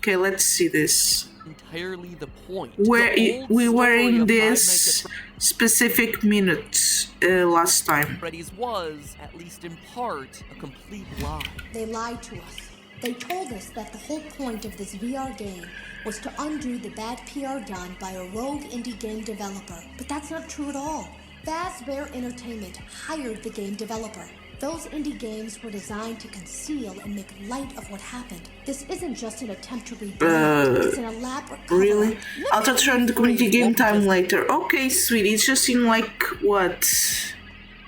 Okay, let's see this. Entirely the point. Where The old we were story in of Five this Nights specific minute last time. at Freddy's was, at least in part, a complete lie. They lied to us. They told us that the whole point of this VR game was to undo the bad PR done by a rogue indie game developer. But that's not true at all. Fazbear Entertainment hired the game developer. Those indie games were designed to conceal and make light of what happened. This isn't just an attempt to rebrand. It's an elaborate cover-up. Really? I'll touch on the community game time later. Okay, sweetie, it's just in like, what?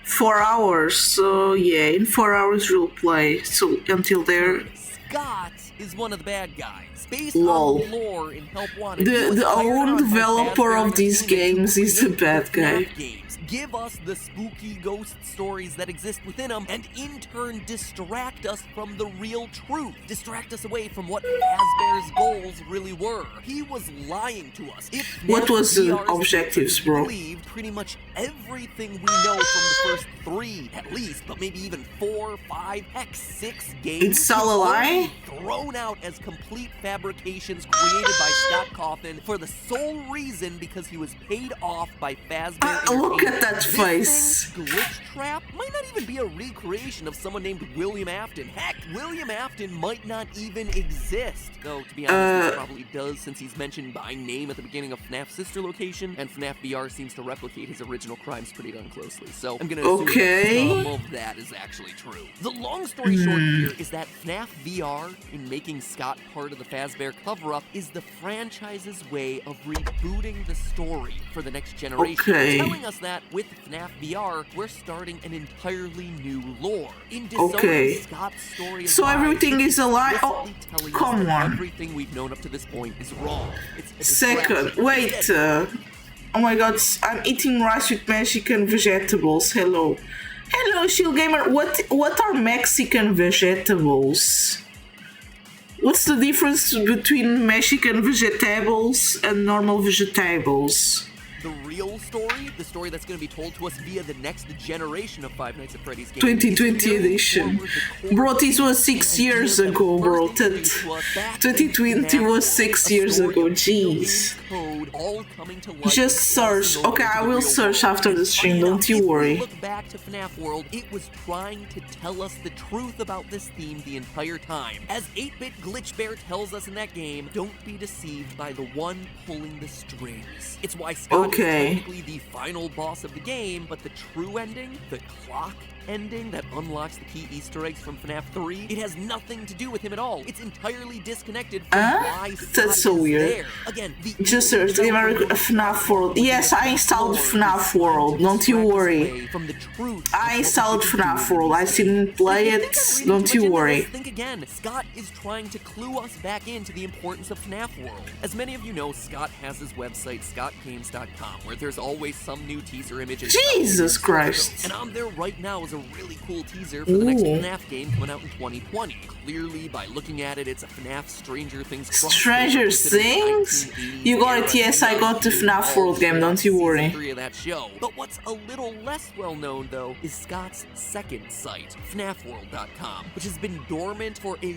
4 hours. So yeah, in 4 hours we'll play. So until there. Scott is one of the bad guys. Based Lol. on lore in Help Wanted, The own developer of these games is the bad guy. Games. Give us the spooky ghost stories that exist within them, and in turn distract us from the real truth. Distract us away from what Fazbear's goals really were. He was lying to us. If What was the VR's objectives, bro? Believed pretty much everything we know from the first 3, at least, but maybe even 4, 5, heck, 6 games. It's all a lie? Thrown out as complete fabrications created by Scott Cawthon for the sole reason because he was paid off by Fazbear Look at Entertainment. that This face. thing's Glitch Trap might not even be a recreation of someone named William Afton. Heck, William Afton might not even exist. Though, to be honest, he probably does since he's mentioned by name at the beginning of FNAF's sister location, and FNAF VR seems to replicate his original crimes pretty darn closely. So I'm gonna assume that some of that is actually true. The long story short here is that FNAF VR, in making Scott part of the Fazbear cover-up, is the franchise's way of rebooting the story for the next generation. Okay. Telling us that with FNAF VR, we're starting an entirely new lore. In disowning Okay. Scott's story as So lies, everything is a lie? it's Oh, explicitly telling us come that on. everything we've known up to this point is wrong. It's a Second, distraction. wait. Instead, Oh my god, I'm eating rice with Mexican vegetables. Hello. Hello, Shield Gamer. What are Mexican vegetables? What's the difference between Mexican vegetables and normal vegetables? the real story, the story that's going to be told to us via the next generation of Five Nights at Freddy's games, 2020 edition. Bro, this was 6 years ago, bro. 2020 was 6 years ago. Jeez. Just search. Okay, I will search after the stream, don't you worry. Look back to FNAF World, it was trying to tell us the truth about this theme the entire time. As 8-bit Glitch Bear tells us in that game, don't be deceived by the one pulling the strings. It's why Scott is technically the final boss of the game, but the true ending, the clock ending that unlocks the key Easter eggs from FNAF 3, it has nothing to do with him at all. It's entirely disconnected from why Scott That's so is weird. there. Again, Just search FNAF World. Yes, I installed FNAF World, don't you worry. I installed FNAF World, I didn't play it, don't you worry. Think again. Scott is trying to clue us back into the importance of FNAF World. As many of you know, Scott has his website, scottgames.com, where there's always some new teaser image. Jesus Christ. And on there right now is a really cool teaser for the next FNAF game coming out in 2020. Clearly, by looking at it, it's a FNAF Stranger Things crossover. Stranger Things? You got it, yes, I got the FNAF World game, don't you worry. Of that show. But what's a little less well known, though, is Scott's second site, FNAFworld.com, which has been dormant for a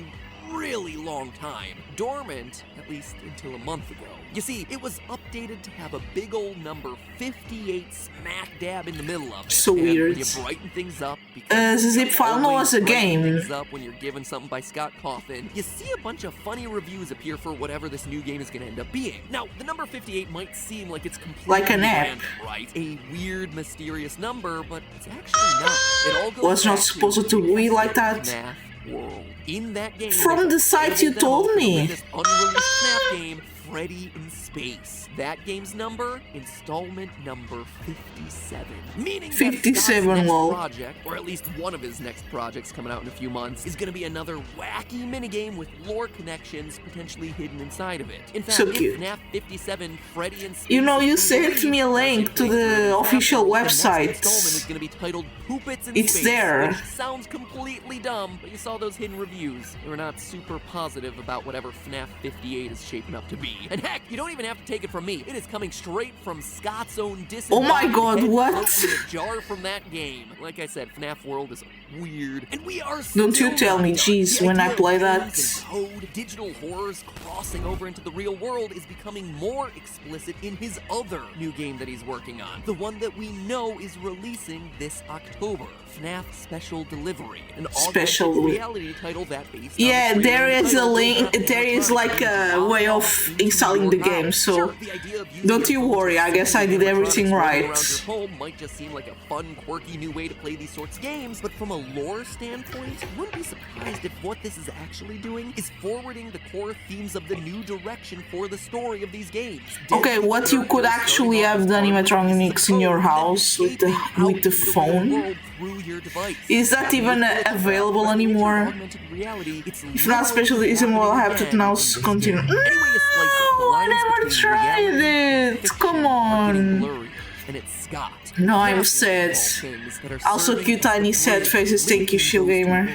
really long time. Dormant, at least until a month ago. You see, it was updated to have a big old number 58 smack dab in the middle of it. So and weird. When you brighten things up, because the zip file no was a game. things up when you're given something by Scott Cawthon, you see a bunch of funny reviews appear for whatever this new game is going to end up being. Now, the number 58 might seem like it's completely like an app, random, right? A weird, mysterious number, but it's actually not. It all goes was not back supposed to be like that. FNAF World. In that game, From the site you told me. This unreleased FNAF game, Freddy in Space. That game's number, installment number 57. Meaning 57, that Scott's lol. next project, or at least one of his next projects coming out in a few months, is going to be another wacky minigame with lore connections potentially hidden inside of it. In fact, So cute. if FNAF 57, Freddy in Space... You know, you is sent me a link to the official the next website. installment is going to be titled Poopits in It's Space, there. which sounds completely dumb, but you saw those hidden reviews. They were not super positive about whatever FNAF 58 is shaping up to be. reality. And heck, you don't even have to take it from me. It is coming straight from Scott's own disembodied Oh my god, head what? floating in a jar from that game. Like I said, FNAF World is weird. And we are Don't you still tell not me, done. jeez, The when I idea of play games that. and code, digital horrors crossing over into the real world is becoming more explicit in his other new game that he's working on. The one that we know is releasing this October. FNAF Special Delivery. An Special augmented reality title that based on Yeah, the there pre-order is a title link, goes there is like a way of installing the game, so don't you worry, I guess I did everything right. Around your home might just seem like a fun, quirky new way to play these sorts of games, but from a lore standpoint, you wouldn't be surprised if what this is actually doing is forwarding the core themes of the new direction for the story of these games. Okay, what you could actually have the animatronics in your house with the phone? Is that even available anymore? If not specialism, we'll have to now continue. No, I never tried it! Come on! No, I'm sad. Also cute tiny sad faces, thank you, Shield Gamer.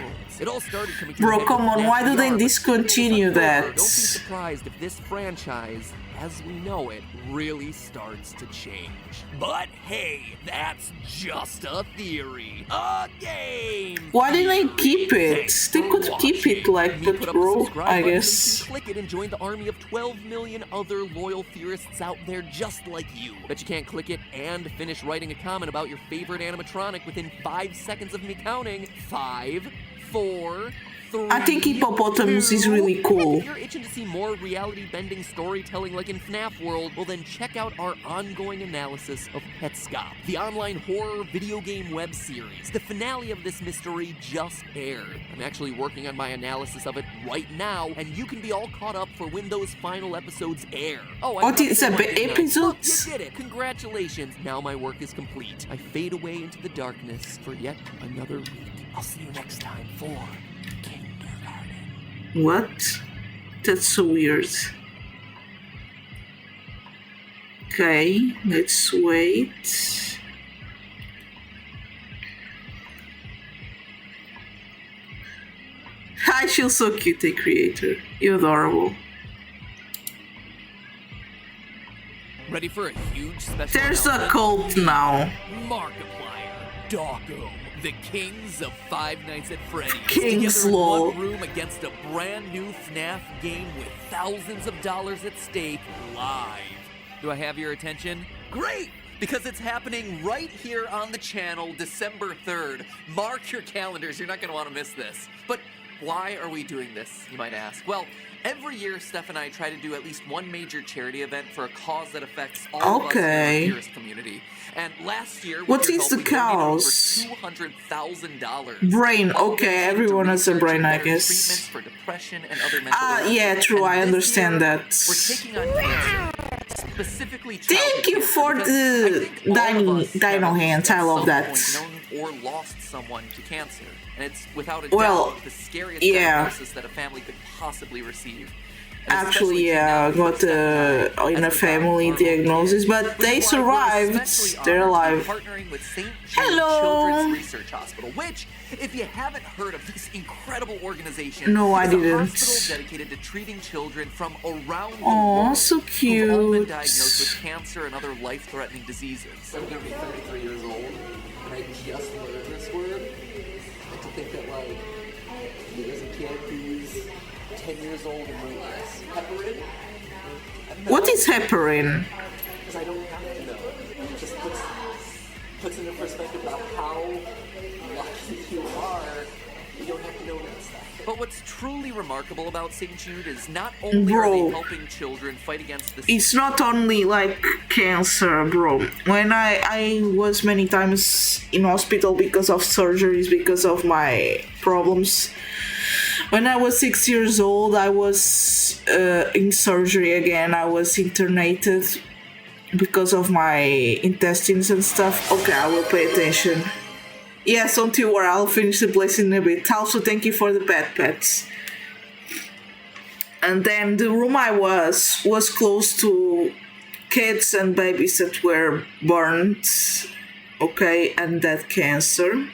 Bro, come on, why do they discontinue that? Don't be surprised if this franchise, as we know it, really starts to change. But hey, that's just a theory. A game! Why didn't they keep it? They could keep it like, but bro, I guess. Click it and join the army of 12 million other loyal theorists out there just like you. Bet you can't click it and finish writing a comment about your favorite animatronic within 5 seconds of me counting. 5, 4, 3, I think hippopotamus is really cool. If you're itching to see more reality-bending storytelling like in FNAF World, well then check out our ongoing analysis of Petscop, the online horror video game web series. The finale of this mystery just aired. I'm actually working on my analysis of it right now, and you can be all caught up for when those final episodes air. Oh, What is a episodes? You did it! Congratulations! Now my work is complete. I fade away into the darkness for yet another week. I'll see you next time for What? That's so weird. Okay, let's wait. Hi, she's so cute, the creator. You're adorable. Ready for a huge special There's a announcement? cult now. Markiplier, Doggo, the kings of Five Nights at Freddy's. Kings, together in lol. one room against a brand new FNAF game with thousands of dollars at stake live. Do I have your attention? Great! Because it's happening right here on the channel December 3rd. Mark your calendars, you're not going to want to miss this. But why are we doing this, you might ask? Well, every year, Steph and I try to do at least one major charity event for a cause that affects all of us in the theorist community. And last year, What is the cause? $200,000. Brain, okay, everyone has a brain, I guess. Treatments for depression and other mental illnesses. Yeah, true, I And this understand year, that. We're taking on cancer, specifically Thank childhood you cancer, for because the I think all of us dino have hands, I at love some that. point known or lost someone to cancer. And it's without a Well, doubt the scariest yeah. diagnosis that a family could possibly receive. And Actually, especially yeah, I now, got as in a the family doctor diagnosis, but which they is why we're survived. especially They're honored alive. to be partnering with St. Jude Hello. Children's Research Hospital, which, if you haven't heard of this incredible organization, No, I is didn't. a hospital dedicated to treating children from around the Aw, world so who've all been cute. diagnosed with cancer and other life-threatening diseases. I'm gonna be 33 years old, and I just learned this word. And to think that, like, there's a kid who's 10 years old and weightless. Heparin? What is heparin? Because I don't have to know. It just puts into perspective about how lucky you are. You don't have to know that stuff. But what's truly remarkable about St. Jude is not only are Bro. they helping children fight against this. It's not only like cancer, bro. When I was many times in hospital because of surgeries, because of my problems. When I was 6 years old, I was in surgery again. I was internated because of my intestines and stuff. Okay, I will pay attention. Yes, don't you worry, I'll finish the place in a bit. Also, thank you for the pets. And then the room I was close to kids and babies that were burned, okay, and that cancer.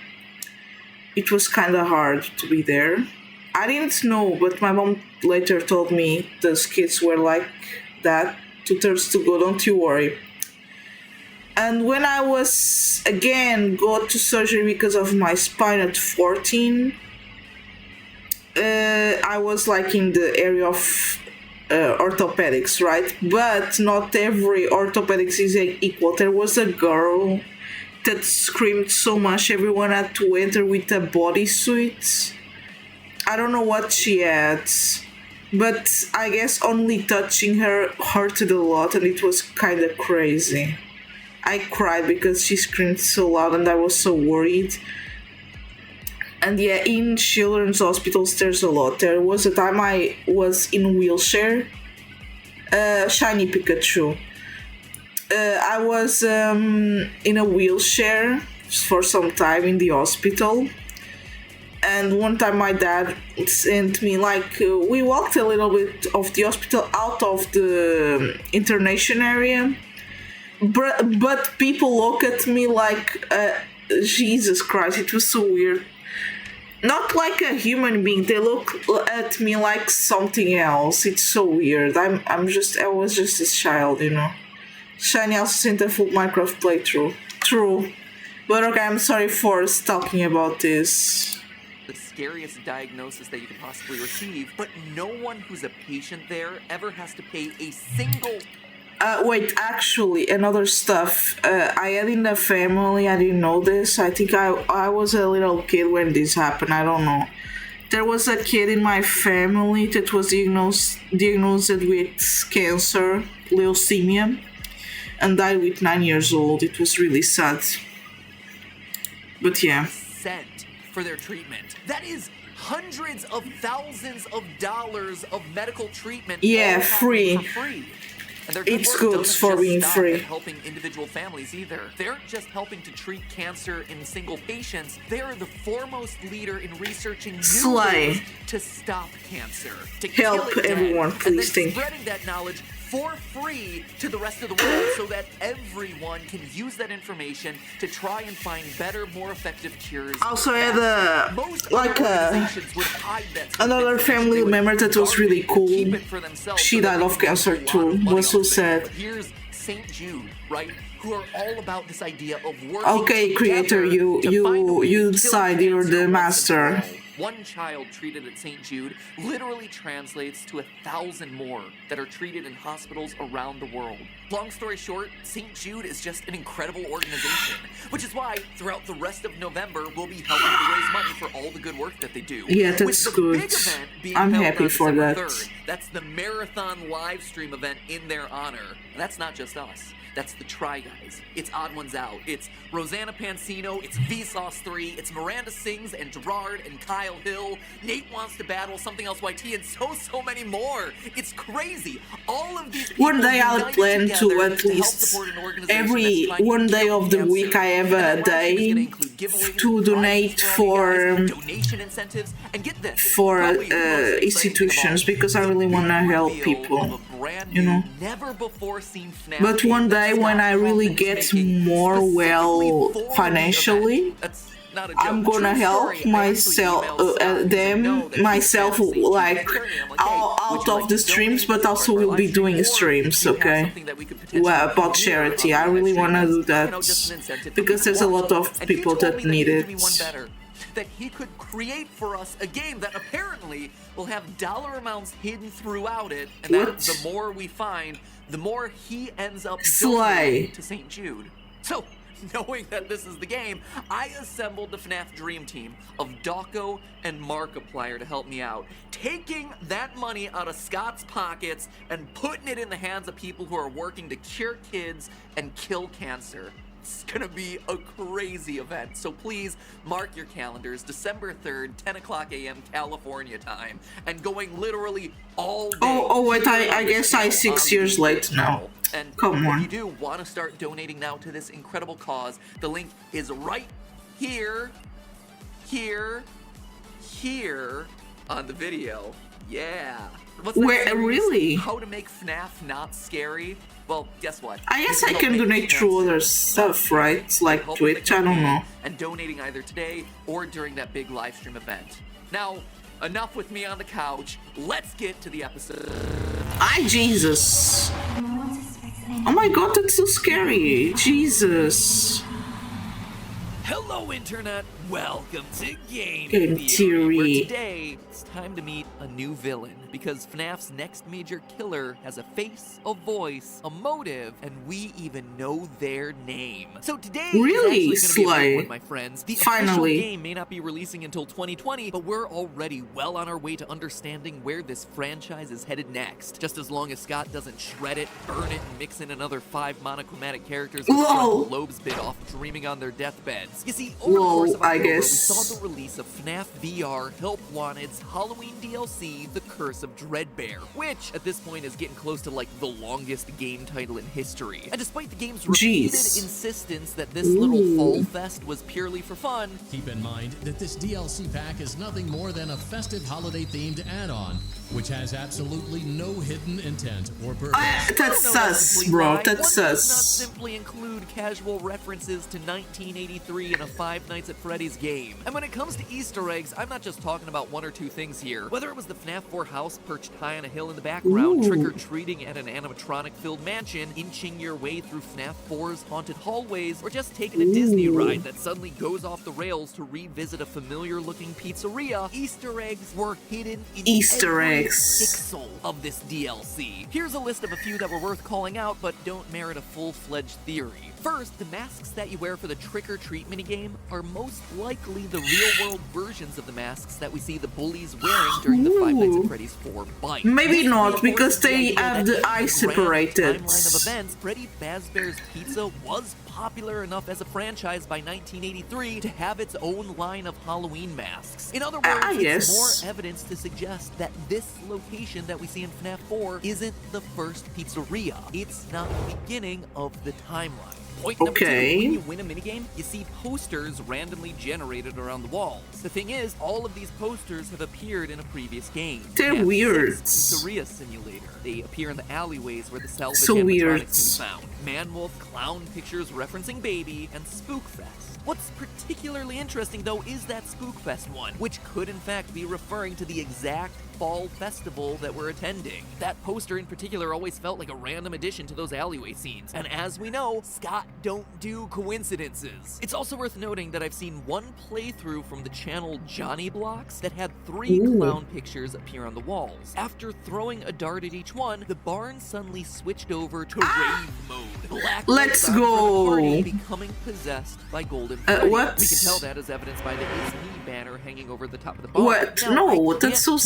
It was kind of hard to be there. I didn't know, but my mom later told me those kids were like that. 2/3 to go, don't you worry. And when I was again got to surgery because of my spine at 14, I was like in the area of orthopedics, right? But not every orthopedics is equal. There was a girl that screamed so much everyone had to enter with a bodysuit. I don't know what she had, but I guess only touching her hurted a lot, and it was kind of crazy. I cried because she screamed so loud and I was so worried. And yeah, in children's hospitals, there's a lot. There was a time I was in a wheelchair. Shiny Pikachu. I was in a wheelchair for some time in the hospital. And one time my dad sent me, like, we walked a little bit of the hospital out of the internation area. But people look at me like, Jesus Christ, it was so weird. Not like a human being, they look at me like something else. It's so weird. I was just a child, you know. Shiny also sent a full Minecraft playthrough. True. But okay, I'm sorry for talking about this. The scariest diagnosis that you could possibly receive, but no one who's a patient there ever has to pay a single... Wait, actually, another stuff. I had in the family, I didn't know this. I think I was a little kid when this happened, I don't know. There was a kid in my family that was diagnosed with cancer, leukemia, and died with 9 years old. It was really sad. But yeah. Cent for their treatment. That is hundreds of thousands of dollars of medical treatment. Yeah, free. For free. And it's good for being free. Helping individual families either. They aren't just helping to treat cancer in single patients. They are the foremost leader in researching new ways to stop cancer, to help kill it everyone, dead, please. and then spreading that knowledge for free to the rest of the world so that everyone can use that information to try and find better, more effective cures. Also, I had another family member that was really cool. She died of cancer too. Was so sad. Here's St. Jude, right? Who are all about this idea of working okay, creator, you decide, you're the master. One child treated at St. Jude literally translates to 1,000 more that are treated in hospitals around the world. Long story short, St. Jude is just an incredible organization, which is why throughout the rest of November, we'll be helping to raise money for all the good work that they do. Yeah, that's good. I'm happy for that. 3rd. That's the marathon live stream event in their honor. And that's not just us. That's the Try Guys. It's Odd Ones Out. It's Rosanna Pansino. It's Vsauce3. It's Miranda Sings and Gerard and Kyle Hill. Nate Wants to Battle, Something Else YT, and so many more. It's crazy. All of these people one day I'll plan to at least every one day of the week I have a day to donate for institutions because I really want to help people, you know. But one day when I really get more well financially, I'm gonna help myself, myself, like out of the streams, but also will be doing streams, okay? Well, about charity. I really wanna do that because there's a lot of people that need it. That he could create for us a game that apparently will have dollar amounts hidden throughout it, and that the more we find, the more he ends up donating to St. Jude. So, knowing that this is the game, I assembled the FNAF Dream Team of Dawko and Markiplier to help me out, taking that money out of Scott's pockets and putting it in the hands of people who are working to cure kids and kill cancer. It's gonna be a crazy event, so please mark your calendars, December 3rd, 10 o'clock a.m. California time, and going literally all day. Oh wait, I guess I'm 6 years late now. And come on. If you do want to start donating now to this incredible cause, the link is right here on the video. Yeah. Where really? How to make FNAF not scary? Well, guess what? I guess I can donate through other stuff, right? Like Twitch, I don't know. And donating either today or during that big live stream event. Now, enough with me on the couch. Let's get to the episode. Ay, Jesus. Oh my god, that's so scary. Jesus. Hello, Internet! Welcome to Game Game Theory, where Theory. today it's time to meet a new villain, because FNAF's next major killer has a face, a voice, a motive, and we even know their name. So today Really, is actually going to be a big Sly? one, my friends. The Finally. official game may not be releasing until 2020, but we're already well on our way to understanding where this franchise is headed next. Just as long as Scott doesn't shred it, burn it, and mix in another 5 monochromatic characters with Whoa. frontal lobes bit off dreaming on their deathbeds. You see, over the course of I October, we guess. saw the release of FNAF VR Help Wanted's Halloween DLC, The Curse of Dreadbear, which at this point is getting close to like the longest game title in history. And despite the game's repeated Jeez. insistence that this little fall fest was purely for fun, Keep in mind that this DLC pack is nothing more than a festive holiday-themed add-on, which has absolutely no hidden intent or purpose. That's no, sus, complete bro. lie. That's One does not sus. simply include casual references to 1983 in a Five Nights at Freddy's game. And when it comes to Easter eggs, I'm not just talking about one or two things here. Whether it was the FNAF 4 house perched high on a hill in the background, Ooh. trick-or-treating at an animatronic-filled mansion, inching your way through FNAF 4's haunted hallways, or just taking a Disney Ooh. ride that suddenly goes off the rails to revisit a familiar-looking pizzeria, Easter eggs were hidden in Easter every eggs. pixel of this DLC. Here's a list of a few that were worth calling out, but don't merit a full-fledged theory. First, the masks that you wear for the trick-or-treat minigame are most likely the real-world versions of the masks that we see the bullies wearing during the Five Nights at Ooh. Freddy's 4 bite. Maybe This not, reinforces because the they idea have that the in eyes grand separated. timeline of events, Freddy Fazbear's Pizza was popular enough as a franchise by 1983 to have its own line of Halloween masks. In other words, it's yes. more evidence to suggest that this location that we see in FNAF 4 isn't the first pizzeria. It's not the beginning of the timeline. Point number Okay. 2, when you win a minigame, you see posters randomly generated around the walls. The thing is, all of these posters have appeared in a previous game. They're FNAF weird. 6 Pizzeria Simulator. They appear in the alleyways where the salvage So animatronics weird. can be found. Man-Wolf clown pictures referencing Baby, and Spookfest. What's particularly interesting, though, is that Spookfest one, which could in fact be referring to the exact fall festival that we're attending. That poster in particular always felt like a random addition to those alleyway scenes, and as we know, Scott don't do coincidences. It's also worth noting that I've seen one playthrough from the channel Johnny Blocks that had 3 Ooh. clown pictures appear on the walls. After throwing a dart at each one, the barn suddenly switched over to rave mode. Black Let's lights on for the go. party, becoming possessed by Golden Freddy. what? We can tell that as evidenced by the It's Me banner hanging over the top of the barn. What? Now, No, I that's can't so confirm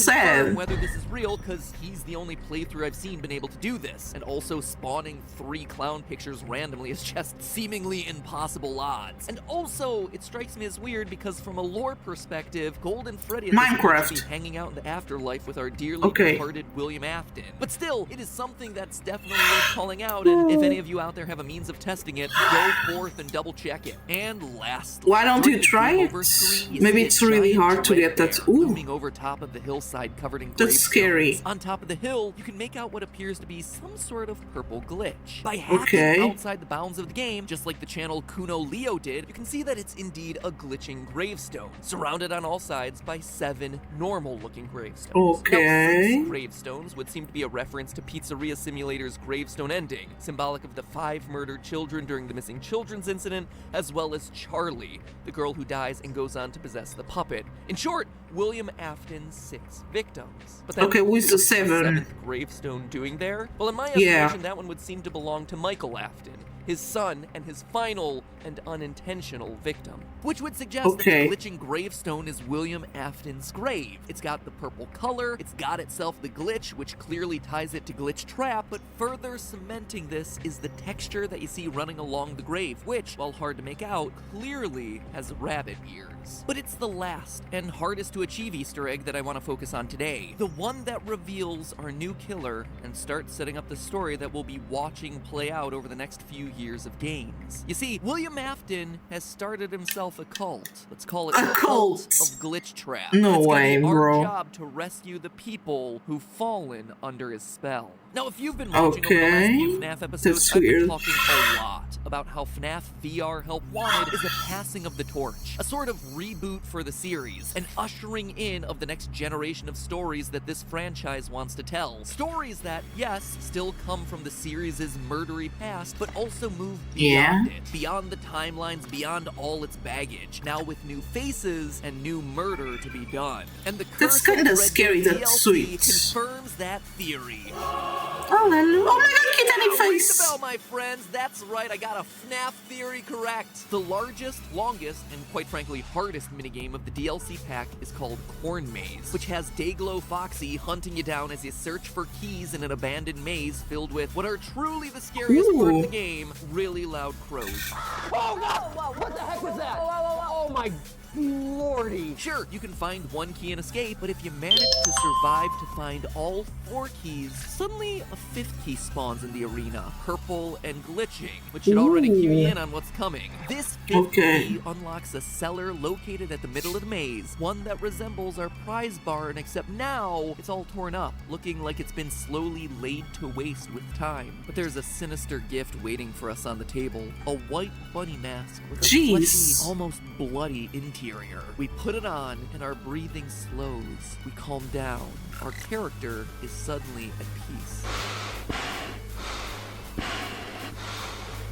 sad. whether this is real, because he's the only playthrough I've seen been able to do this, and also spawning 3 clown pictures randomly is just seemingly impossible odds. And also, it strikes me as weird because from a lore perspective, Golden Freddy at this point Minecraft. should be hanging out in the afterlife with our dearly Okay. departed William Afton. But still, it is something that's definitely worth calling out, and if any of you out there have a means of testing it, go forth and double check it. And lastly, Why don't during you the try game it? over screen, you Maybe see it's a really giant hard to get dread that. bear Ooh. looming over top of the hillside covered in That's gravestones. scary. On top of the hill, you can make out what appears to be some sort of purple glitch. By hacking Okay. outside the bounds of the game, just like the channel Kuno Leo did, you can see that it's indeed a glitching gravestone, surrounded on all sides by 7 normal-looking gravestones. Okay. Now, 6 gravestones would seem to be a reference to Pizzeria Simulator's gravestone ending, symbolic of the 5 murdered children during the missing children's incident, as well as Charlie, the girl who dies and goes on to possess the puppet. In short, William Afton's 6 victims. But then, Okay, who's the what's 7? 7th gravestone doing there? Well, in my Yeah. estimation, that one would seem to belong to Michael Afton, his son and his final and unintentional victim. Which would suggest Okay. that the glitching gravestone is William Afton's grave. It's got the purple color, it's got itself the glitch, which clearly ties it to Glitch Trap, but further cementing this is the texture that you see running along the grave, which, while hard to make out, clearly has rabbit ears. But it's the last and hardest to achieve Easter egg that I want to focus on today. The one that reveals our new killer and starts setting up the story that we'll be watching play out over the next few years of games. You see, William Afton has started himself a cult. Let's call it A the cult? of Glitch Trap. No And it's gonna way, be our bro. job to rescue the people who've fallen under his spell. Now, if you've been watching over the last few FNAF episodes, That's I've been weird. talking a lot about how FNAF VR Help Wanted is a passing of the torch, a sort of reboot for the series, an ushering in of the next generation of stories that this franchise wants to tell. Stories that, yes, still come from the series' murdery past, but also move beyond it, beyond the timelines, beyond all its baggage, now with new faces and new murder to be done. And the That's curse of kinda Red scary, Dead that's DLC sweet. confirms that theory. Oh, hello. Oh my god, Kitty Ring the face! bell, my friends. That's right, I got a FNAF theory correct. The largest, longest, and quite frankly hardest minigame of the DLC pack is called Corn Maze, which has Dayglow Foxy hunting you down as you search for keys in an abandoned maze filled with what are truly the scariest part of the game, really loud crows. Oh no! What the heck was that? Oh my lordy. Sure, you can find one key and escape, but if you manage to survive to find all 4 keys, suddenly a 5th key spawns in the arena, purple and glitching, which should already cue you in on what's coming. This 5th key unlocks a cellar located at the middle of the maze, one that resembles our prize barn, except now it's all torn up, looking like it's been slowly laid to waste with time. But there's a sinister gift waiting for us on the table, a white bunny mask with a fleshy, almost bloody interior. We put it on and our breathing slows. We calm down. Our character is suddenly at peace.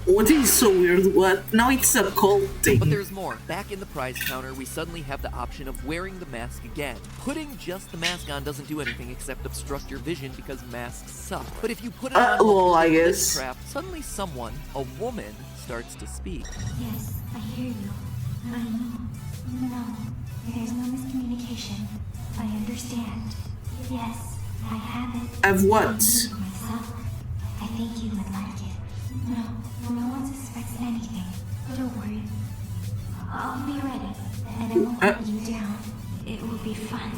What is so weird? What? Now it's a cult thing. But there's more. Back in the prize counter, we suddenly have the option of wearing the mask again. Putting just the mask on doesn't do anything except obstruct your vision because masks suck. But if you put it on well, I the guess. trap, suddenly someone, a woman, starts to speak. Yes, I hear you. No, there's no miscommunication. I understand. Yes, I have it. Of what? Myself. I think you would like it. No one suspects anything. Don't worry. I'll be ready, and I won't let you down. It will be fun.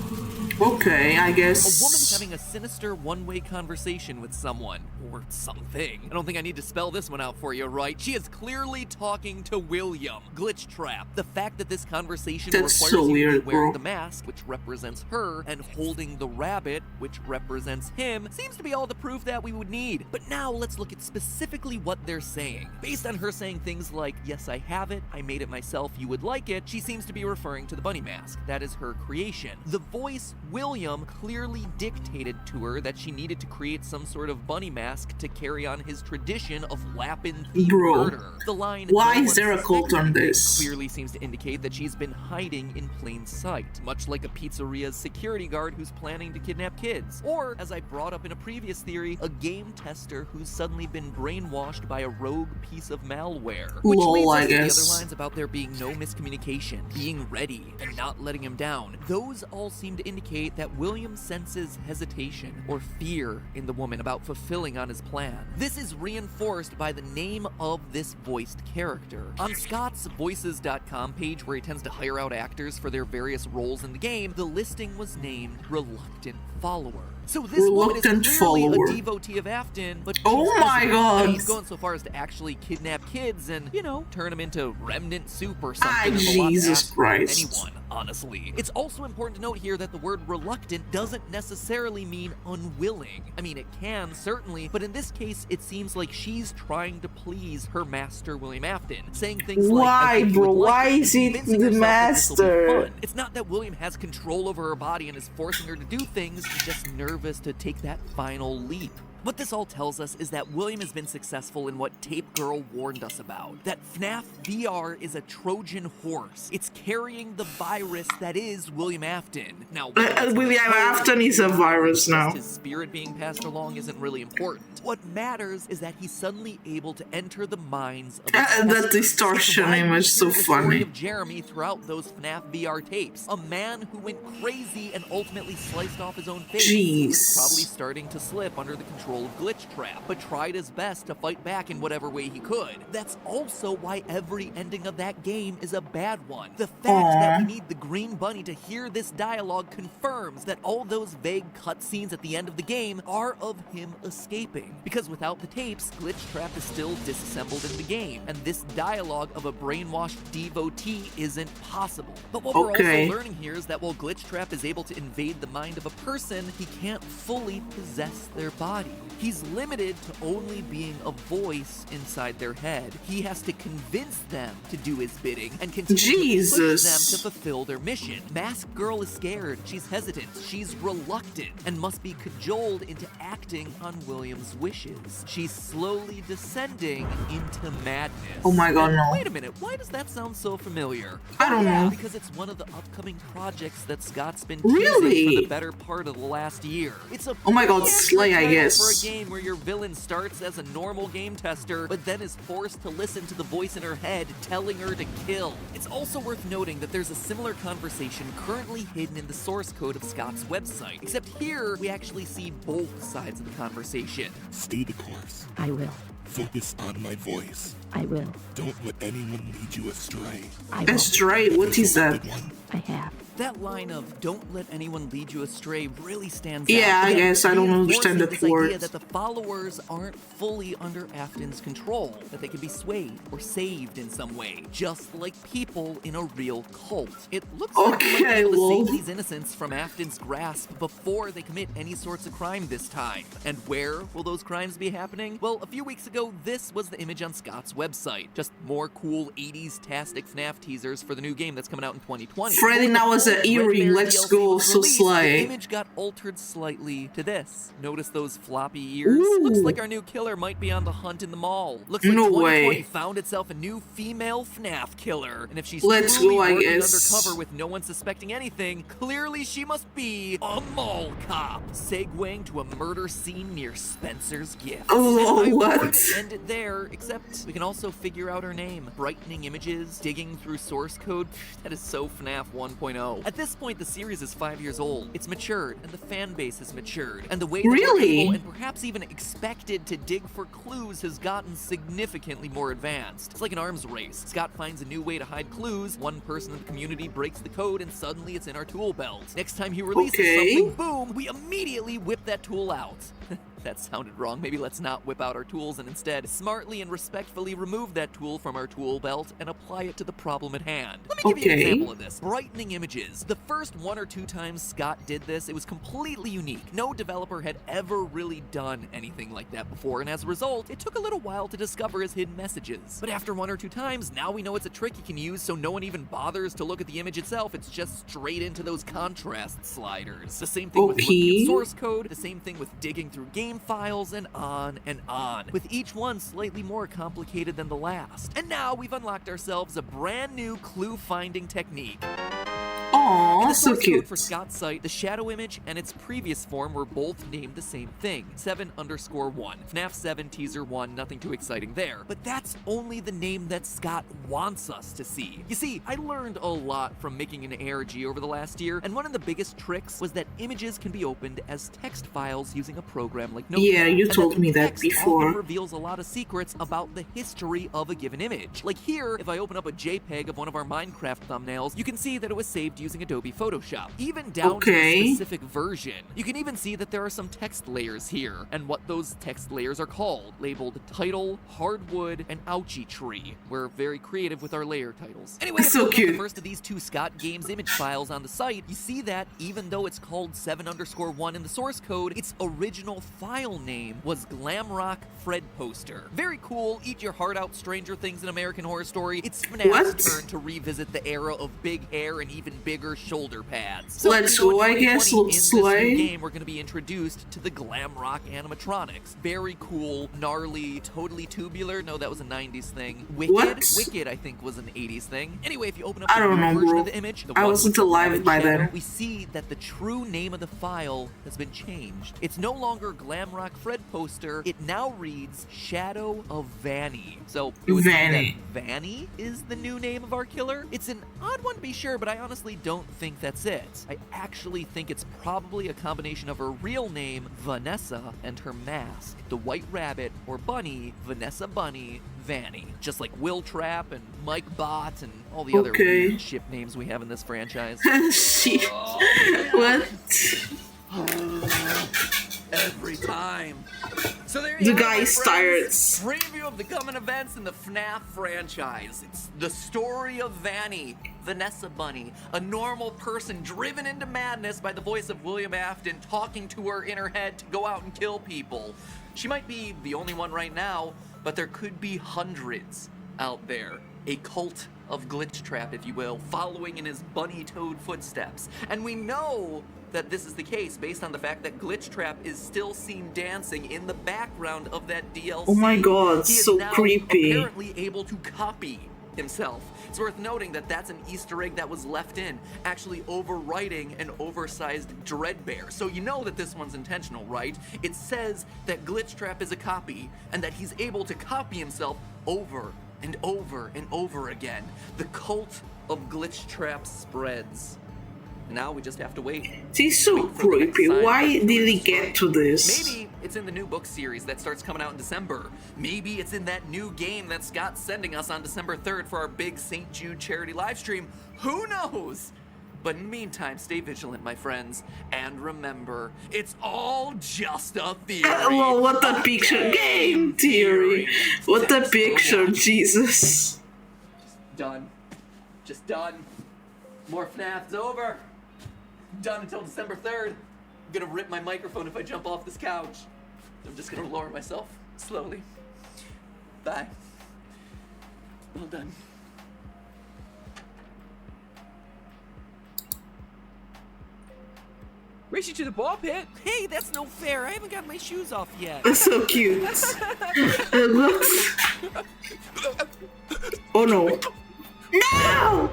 Okay, I guess. A woman's having a sinister one-way conversation with someone. Or something. I don't think I need to spell this one out for you, right? She is clearly talking to William. Glitch trap. The fact that this conversation requires you to be wearing the mask, which represents her, and holding the rabbit, which represents him, seems to be all the proof that we would need. But now let's look at specifically what they're saying. Based on her saying things like, yes, I have it, I made it myself, you would like it, she seems to be referring to the bunny mask. That is her creation. The voice, William, clearly dictated to her that she needed to create some sort of bunny mask to carry on his tradition of Lapin-themed murder. The line, why is there a cult on this? Clearly seems to indicate that she's been hiding in plain sight, much like a pizzeria's security guard who's planning to kidnap kids. Or, as I brought up in a previous theory, a game tester who's suddenly been brainwashed by a rogue piece of malware. Which leads us to the other lines about there being no miscommunication, being ready, and not letting him down. Those all seem to indicate that William senses hesitation or fear in the woman about fulfilling on his plan. This is reinforced by the name of this voiced character. On Scott's Voices.com page, where he tends to hire out actors for their various roles in the game, the listing was named Reluctant Follower. So this woman is clearly a devotee of Afton, but oh my god, he's going so far as to actually kidnap kids and, you know, turn them into remnant soup or something. Jesus Christ. Anyone, honestly. It's also important to note here that the word reluctant doesn't necessarily mean unwilling. I mean, it can, certainly, but in this case, it seems like she's trying to please her master, William Afton, saying things like, why, bro? Why is it the master? It's not that William has control over her body and is forcing her to do things, she's just nervous to take that final leap. What this all tells us is that William has been successful in what Tape Girl warned us about. That FNAF VR is a Trojan horse. It's carrying the virus that is William Afton. Now, William Afton is a virus now. His spirit being passed along isn't really important. What matters is that he's suddenly able to enter the minds of that distortion image is so funny. Of Jeremy throughout those FNAF VR tapes. A man who went crazy and ultimately sliced off his own face. He was probably starting to slip under the control of Glitch Trap, but tried his best to fight back in whatever way he could. That's also why every ending of that game is a bad one. The fact that we need the green bunny to hear this dialogue confirms that all those vague cutscenes at the end of the game are of him escaping. Because without the tapes, Glitch Trap is still disassembled in the game, and this dialogue of a brainwashed devotee isn't possible. But what we're also learning here is that while Glitch Trap is able to invade the mind of a person, he can't fully possess their body. He's limited to only being a voice inside their head. He has to convince them to do his bidding and continue to push them to fulfill their mission. Mask Girl is scared, she's hesitant, she's reluctant, and must be cajoled into acting on William's wishes. She's slowly descending into madness. Oh my god, no. Wait a minute, why does that sound so familiar? I don't know. Because it's one of the upcoming projects that Scott's been Really? teasing for the better part of the last year. It's a Oh my god, pretty Slay, I accurate title guess. for a game where your villain starts as a normal game tester, but then is forced to listen to the voice in her head telling her to kill. It's also worth noting that there's a similar conversation currently hidden in the source code of Scott's website, except here we actually see both sides of the conversation. Stay the course. I will. Focus on my voice. I will. Don't let anyone lead you astray. I will. Astray, what is that? Good one. I have. That line of "don't let anyone lead you astray" really stands Yeah, out. I Again, guess I don't understand that reinforcing this idea word. that the followers aren't fully under Afton's control, that they can be swayed or saved in some way, just like people in a real cult. It looks like we might be Okay, able to lol. save these innocents from Afton's grasp before they commit any sorts of crime this time. And where will those crimes be happening? Well, a few weeks ago, this was the image on Scott's website. Just more cool 80s-tastic FNAF teasers for the new game that's coming out in 2020. Freddy now has an earring, let's go, so The Slay. image got altered slightly to this. Notice those floppy ears? Looks like our new killer might be on the hunt in the mall. Looks like No 2020 way. found itself a new female FNAF killer. And if she's Let's truly go, I working guess. undercover with no one suspecting anything, clearly she must be a mall cop. Segueing to a murder scene near Spencer's Gift. Oh, And I what? would end it there, except we can also figure out her name. Brightening images, digging through source code, that is so FNAF 1.0. At this point, the series is 5 years old. It's matured, and the fan base has matured. And the way that we're Really? able and perhaps even expected to dig for clues has gotten significantly more advanced. It's like an arms race. Scott finds a new way to hide clues, one person in the community breaks the code, and suddenly it's in our tool belt. Next time he releases Okay. something, boom, we immediately whip that tool out. That sounded wrong. Maybe let's not whip out our tools and instead smartly and respectfully remove that tool from our tool belt and apply it to the problem at hand. Let me give you an Okay. example of this. Brightening images. The first 1 or 2 times Scott did this, it was completely unique. No developer had ever really done anything like that before, and as a result, it took a little while to discover his hidden messages. But after 1 or 2 times, now we know it's a trick you can use so no one even bothers to look at the image itself. It's just straight into those contrast sliders. The same thing with looking Okay. at source code, the same thing with digging through game files, and on, with each one slightly more complicated than the last. And now we've unlocked ourselves a brand new clue-finding technique. In Aw, the so source cute. code for Scott's site, the shadow image and its previous form were both named the same thing, 7_1. FNAF 7 Teaser 1, nothing too exciting there. But that's only the name that Scott wants us to see. You see, I learned a lot from making an ARG over the last year, and one of the biggest tricks was that images can be opened as text files using a program like Notepad. Yeah, you And told the me that text before. often reveals a lot of secrets about the history of a given image. Like here, if I open up a JPEG of one of our Minecraft thumbnails, you can see that it was saved using Adobe Photoshop, even down to Okay. a specific version. You can even see that there are some text layers here, and what those text layers are called, labeled title, hardwood, and ouchie tree. We're very creative with our layer titles. Anyway, if So you open up cute. the first of these 2 Scott Games image files on the site, you see that even though it's called 7_1 in the source code, its original file name was Glamrock Fred Poster. Very cool, eat your heart out Stranger Things in American Horror Story. It's FNAF's What? turn to revisit the era of big hair and even bigger shoulder pads. Let's you know, go, in I guess, 2020, let's in this slay. new game, we're going to be introduced to the Glamrock animatronics. Very cool, gnarly, totally tubular. No, that was a 90s thing. Wicked? What? Wicked, I think, was an 80s thing. Anyway, if you open up I the don't new know, version bro. of the image, the I one wasn't with the alive rabbit by shadow, then. we see that the true name of the file has been changed. It's no longer Glamrock Fred Poster. It now reads Shadow of Vanny. So it would seem Vanny. that Vanny is the new name of our killer. It's an odd one to be sure, but I honestly don't think that's it. I actually think it's probably a combination of her real name, Vanessa, and her mask, the White Rabbit or Bunny, Vanessa Bunny, Vanny. Just like Will Trap and Mike Bot and all the other Okay. weird ship names we have in this franchise. Shit. What? Every time. So there The you have it, guy my starts. friends. Preview of the coming events in the FNAF franchise. It's the story of Vanny. Vanessa Bunny, a normal person driven into madness by the voice of William Afton talking to her in her head to go out and kill people. She might be the only one right now, but there could be hundreds out there. A cult of Glitchtrap, if you will, following in his bunny toad footsteps. And we know that this is the case based on the fact that Glitchtrap is still seen dancing in the background of that DLC. Oh my god, he is so now creepy. apparently able to copy himself. It's worth noting that that's an Easter egg that was left in, actually overwriting an oversized Dreadbear. So you know that this one's intentional, right? It says that Glitchtrap is a copy, and that he's able to copy himself over and over and over again. The cult of Glitchtrap spreads. Now we just have to wait. He's so creepy. Why did he get to this? Maybe it's in the new book series that starts coming out in December. Maybe it's in that new game that Scott's sending us on December 3rd for our big St. Jude charity live stream. Who knows? But in the meantime, stay vigilant, my friends. And remember, it's all just a theory. Well, what a picture. Game theory. What a picture, Jesus. Done. Just done. More FNAF's over. Done until December 3rd. I'm gonna rip my microphone if I jump off this couch. I'm just gonna lower myself slowly. Bye. Well done. Race you to the ball pit. Hey, that's no fair. I haven't got my shoes off yet. That's so cute. What? Oh no. No!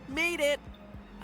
Made it.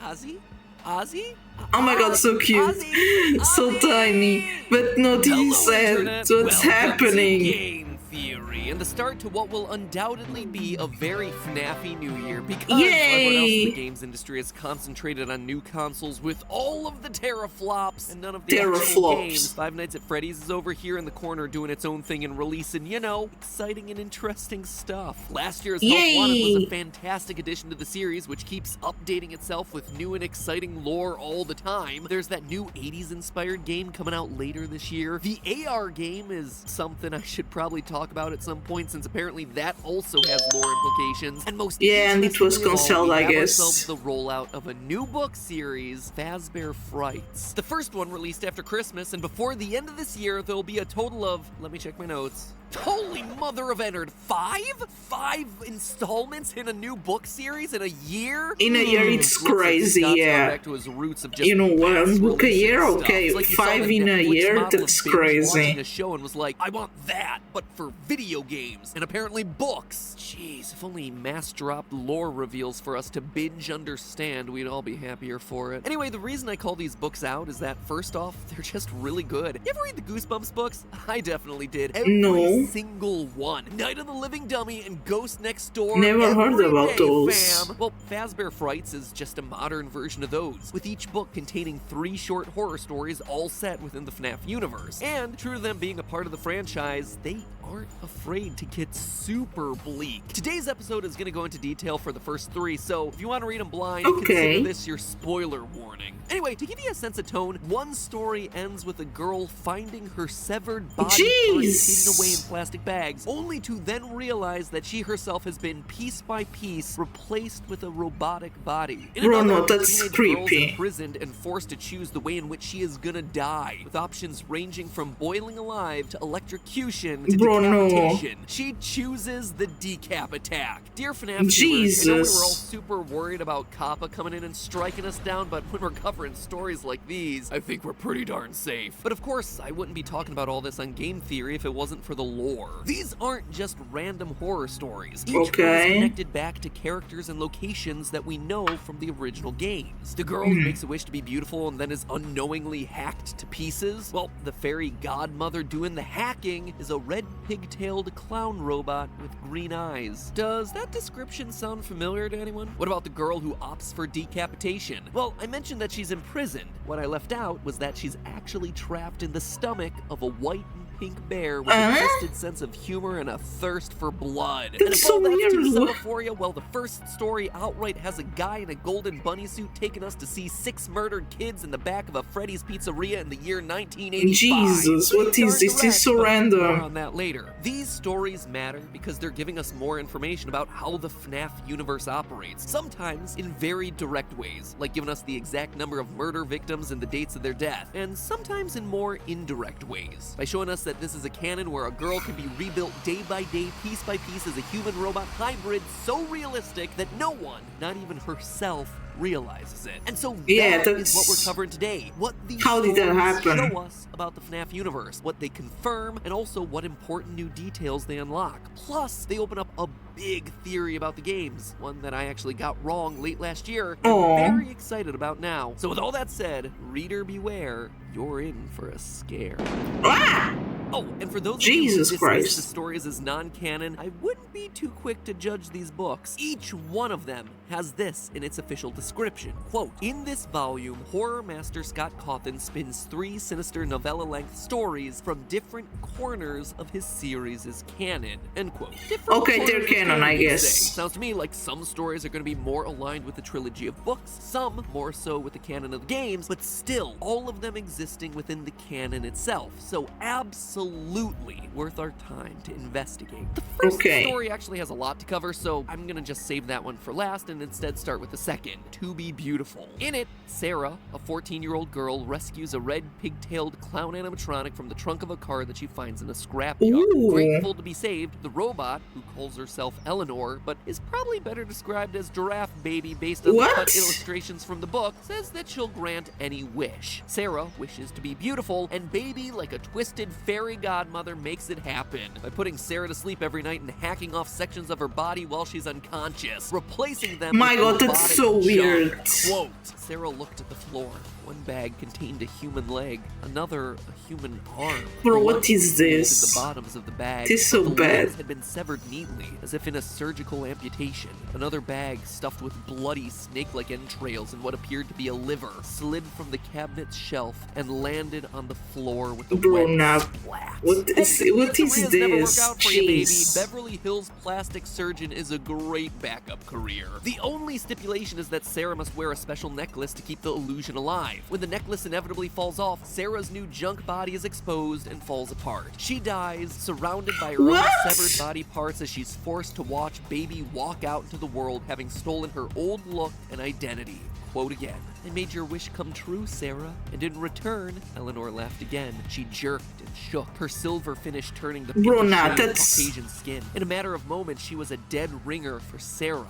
Ozzy? Ozzy? Oh my god, so cute. Ozzy! So Ozzy! tiny. But not Hello, he said Internet. what's Welcome happening. to Game Theory, and the start to what will undoubtedly be a very FNAFy new year because everyone else in the games industry is concentrated on new consoles with all of the teraflops and none of the actual Teraflops. games. Five Nights at Freddy's is over here in the corner doing its own thing and releasing, you know, exciting and interesting stuff. Last year's Help Wanted was a fantastic addition to the series, which keeps updating itself with new and exciting lore all the time. There's that new 80s inspired game coming out later this year. The AR game is something I should probably talk about at some point, since apparently that also has lore implications. And most And it was interestingly of all, cancelled, we I have guess. ourselves the rollout of a new book series, Fazbear Frights. The first one released after Christmas, and before the end of this year, there'll be a total of, let me check my notes. Holy mother of Ennard, five installments in a new book series in a year? In a year, it's Looks like crazy, Scott's gone yeah. back to his roots of just You know, one mass book a releasing year? stuff. Okay, It's like you saw 5 the in a Netflix year? model of That's binge crazy. watching a show and was like, I want that, but for video games, and apparently books. Jeez, if only mass-dropped lore reveals for us to binge understand, we'd all be happier for it. Anyway, the reason I call these books out is that, first off, they're just really good. You ever read the Goosebumps books? I definitely did. Every No. single one. Night of the Living Dummy and Ghost Next Door. Never heard every about day, those. fam. Well, Fazbear Frights is just a modern version of those, with each book containing 3 short horror stories all set within the FNAF universe. And, true to them being a part of the franchise, they aren't afraid to get super bleak. Today's episode is going to go into detail for the first 3, so if you want to read them blind, Okay. consider this your spoiler warning. Anyway, to give you a sense of tone, one story ends with a girl finding her severed body parts Jeez. hidden away in plastic bags, only to then realize that she herself has been piece by piece replaced with a robotic body. In Bro, another, no, that's teenage girl's creepy. imprisoned and forced to choose the way in which she is gonna die, with options ranging from boiling alive to electrocution to Bro, no. decapitation. She chooses the decap attack. Dear FNAF viewers, I know we Jesus. were all super worried about Kappa coming in and striking us down, but when we're covering stories like these, I think we're pretty darn safe. But of course, I wouldn't be talking about all this on Game Theory if it wasn't for the lore. These aren't just random horror stories. Each one is Okay. connected back to characters and locations that we know from the original games. The girl who makes a wish to be beautiful and then is unknowingly hacked to pieces? Well, the fairy godmother doing the hacking is a red pigtailed clown robot with green eyes. Does that description sound familiar to anyone? What about the girl who opts for decapitation? Well, I mentioned that she's imprisoned. What I left out was that she's actually trapped in the stomach of a white and pink bear with a twisted sense of humor and a thirst for blood. And That's if so all that's too weird. subtle for you, well, the first story outright has a guy in a golden bunny suit taking us to see 6 murdered kids in the back of a Freddy's Pizzeria in the year 1985. Jesus, what is this? This is so More random. on that later. These stories matter because they're giving us more information about how the FNAF universe operates, sometimes in very direct ways, like giving us the exact number of murder victims and the dates of their death, and sometimes in more indirect ways, by showing us that this is a canon where a girl can be rebuilt day by day, piece by piece as a human-robot hybrid so realistic that no one, not even herself, realizes it. And so that is what we're covering today. What these How did that stories happen? show us about the FNAF universe, what they confirm, and also what important new details they unlock. Plus, they open up a big theory about the games, one that I actually got wrong late last year, and I'm very excited about now. So with all that said, reader beware, you're in for a scare. Ah! Oh, and for those Jesus of you who dismiss Christ. the stories as non-canon, I wouldn't be too quick to judge these books. Each one of them has this in its official description. Quote, in this volume, horror master Scott Cawthon spins 3 sinister novella-length stories from different corners of his series' canon. End quote. Different Okay, they're corners is canon, what I you guess. say. Sounds to me like some stories are going to be more aligned with the trilogy of books, some more so with the canon of the games, but still, all of them existing within the canon itself. So absolutely worth our time to investigate. The first story actually has a lot to cover, so I'm gonna just save that one for last and instead start with the second, To Be Beautiful. In it, Sarah, a 14-year-old girl, rescues a red pigtailed clown animatronic from the trunk of a car that she finds in a scrapyard. Ooh. Grateful to be saved, the robot, who calls herself Eleanor, but is probably better described as Giraffe Baby based on the cut illustrations from the book, says that she'll grant any wish. Sarah wishes to be beautiful, and Baby, like a twisted fairy godmother, makes it happen by putting Sarah to sleep every night and hacking off sections of her body while she's unconscious, replacing them My with God, that's so robotic weird. junk. Quote, Sarah looked at the floor. One bag contained a human leg, another a human arm. Bro, what is this? The bottoms of the bag, This is so but the bad. legs had been severed neatly, as if in a surgical amputation. Another bag, stuffed with bloody snake-like entrails and what appeared to be a liver, slid from the cabinet's shelf and landed on the floor with a Bro, wet now, splat. what is Pizzerias never work this? out for you, baby. Jeez. Beverly Hills plastic surgeon is a great backup career. The only stipulation is that Sarah must wear a special necklace to keep the illusion alive. When the necklace inevitably falls off, Sarah's new junk body is exposed and falls apart. She dies, surrounded by her own severed body parts as she's forced to watch Baby walk out into the world, having stolen her old look and identity. Quote again, I made your wish come true, Sarah. And in return, Eleanor laughed again. She jerked and shook, her silver finish turning the Bro, pinkish nah, shade of that's- Caucasian skin. In a matter of moments, she was a dead ringer for Sarah.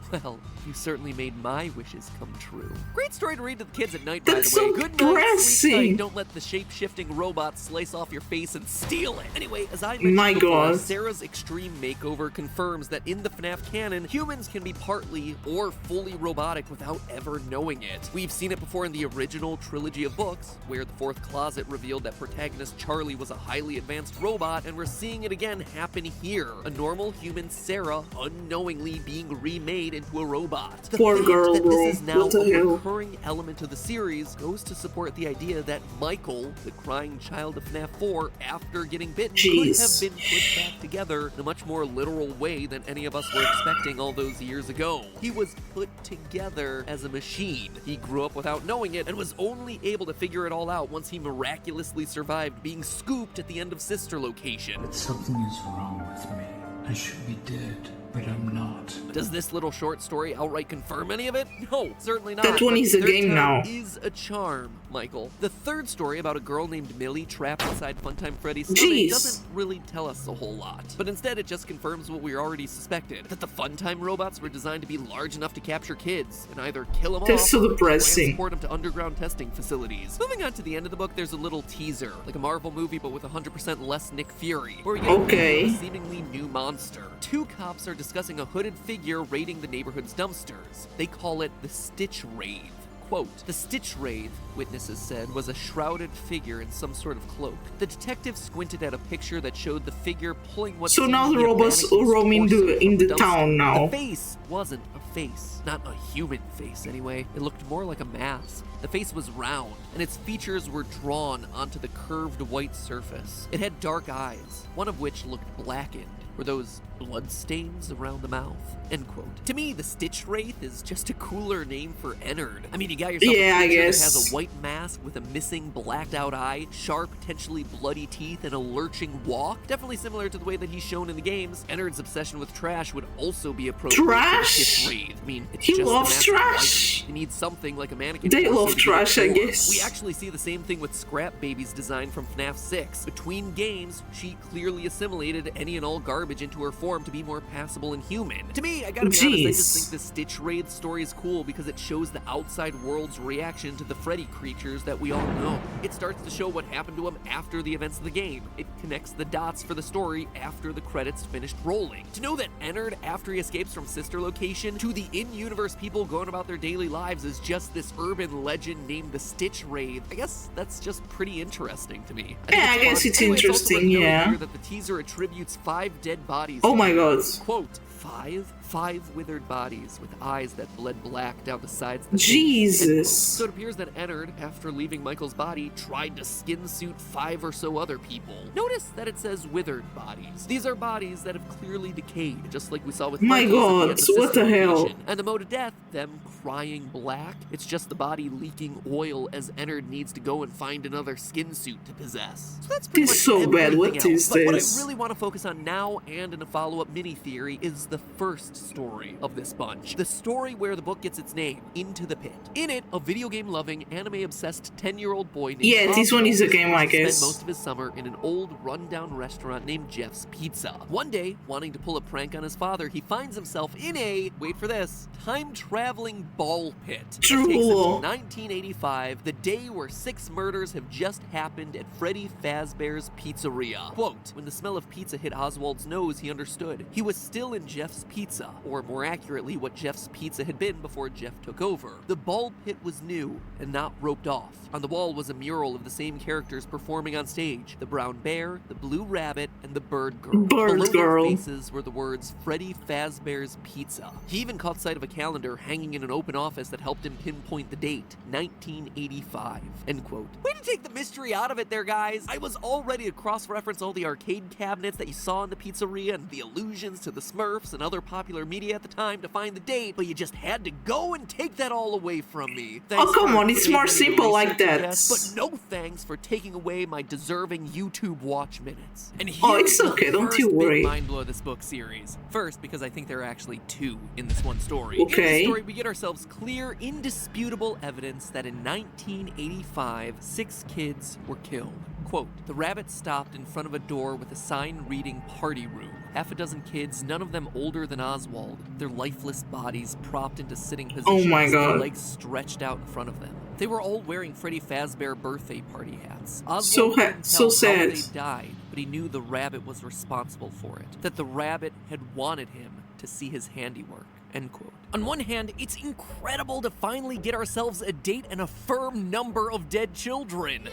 Well, you certainly made my wishes come true. Great story to read to the kids at night, by That's the way. so Good night, sleep depressing. tight. Don't let the shape-shifting robot slice off your face and steal it. Anyway, as I mentioned My before, God. Sarah's extreme makeover confirms that in the FNAF canon, humans can be partly or fully robotic without ever knowing it. We've seen it before in the original trilogy of books, where the fourth closet revealed that protagonist Charlie was a highly advanced robot, and we're seeing it again happen here. A normal human Sarah unknowingly being remade into a robot. The Poor fact girl, that bro. this is now What the a hell? recurring element of the series goes to support the idea that Michael, the crying child of FNAF 4, after getting bitten, could Jeez. have been put back together in a much more literal way than any of us were expecting all those years ago. He was put together as a machine. He grew up without knowing it and was only able to figure it all out once he miraculously survived being scooped at the end of Sister Location. But something is wrong with me. I should be dead, but I'm not. Does this little short story outright confirm any of it? No, certainly not. That one But is a third game time now. Is a charm, Michael. The third story about a girl named Millie trapped inside Funtime Freddy's Jeez. stomach doesn't really tell us a whole lot. But instead, it just confirms what we already suspected, that the Funtime robots were designed to be large enough to capture kids and either kill them That's off so or depressing. transport them to underground testing facilities. Moving on to the end of the book, there's a little teaser, like a Marvel movie but with 100% less Nick Fury, where we get Okay. a seemingly new monster. Two cops are discussing a hooded figure raiding the neighborhood's dumpsters. They call it the Stitch Wraith. Quote, the Stitch Wraith, witnesses said, was a shrouded figure in some sort of cloak. The detective squinted at a picture that showed the figure pulling what So seemed now to the be a robots mannequin's roam in torso the from in the dumpster. town now. The face wasn't a face. Not a human face, anyway. It looked more like a mask. The face was round, and its features were drawn onto the curved white surface. It had dark eyes, one of which looked blackened. Were those blood stains around the mouth? End quote. To me, the Stitch Wraith is just a cooler name for Ennard. I mean, you got yourself a creature that has a white mask with a missing blacked out eye, sharp, potentially bloody teeth, and a lurching walk. Definitely similar to the way that he's shown in the games. Ennard's obsession with trash would also be appropriate for the Stitch Wraith. I mean, it's just loves trash. You need something like a mannequin. They love trash, I guess. We actually see the same thing with Scrap Baby's design from FNAF 6. Between games, she clearly assimilated any and all garbage into her form to be more passable and human. To me, I gotta be honest, I just think the Stitch Wraith story is cool because it shows the outside world's reaction to the Freddy creatures that we all know. It starts to show what happened to them after the events of the game. It connects the dots for the story after the credits finished rolling. To know that Ennard, after he escapes from Sister Location, to the in-universe people going about their daily lives is just this urban legend named the Stitch Wraith, I guess that's just pretty interesting to me. I guess it's interesting, yeah. That the teaser attributes 5 dead bodies. Oh my god. Quote, 5 withered bodies with eyes that bled black down the sides of the Jesus. So it appears that Ennard, after leaving Michael's body, tried to skin suit 5 or so other people. Notice that it says withered bodies. These are bodies that have clearly decayed, just like we saw with my god, what the hell? And the mode of death, them crying black, it's just the body leaking oil as Ennard needs to go and find another skin suit to possess. So that's pretty much so bad. What else. is But this? what I really want to focus on now and in a follow-up mini-theory is the first story of this bunch. The story where the book gets its name, Into the Pit. In it, a video game-loving, anime-obsessed 10-year-old boy named this one is a game, I guess. spent most of his summer in an old, run-down restaurant named Jeff's Pizza. One day, wanting to pull a prank on his father, he finds himself in a, wait for this, time-traveling ball pit. It takes him to 1985, the day where 6 murders have just happened at Freddy Fazbear's Pizzeria. Quote, when the smell of pizza hit Oswald's nose, he understood. He was still in Jeff's Pizza, or more accurately, what Jeff's Pizza had been before Jeff took over. The ball pit was new and not roped off. On the wall was a mural of the same characters performing on stage: the brown bear, the blue rabbit, and the bird girl. Below their faces were the words Freddy Fazbear's Pizza. He even caught sight of a calendar hanging in an open office that helped him pinpoint the date, 1985. End quote. Way to take the mystery out of it there, guys. I was all ready to cross-reference all the arcade cabinets that you saw in the pizzeria and the allusions to the Smurfs and other popular media at the time to find the date, but you just had to go and take that all away from me. Thanks come on, it's more simple like that. But no thanks for taking away my deserving YouTube watch minutes. And it's okay, don't you worry. Mind blow this book series. First, because I think there are actually 2 in this one story. Okay. In this story, we get ourselves clear, indisputable evidence that in 1985, 6 kids were killed. Quote, the rabbit stopped in front of a door with a sign reading party room. Half a dozen kids, none of them older than Oswald, their lifeless bodies propped into sitting positions, oh my god, their legs stretched out in front of them. They were all wearing Freddy Fazbear birthday party hats. Oswald so sad. How they died, but he knew the rabbit was responsible for it. That the rabbit had wanted him to see his handiwork. End quote. On one hand, it's incredible to finally get ourselves a date and a firm number of dead children.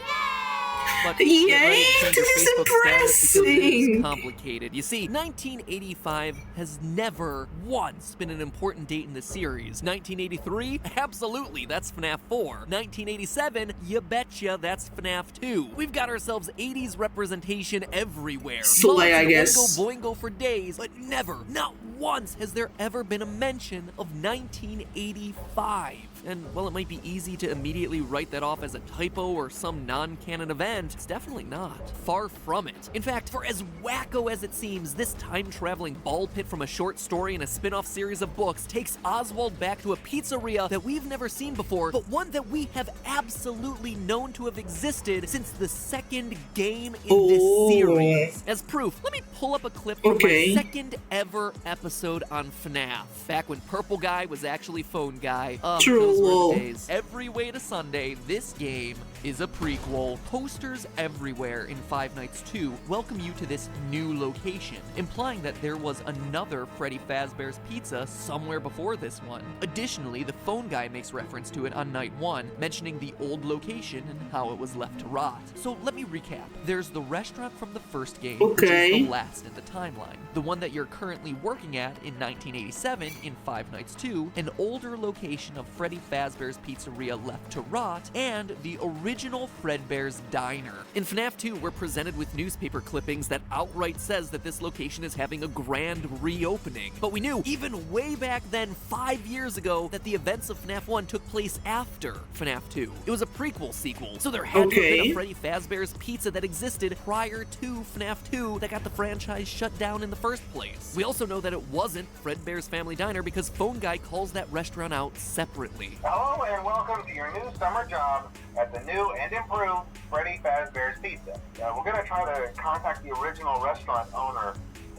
But yay, this is impressive. Complicated. You see, 1985 has never once been an important date in the series. 1983? Absolutely, that's FNAF 4. 1987? You betcha, that's FNAF 2. We've got ourselves 80s representation everywhere. Slay, I guess. Boingo for days, but never, not once has there ever been a mention of 1985. And while it might be easy to immediately write that off as a typo or some non-canon event, it's definitely not. Far from it. In fact, for as wacko as it seems, this time-traveling ball pit from a short story and a spin-off series of books takes Oswald back to a pizzeria that we've never seen before, but one that we have absolutely known to have existed since the second game in this series. As proof, let me pull up a clip from my second ever episode on FNAF, back when Purple Guy was actually Phone Guy. Those were the days. Every way to Sunday, this game is a prequel. Posters Workers everywhere in Five Nights 2 welcome you to this new location, implying that there was another Freddy Fazbear's Pizza somewhere before this one. Additionally, the phone guy makes reference to it on night 1, mentioning the old location and how it was left to rot. So let me recap. There's the restaurant from the first game, which is the last in the timeline. The one that you're currently working at in 1987 in Five Nights 2, an older location of Freddy Fazbear's Pizzeria left to rot, and the original Fredbear's Diner. In FNAF 2, we're presented with newspaper clippings that outright says that this location is having a grand reopening. But we knew, even way back then, 5 years ago, that the events of FNAF 1 took place after FNAF 2. It was a prequel sequel, so there had to have been a Freddy Fazbear's Pizza that existed prior to FNAF 2 that got the franchise shut down in the first place. We also know that it wasn't Fredbear's Family Diner because Phone Guy calls that restaurant out separately. Hello and welcome to your new summer job at the new and improved Freddy Fazbear's Pizza. We're going to try to contact the original restaurant owner.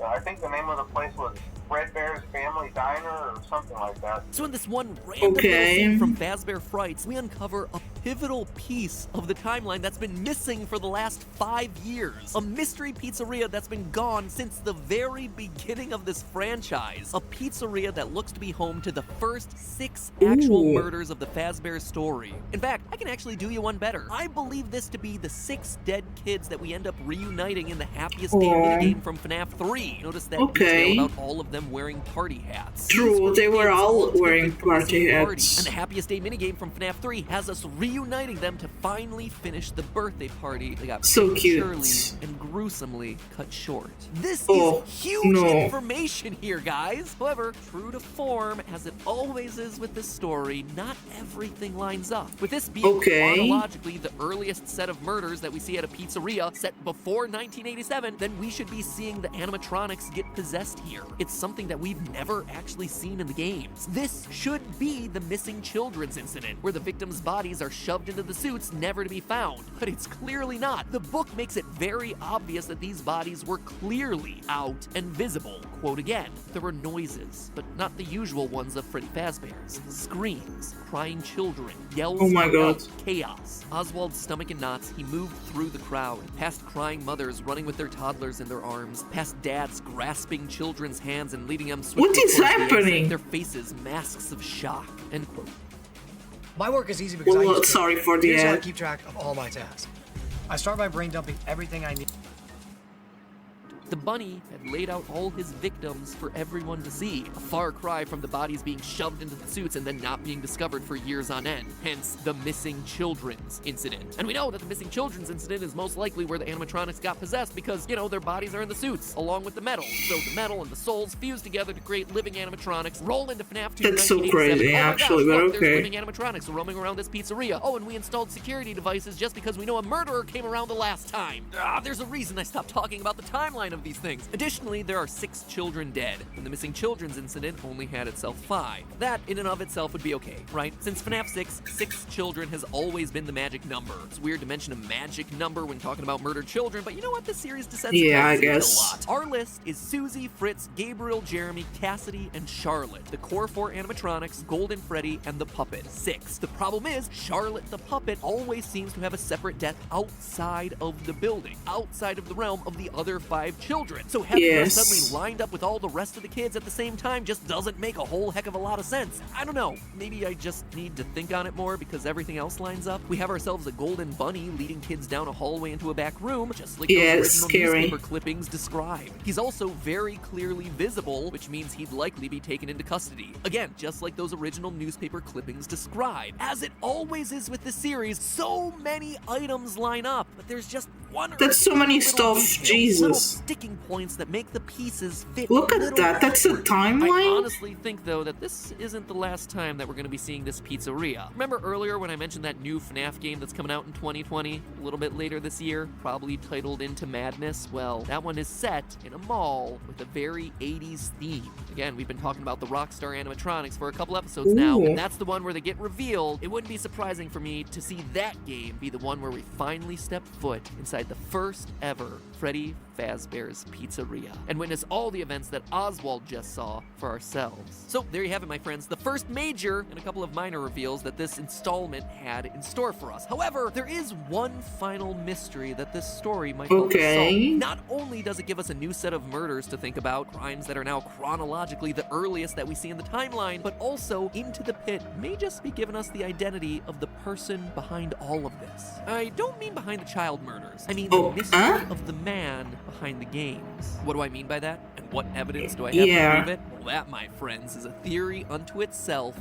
I think the name of the place was Fredbear's Family Diner or something like that. So in this one random little scene from Fazbear Frights, we uncover a pivotal piece of the timeline that's been missing for the last 5 years. A mystery pizzeria that's been gone since the very beginning of this franchise. A pizzeria that looks to be home to the first 6 actual murders of the Fazbear story. In fact, I can actually do you one better. I believe this to be the 6 dead kids that we end up reuniting in the Happiest Day minigame from FNAF 3. Notice that detail about all of them wearing party hats. True, they were all wearing party hats. And the Happiest Day minigame from FNAF 3 has us reuniting them to finally finish the birthday party they got prematurely and gruesomely cut short. This is huge information here, guys. However, true to form, as it always is with this story, not everything lines up. With this being chronologically the earliest set of murders that we see at a pizzeria set before 1987, then we should be seeing the animatronics get possessed here. It's something that we've never actually seen in the games. This should be the missing children's incident, where the victims' bodies are shoved into the suits never to be found. But it's clearly not. The book makes it very obvious that these bodies were clearly out and visible. Quote again, there were noises, but not the usual ones of Freddy Fazbear's. Screams, crying children, yells of chaos. Oswald's stomach in knots, he moved through the crowd, past crying mothers running with their toddlers in their arms, past dads grasping children's hands and leading them swiftly. What is happening? Their faces masks of shock. End quote. My work is easy because I how I keep track of all my tasks. I start by brain dumping everything I need. The bunny had laid out all his victims for everyone to see, a far cry from the bodies being shoved into the suits and then not being discovered for years on end, hence the missing children's incident. And we know that the missing children's incident is most likely where the animatronics got possessed because, their bodies are in the suits, along with the metal. So the metal and the souls fuse together to create living animatronics, roll into FNAF 2 That's so crazy, actually, but okay. There's living animatronics roaming around this pizzeria. Oh, and we installed security devices just because we know a murderer came around the last time. There's a reason I stopped talking about the timeline of these things. Additionally, there are 6 children dead, and the missing children's incident only had itself 5. That, in and of itself, would be okay, right? Since FNAF 6 children has always been the magic number. It's weird to mention a magic number when talking about murdered children, but you know what? This series descends a lot. Our list is Susie, Fritz, Gabriel, Jeremy, Cassidy, and Charlotte. The core 4 animatronics, Golden Freddy, and the puppet, 6. The problem is, Charlotte the puppet always seems to have a separate death outside of the building, outside of the realm of the other 5 children. So having her suddenly lined up with all the rest of the kids at the same time just doesn't make a whole heck of a lot of sense. I don't know, maybe I just need to think on it more because everything else lines up. We have ourselves a golden bunny leading kids down a hallway into a back room, just like those original newspaper clippings described. He's also very clearly visible, which means he'd likely be taken into custody. Again, just like those original newspaper clippings describe. As it always is with the series, so many items line up, but there's just one or That's so many stuff, Jesus. Little sticking points that make the pieces fit. Look at that, that's a timeline? I honestly think, though, that this isn't the last time that we're going to be seeing this pizzeria. Remember earlier when I mentioned that new FNAF game that's coming out in 2020, a little bit later this year, probably titled Into Madness? Well, that one is set in a mall with a very 80s theme. Again, we've been talking about the Rockstar animatronics for a couple episodes now, and that's the one where they get revealed. It wouldn't be surprising for me to see that game be the one where we finally step foot inside at the first ever Freddy Fazbear's Pizzeria and witness all the events that Oswald just saw for ourselves. So there you have it, my friends, the first major and a couple of minor reveals that this installment had in store for us. However, there is one final mystery that this story might help us solve. Not only does it give us a new set of murders to think about, crimes that are now chronologically the earliest that we see in the timeline, but also Into the Pit may just be giving us the identity of the person behind all of this. I don't mean behind the child murders. I mean the mystery of the man behind the games. What do I mean by that? And what evidence do I have to prove it? Well, that, my friends, is a theory unto itself.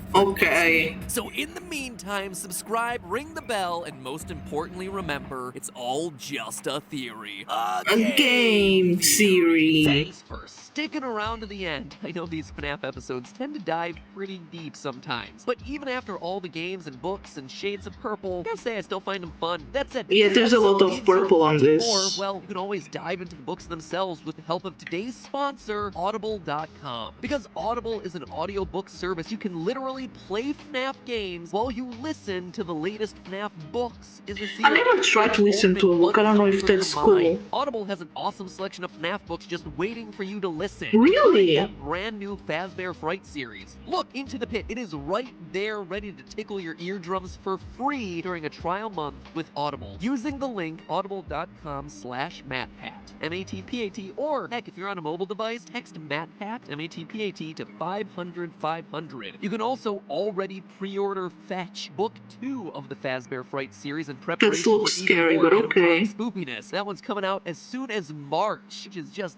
So in the meantime, subscribe, ring the bell, and most importantly, remember, it's all just a theory. A game theory. Thanks for sticking around to the end. I know these FNAF episodes tend to dive pretty deep sometimes, but even after all the games and books and shades of purple, I gotta say I still find them fun. That said, yeah, there's a lot of purple on this. Or, well, you can always dive into the books themselves with the help of today's sponsor, Audible.com. Because Audible is an audiobook service, you can literally play FNAF games while you listen to the latest FNAF books in the series. I never tried to listen to a book. I don't know if that's cool. Audible has an awesome selection of FNAF books just waiting for you to listen. Really? That brand new Fazbear Fright series. Look, Into the Pit. It is right there ready to tickle your eardrums for free during a trial month with Audible. Using the link audible.com/MattPat, MATPAT, or heck, if you're on a mobile device, text MattPat, MATPAT, to 500-500. You can also already pre-order Fetch, Book 2 of the Fazbear Fright series in preparation This looks for scary, even more but okay. spoopiness. That one's coming out as soon as March, which is just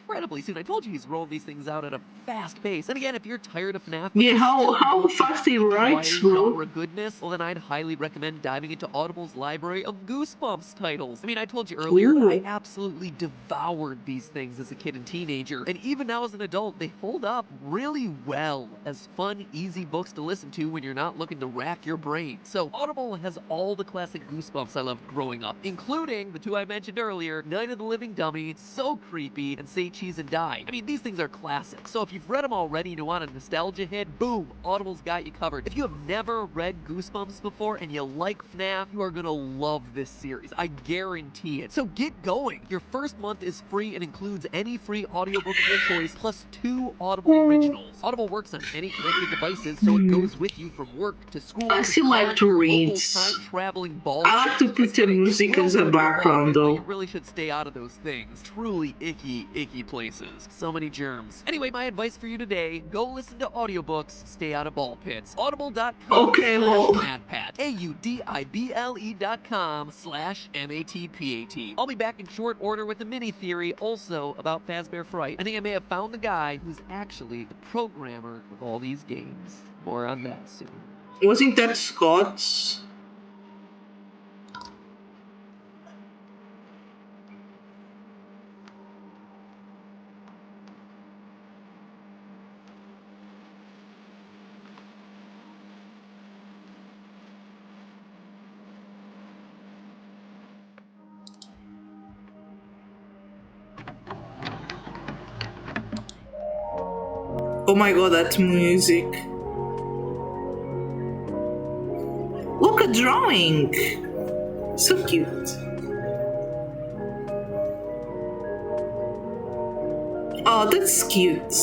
incredibly soon. I told you he's rolling these things out at a fast pace. And again, if you're tired of FNAF, yeah, how fast he writes, bro. For goodness, well then I'd highly recommend diving into Audible's library of Goosebumps titles. I mean, I told you earlier, I absolutely devoured these things as a kid and teenager, and even now as an adult, they hold up really well as fun, easy books to listen to when you're not looking to rack your brain. So Audible has all the classic Goosebumps I loved growing up, including the two I mentioned earlier, Night of the Living Dummy, So Creepy, and Say Cheese and Die. I mean, these things are classics, so if you've read them already and you want a nostalgia hit, boom, Audible's got you covered. If you have never read Goosebumps before and you like FNAF, you are gonna love this series. I guarantee it. So get going. Your first month is free and includes any free audiobook of your choice, plus 2 Audible originals. Audible works on any connected devices, so it goes with you from work to school. I still like to read. Time-traveling ball. I like to put the music as a background, though. You really should stay out of those things. Truly icky, icky places. So many germs. Anyway, my advice for you today, go listen to audiobooks, stay out of ball pits. Audible.com. Okay, well. MattPat. AUDIBLE.com/MATPAT. I'll be back in short order with a mini theory also about Fazbear Fright. I think I may have found the guy who's actually the programmer of all these games. More on that soon. Wasn't that Scott's? Oh my god, that music. Look, a drawing! So cute. Oh, that's cute.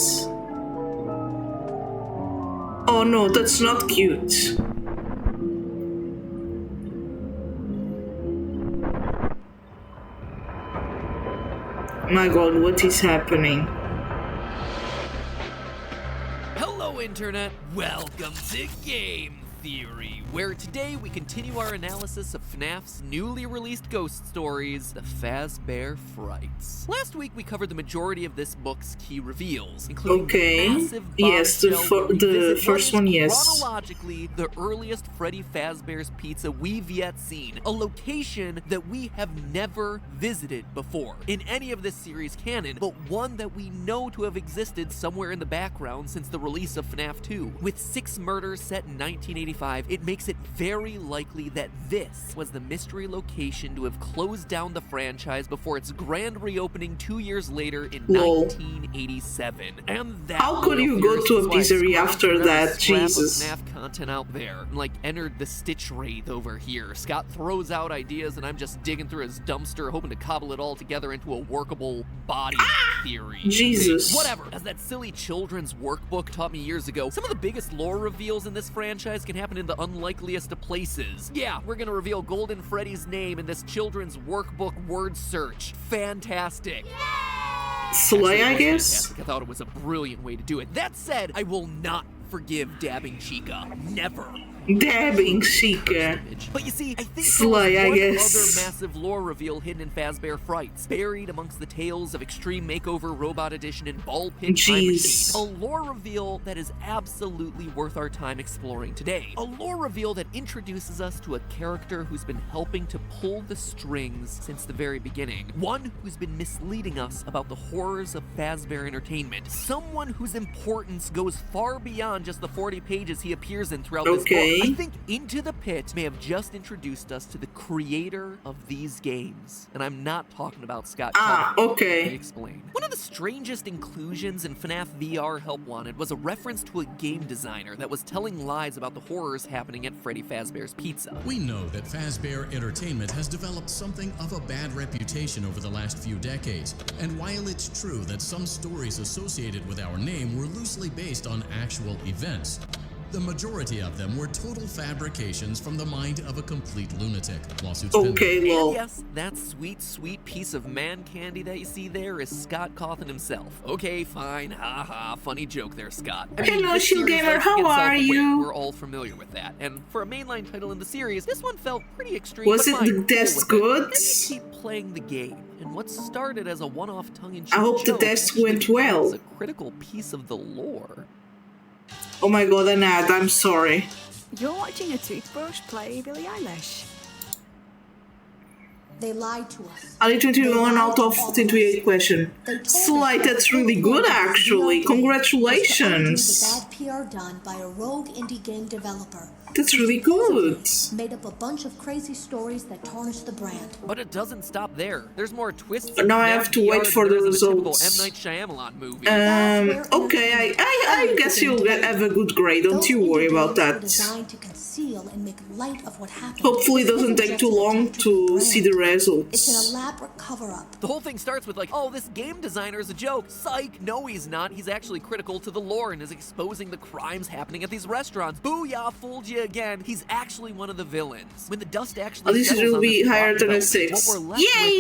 Oh no, that's not cute. My god, what is happening? Hello, Internet. Welcome to Game Theory, where today we continue our analysis of FNAF's newly released ghost stories, the Fazbear Frights. Last week we covered the majority of this book's key reveals, including the massive the first one, yes. Chronologically, the earliest Freddy Fazbear's Pizza we've yet seen, a location that we have never visited before in any of this series canon, but one that we know to have existed somewhere in the background since the release of FNAF 2. With 6 murders set in 1985, it makes it very likely that this was the mystery location to have closed down the franchise before its grand reopening 2 years later in 1987. And that, how could you go to a pizzeria after that? Jesus. FNAF content out there. Like, entered the Stitch Wraith over here. Scott throws out ideas and I'm just digging through his dumpster hoping to cobble it all together into a workable body theory. Jesus. Whatever. As that silly children's workbook taught me years ago, some of the biggest lore reveals in this franchise can happen in the unlikeliest of places. Yeah, we're gonna reveal Golden Freddy's name in this children's workbook word search. Fantastic. Slay, I guess? Fantastic. I thought it was a brilliant way to do it. That said, I will not forgive dabbing Chica. Never. Dabbing Chica. But you see, I think Slay, there I was one guess. other massive lore reveal hidden in Fazbear Frights, buried amongst the tales of Extreme Makeover Robot Edition and Ball Pit Time Jeez. Machine. A lore reveal that is absolutely worth our time exploring today. A lore reveal that introduces us to a character who's been helping to pull the strings since the very beginning. One who's been misleading us about the horrors of Fazbear Entertainment. Someone whose importance goes far beyond just the 40 pages he appears in throughout this book. I think Into the Pit may have just introduced us to the creator of these games. And I'm not talking about Scott Cawthon. Okay. Let me explain. One of the strangest inclusions in FNAF VR Help Wanted was a reference to a game designer that was telling lies about the horrors happening at Freddy Fazbear's Pizza. We know that Fazbear Entertainment has developed something of a bad reputation over the last few decades. And while it's true that some stories associated with our name were loosely based on actual events, the majority of them were total fabrications from the mind of a complete lunatic. Lawsuits Okay, pending. well. And yes, that sweet, sweet piece of man candy that you see there is Scott Cawthon himself. Okay, fine, haha, funny joke there, Scott. Hello, this Shield series Gamer, likes to how get are self-aware. you? We're all familiar with that. And for a mainline title in the series, this one felt pretty extreme. Was but it fine, the cool test with good? Then you keep playing the game. And what started as a one-off tongue-in-cheek I hope the joke test actually went well. becomes a critical piece of the lore. Oh my god, an ad, I'm sorry. You're watching a toothbrush play Billie Eilish. They lied to us. Ali 21 out of 28 question. They told us Slide, that that's the really whole good point of this actually. VR game Congratulations. was to undo the bad PR done by a rogue indie game developer. That's really good. Made up a bunch of crazy stories that tarnished the brand. But it doesn't stop there. There's more twists. But now I have to wait for the results. M. Night Shyamalan movie. Okay, I guess you'll have a good grade, don't you worry about that. Designed to conceal and make light of what happened. Hopefully it doesn't take too long to see the It's results. an elaborate cover-up. The whole thing starts with like, oh, this game designer is a joke. Psych! No, he's not. He's actually critical to the lore and is exposing the crimes happening at these restaurants. Booyah! Fooled you again. He's actually one of the villains. When the dust actually At least it settles will on be this higher plot than a development, 6. what we're left with is a Yay!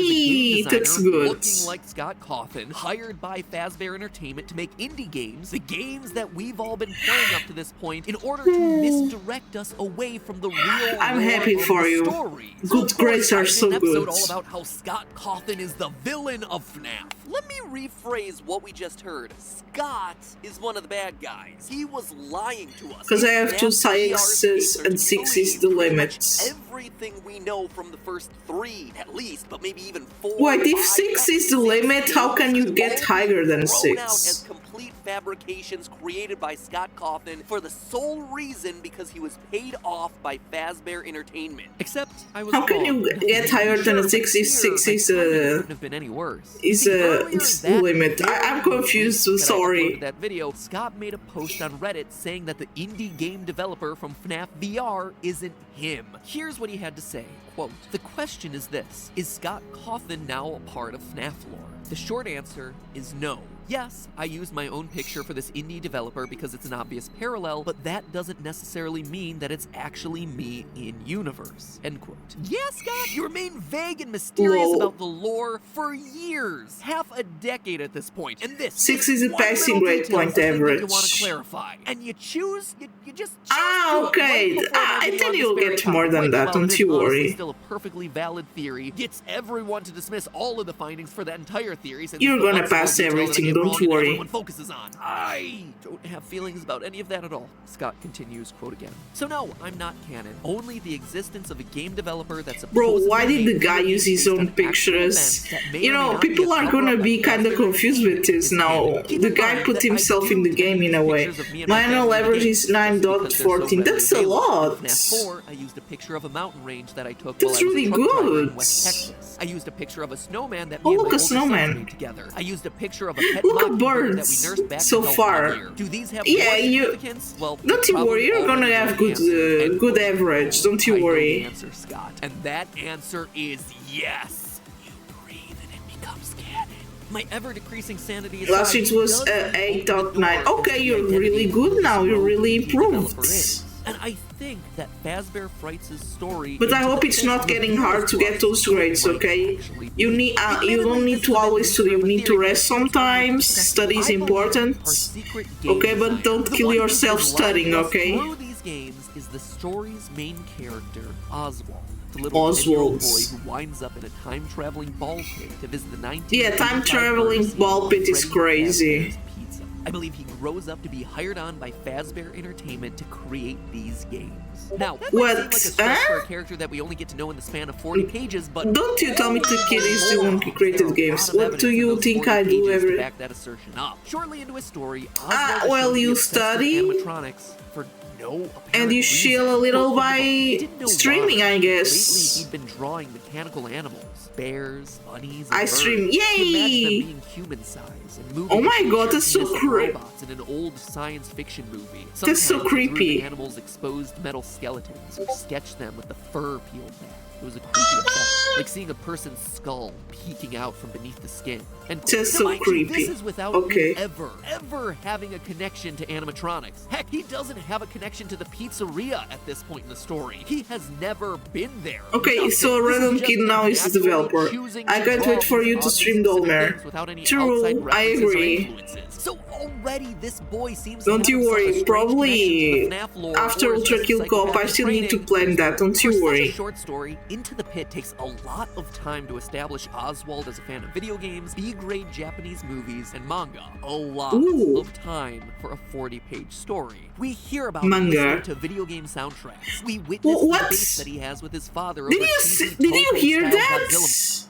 game designer That's good. looking like Scott Cawthon, hired by Fazbear Entertainment to make indie games, the games that we've all been playing up to this point, in order to misdirect us away from the real I'm lore happy of for the you. story. Good grades are so an episode good. all about how Scott Cawthon is the villain of FNAF. Let me rephrase what we just heard. Scott is one of the bad guys. He was lying to us. Because I have FNAF two VR X's and 6 is the pretty much limit. everything we know from the first 3, at least, but maybe even 4. Wait, if 5, 6 is the limit, how can you get higher than thrown out as 6? complete fabrications created by Scott Cawthon for the sole reason because he was paid off by Fazbear Entertainment. Except I was How can wrong. you get higher than a 6 if 6 is Couldn't have been any worse. is See, a earlier that limit? very I'm confused, so week that I sorry. uploaded that video, Scott made a post on Reddit saying that the indie game developer from FNAF VR isn't him. Here's what he had to say, quote, "The question is this, is Scott Cawthon now a part of FNAF lore? The short answer is no. Yes, I used my own picture for this indie developer because it's an obvious parallel, but that doesn't necessarily mean that it's actually me in universe." End quote. Yeah, Scott, you remain vague and mysterious Lol. about the lore for years, half a decade at this point, and this 6 is a one passing little grade detail is point the thing that you average. want to clarify, and you choose, you just choose Ah, to, okay. right before I everyone think on you'll this very get more topic, than which, that, while don't it is you honestly worry. still a perfectly valid theory, gets everyone to dismiss all of the findings for that entire theory. Since You're it's the gonna one small pass detail that I everything, get don't wrong and worry. everyone focuses on. I don't have feelings about any of that at all. Scott continues, quote again. So no, I'm not canon. Only the existence of a game developer that's Bro, why supposedly did the made guy video use his games own based on actual pictures? events that may You or may know, not be people a are cover-up gonna by be kinda Fazbear confused with Entertainment this is now. canon. Keep The in guy mind put that I himself do in the tend game to in a use way. pictures of me and my Minor family in leverage games, is especially because they're so 9.14. readily That's a available. lot. In FNAF 4, I used a picture of a mountain range that I took That's while I was really a truck driver in good. West Texas. I used a picture of a snowman that Oh, me and look, my a older sons snowman. made together. I used a picture of a pet Look at mockingbird that we birds nursed back so to health far. here. Do these have Yeah, more you- significance? Well, Don't you probably worry, you're gonna already know have the good, answer. And good average. Don't I you know worry. the answer, Scott. And that answer is yes. You breathe and it becomes canon. My ever-decreasing sanity aside, Last it was does open the 8.9. door Okay, into the you're identity really of good who now. this You're rogue really indie developer improved. is. And I think that Fazbear Frights' story. But I into hope the it's pit not of getting the hard to get those might grades, okay? actually You be. need you Admittedly, don't need this to is a bit always loose study. You of a need to theory, rest but in terms of sometimes. discussion, Study is I believe important. our secret game Okay, but designer, don't the kill one who's yourself been studying, running us okay? through these games is the story's main character, Oswald. The little 10-year-old boy Oswald. who winds up in a time-traveling ball pit to visit the 1985 Yeah, time-traveling murder scene ball of pit is Freddy crazy. Fazbear's Pizza. I believe he grows up to be hired on by Fazbear Entertainment to create these games. Now, that might What? seem like a stretch for Huh? a character that we only get to know in the span of 40 pages, but Don't you tell me the kid is the one who there created are a games. lot of What evidence do in you those think 40 I do pages to every... back that assertion up. Shortly into his story, Oswald Ah, is well, shown to be you obsessed with study? animatronics for no apparent And you reason. chill a little Quote from the by book, he didn't know streaming, why. I guess. Lately, he'd been drawing mechanical animals, bears, bunnies, and I birds. stream. He imagined them Yay! being human-sized and moving. Oh my with god, that's so futuristic creepy. robots in an old science fiction movie. That's so Sometimes he drew creepy. the animals' exposed metal skeletons or sketched them with the fur peeled back. It was a creepy effect, like seeing a person's skull peeking out from beneath the skin. And Just now, so mind you, creepy. This is without Okay. him ever having a connection to animatronics. Heck, he doesn't have a connection to the pizzeria at this point in the story. He has never been there. Okay, Nothing. so a This is random just kid him now is the naturally developer. choosing I to can't draw wait for these you to oddly stream specific Dolmer. things without any True, outside I references or agree. influences. So already this boy seems Don't to you have worry, such a strange probably connection to the FNAF lore after or his Ultra Kill Cop, I psychopathic still need to training. plan that, don't you For such worry. a short story, Into the Pit takes a lot of time to establish Oswald as a fan of video games, B-grade Japanese movies, and manga. A lot Ooh. of time for a 40-page story. We hear about Manga. listening to video game soundtracks. We witness Well, the what? debates that he has with his father Did over you cheesy did you hear Toho-style that? Godzilla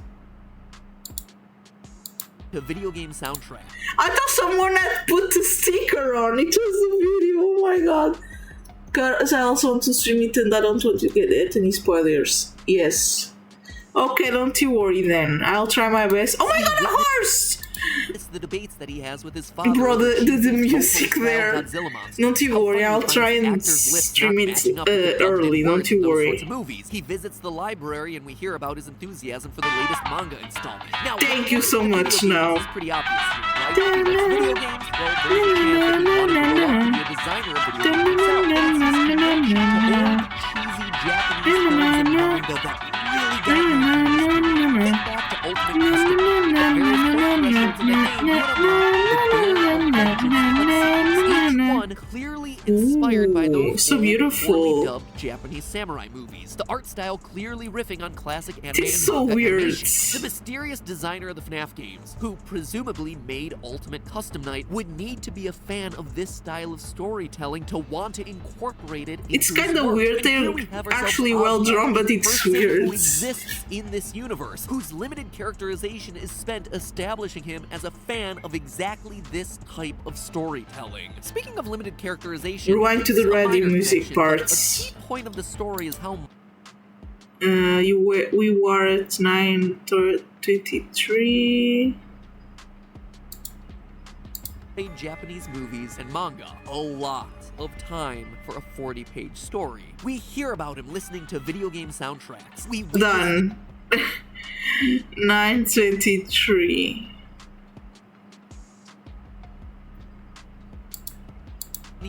to video game soundtrack. I thought someone had put the sticker on. It was a video. Oh my god. Because I also want to stream it and I don't want to get any spoilers. Yes. Okay, don't you worry then. I'll try my best. Oh my god, a horse! It's the debates that he has with his father. Bro, over the cheesy music Toho-style there. Godzilla monsters. Don't you How worry, funny I'll to find try his and actors' lips stream not it matching up with the dubbed-in early, don't words you in those worry. sorts of movies. He visits the library and we hear about his enthusiasm for the latest manga installment. Now, Thank you so much now. It's pretty obvious here, right? He likes video games. Well, there's a chance that he wanted to grow up to be a designer of video games himself. It's his connection to old, cheesy Japanese films and manga that really got me. Think back to Ultimate Custom, the various point thresholds in the game, you know, the Bear of Vengeance, each one clearly inspired by those so old, beautiful. poorly dubbed Japanese samurai movies. The art style clearly riffing on classic anime It's and so manga weird. animation. The mysterious designer of the FNAF games, who presumably made Ultimate Custom Night, would need to be a fan of this style of storytelling to want to incorporate it into It's his kinda work. weird. And here They're we have ourselves actually well Oswald, drawn, but a it's person weird. who exists in this universe, whose limited characterization is spent establishing him as a fan of exactly this type of storytelling. Speaking of limited characterization, Rewind to the it's a radio minor music connection, but parts. A key point of the story is how we were at 9:23. made Japanese movies and manga. A lot of time for a 40-page story. We hear about him listening to video game soundtracks. We Done. 9:23.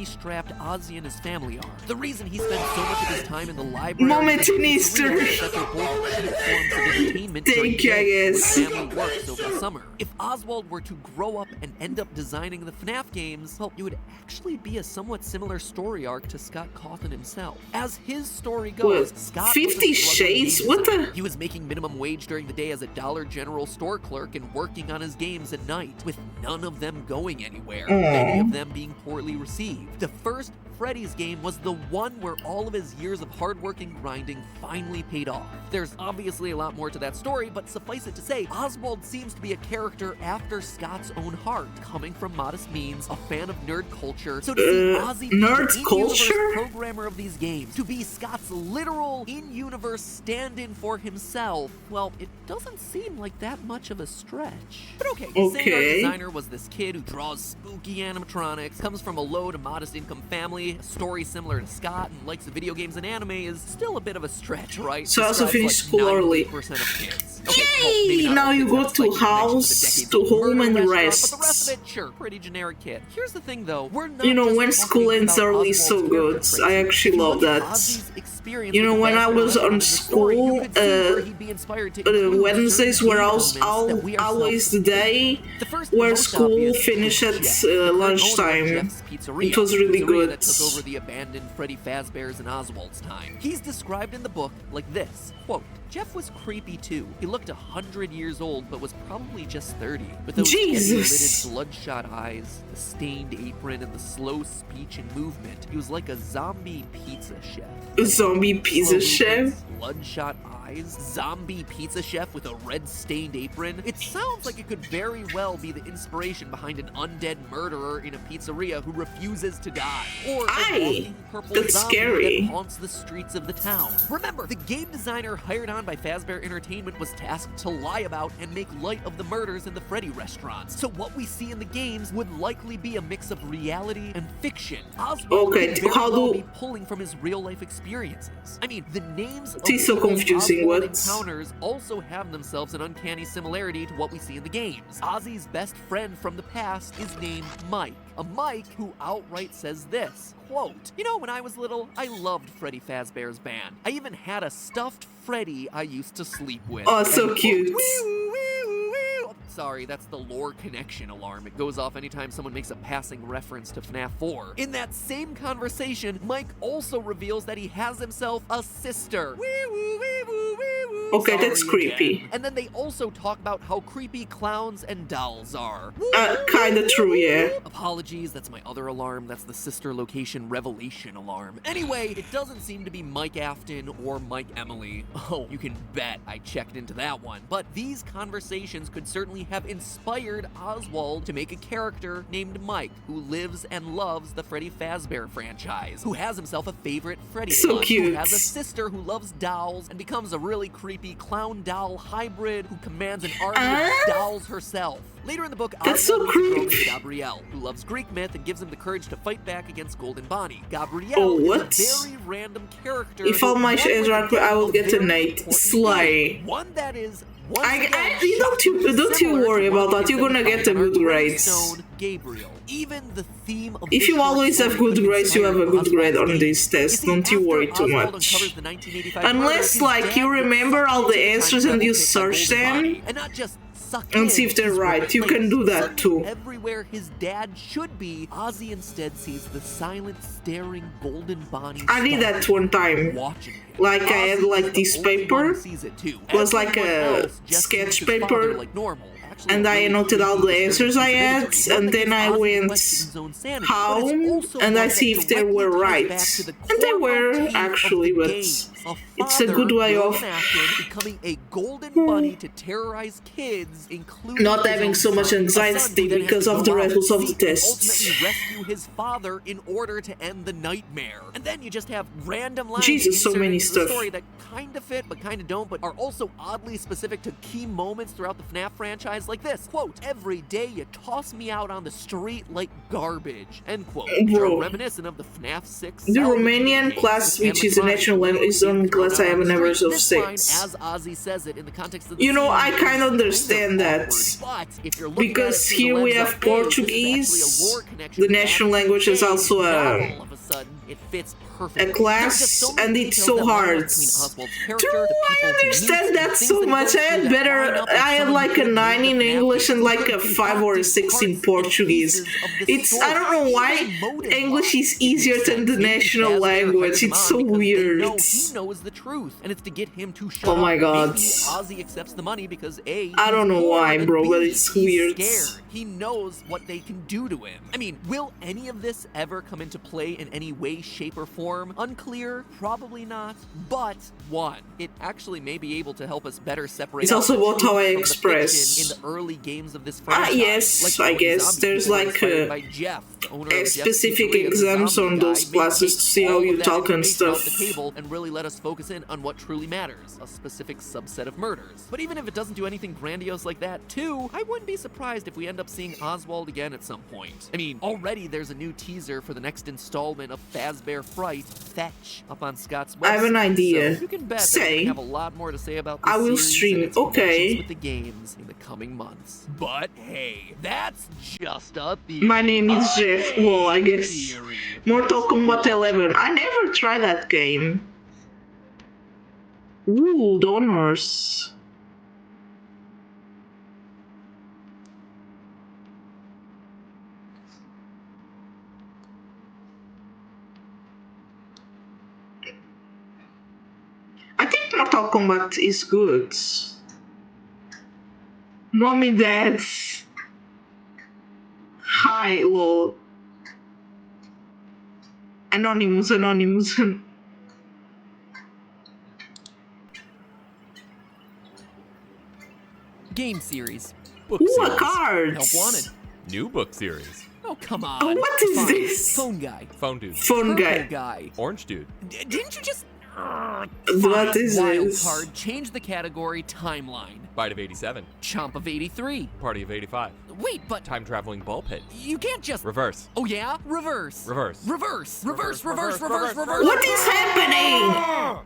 strapped Ozzy and his family are. The reason he spends so much of his time in the library Moment and in the history. pizzeria is that they're both creative forms of entertainment Thank during you, the I day guess. when family works over the summer. If Oswald were to grow up and end up designing the FNAF games, well, it would actually be a somewhat similar story arc to Scott Cawthon himself. As his story goes, What? Scott 50 was a struggling Shades? game What the- designer. He was making minimum wage during the day as a Dollar General store clerk and working on his games at night, with none of them going anywhere, many of them being poorly received. The first Freddy's game was the one where all of his years of hard work and grinding finally paid off. There's obviously a lot more to that story, but suffice it to say, Oswald seems to be a character after Scott's own heart, coming from modest means, a fan of nerd culture. So to see Ozzy be nerd the culture? in-universe programmer of these games, to be Scott's literal in-universe stand-in for himself, well, it doesn't seem like that much of a stretch. But okay, saying our designer was this kid who draws spooky animatronics, comes from a low to modest income family, a story similar to Scott, and likes video games and anime is still a bit of a stretch, right? So I also finished school early. Okay, Yay! well, now you go to house, to home and rest. But the rest of it, sure, pretty generic kid. Here's the thing though, we're not when school ends early is so good. I actually love that. When I was on school, Wednesdays were always the day where school finished at lunchtime. It was really good. Took over the abandoned Freddy Fazbear's and Oswald's time. He's described in the book like this, quote, Jeff was creepy too. He looked 100 years old, but was probably just 30. With those lidded, bloodshot eyes, the stained apron, and the slow speech and movement, he was like a zombie pizza chef. A zombie pizza chef? Bloodshot eyes, zombie pizza chef with a red-stained apron. It sounds like it could very well be the inspiration behind an undead murderer in a pizzeria who refuses to die. Or a walking purple zombie that haunts the streets of the town. Remember, the game designer hired on by Fazbear Entertainment was tasked to lie about and make light of the murders in the Freddy restaurants. So what we see in the games would likely be a mix of reality and fiction. Oswald could very well be pulling from his real-life experiences. I mean, the names of the Oswald encounters also have themselves an uncanny similarity to what we see in the games. Ozzy's best friend from the past is named Mike. A Mike who outright says this, quote, when I was little, I loved Freddy Fazbear's band. I even had a stuffed Freddy I used to sleep with. Oh, so cute. Sorry, that's the lore connection alarm. It goes off anytime someone makes a passing reference to FNAF 4. In that same conversation, Mike also reveals that he has himself a sister. Okay, that's creepy. And then they also talk about how creepy clowns and dolls are. Kinda true, yeah. Apologies, that's my other alarm. That's the sister location revelation alarm. Anyway, it doesn't seem to be Mike Afton or Mike Emily. Oh, you can bet I checked into that one. But these conversations could certainly have inspired Oswald to make a character named Mike, who lives and loves the Freddy Fazbear franchise, who has himself a favorite Freddy son, who has a sister who loves dolls and becomes a really creepy clown doll hybrid who commands an army of dolls herself. Later in the book, Oswald meets Gabrielle, who loves Greek myth and gives him the courage to fight back against Golden Bonnie. Gabrielle is a very random character. If all my interact, I will get a knight. Slay. One that is don't you worry about that. You're gonna get a good grades. Gabriel. Even the theme of if you always have good grades, you have a good grade on this test. Don't you worry too much. Unless, you remember all the answers and you search them and see if they're right. You can do that too. Everywhere his dad should be, Ozzy instead sees the silent, staring Golden Bonnie. I did that one time. I had this paper. It was like a sketch paper. And I noted all the answers I had, and then I went home and I see if they were right. And they were, actually, but it's a good way of becoming a golden bunny to terrorize kids, including not having so much anxiety because of the results of the tests. Ultimately rescue his father in order to end the nightmare. And then you just have random lines so many stuff. The story that kind of fit but kind of don't, but are also oddly specific to key moments throughout the FNAF franchise, like this, quote, every day you toss me out on the street like garbage, end quote. Bro, reminiscent of the FNAF 6 the Romanian class, which is a national language, is the only class I have an average of 6. As Ozzy says it in the context of the I kind of understand that, because here we have Portuguese, the national language is also a all of a sudden it fits perfectly. a class, There are just so many and it's details so that line up hard. between Oswald's character, True, the people I he understand meets, that and so things that much. go I through had that better. line up with I had someone like who a could've 9 made in the FNAF English and games. like a You 5 have or a to 6 in parse and Portuguese. pieces of the It's I story. don't know why Even motive English lines. is It makes easier than sense. the Maybe national Fazbear language. hired him It's on so because they weird. know he knows the truth, and it's to get him to shut Oh up. my god. Maybe Ozzy accepts the money because A, I don't he's know poor, why, and bro, B, but it's he's weird. scared. He knows what they can do to him. I mean, will any of this ever come into play in any way, shape, or form? Unclear, probably not. But one, it actually may be able to help us better separate. It's also out the about how truth I from the express. fiction in the early games of this franchise. Yes, like I guess Zombie there's People like inspired by Jeff, the owner of Jeff's specific Pizzeria, the exams zombie on guy, those may classes to take see how all you of that talk and information off stuff. the table and really let us focus in on what truly matters, a specific subset of murders. But even if it doesn't do anything grandiose like that, too, I wouldn't be surprised if we end up seeing Oswald again at some point. I mean, already there's a new teaser for the next installment of Fazbear Fright, Fetch, up on Scott's website. I have an idea. So you can bet that Say, we have a lot more to say about this I will series stream and it. its Okay. connections with the games in the coming months. But hey, that's just a theory. My name is Jeff. Well, I guess Mortal Kombat 11. I never tried that game. Ooh, donors. I think Mortal Kombat is good. Mommy, dads. Hi, lol. Anonymous. Game series. Book Ooh, a series. card. Help wanted. New book series. Oh, come on. Oh, what is Fine. this? Phone guy. Phone dude. Phone Purple guy. guy. Orange dude. Didn't you just... What is Wild this? card. Change the category. Timeline. Bite of 87. Chomp of 83. Party of 85. Wait, but Time traveling ball pit. you can't just... Reverse. Oh, yeah? Reverse. Reverse. Reverse. Reverse. Reverse, Reverse. reverse, Reverse. Reverse. What is happening?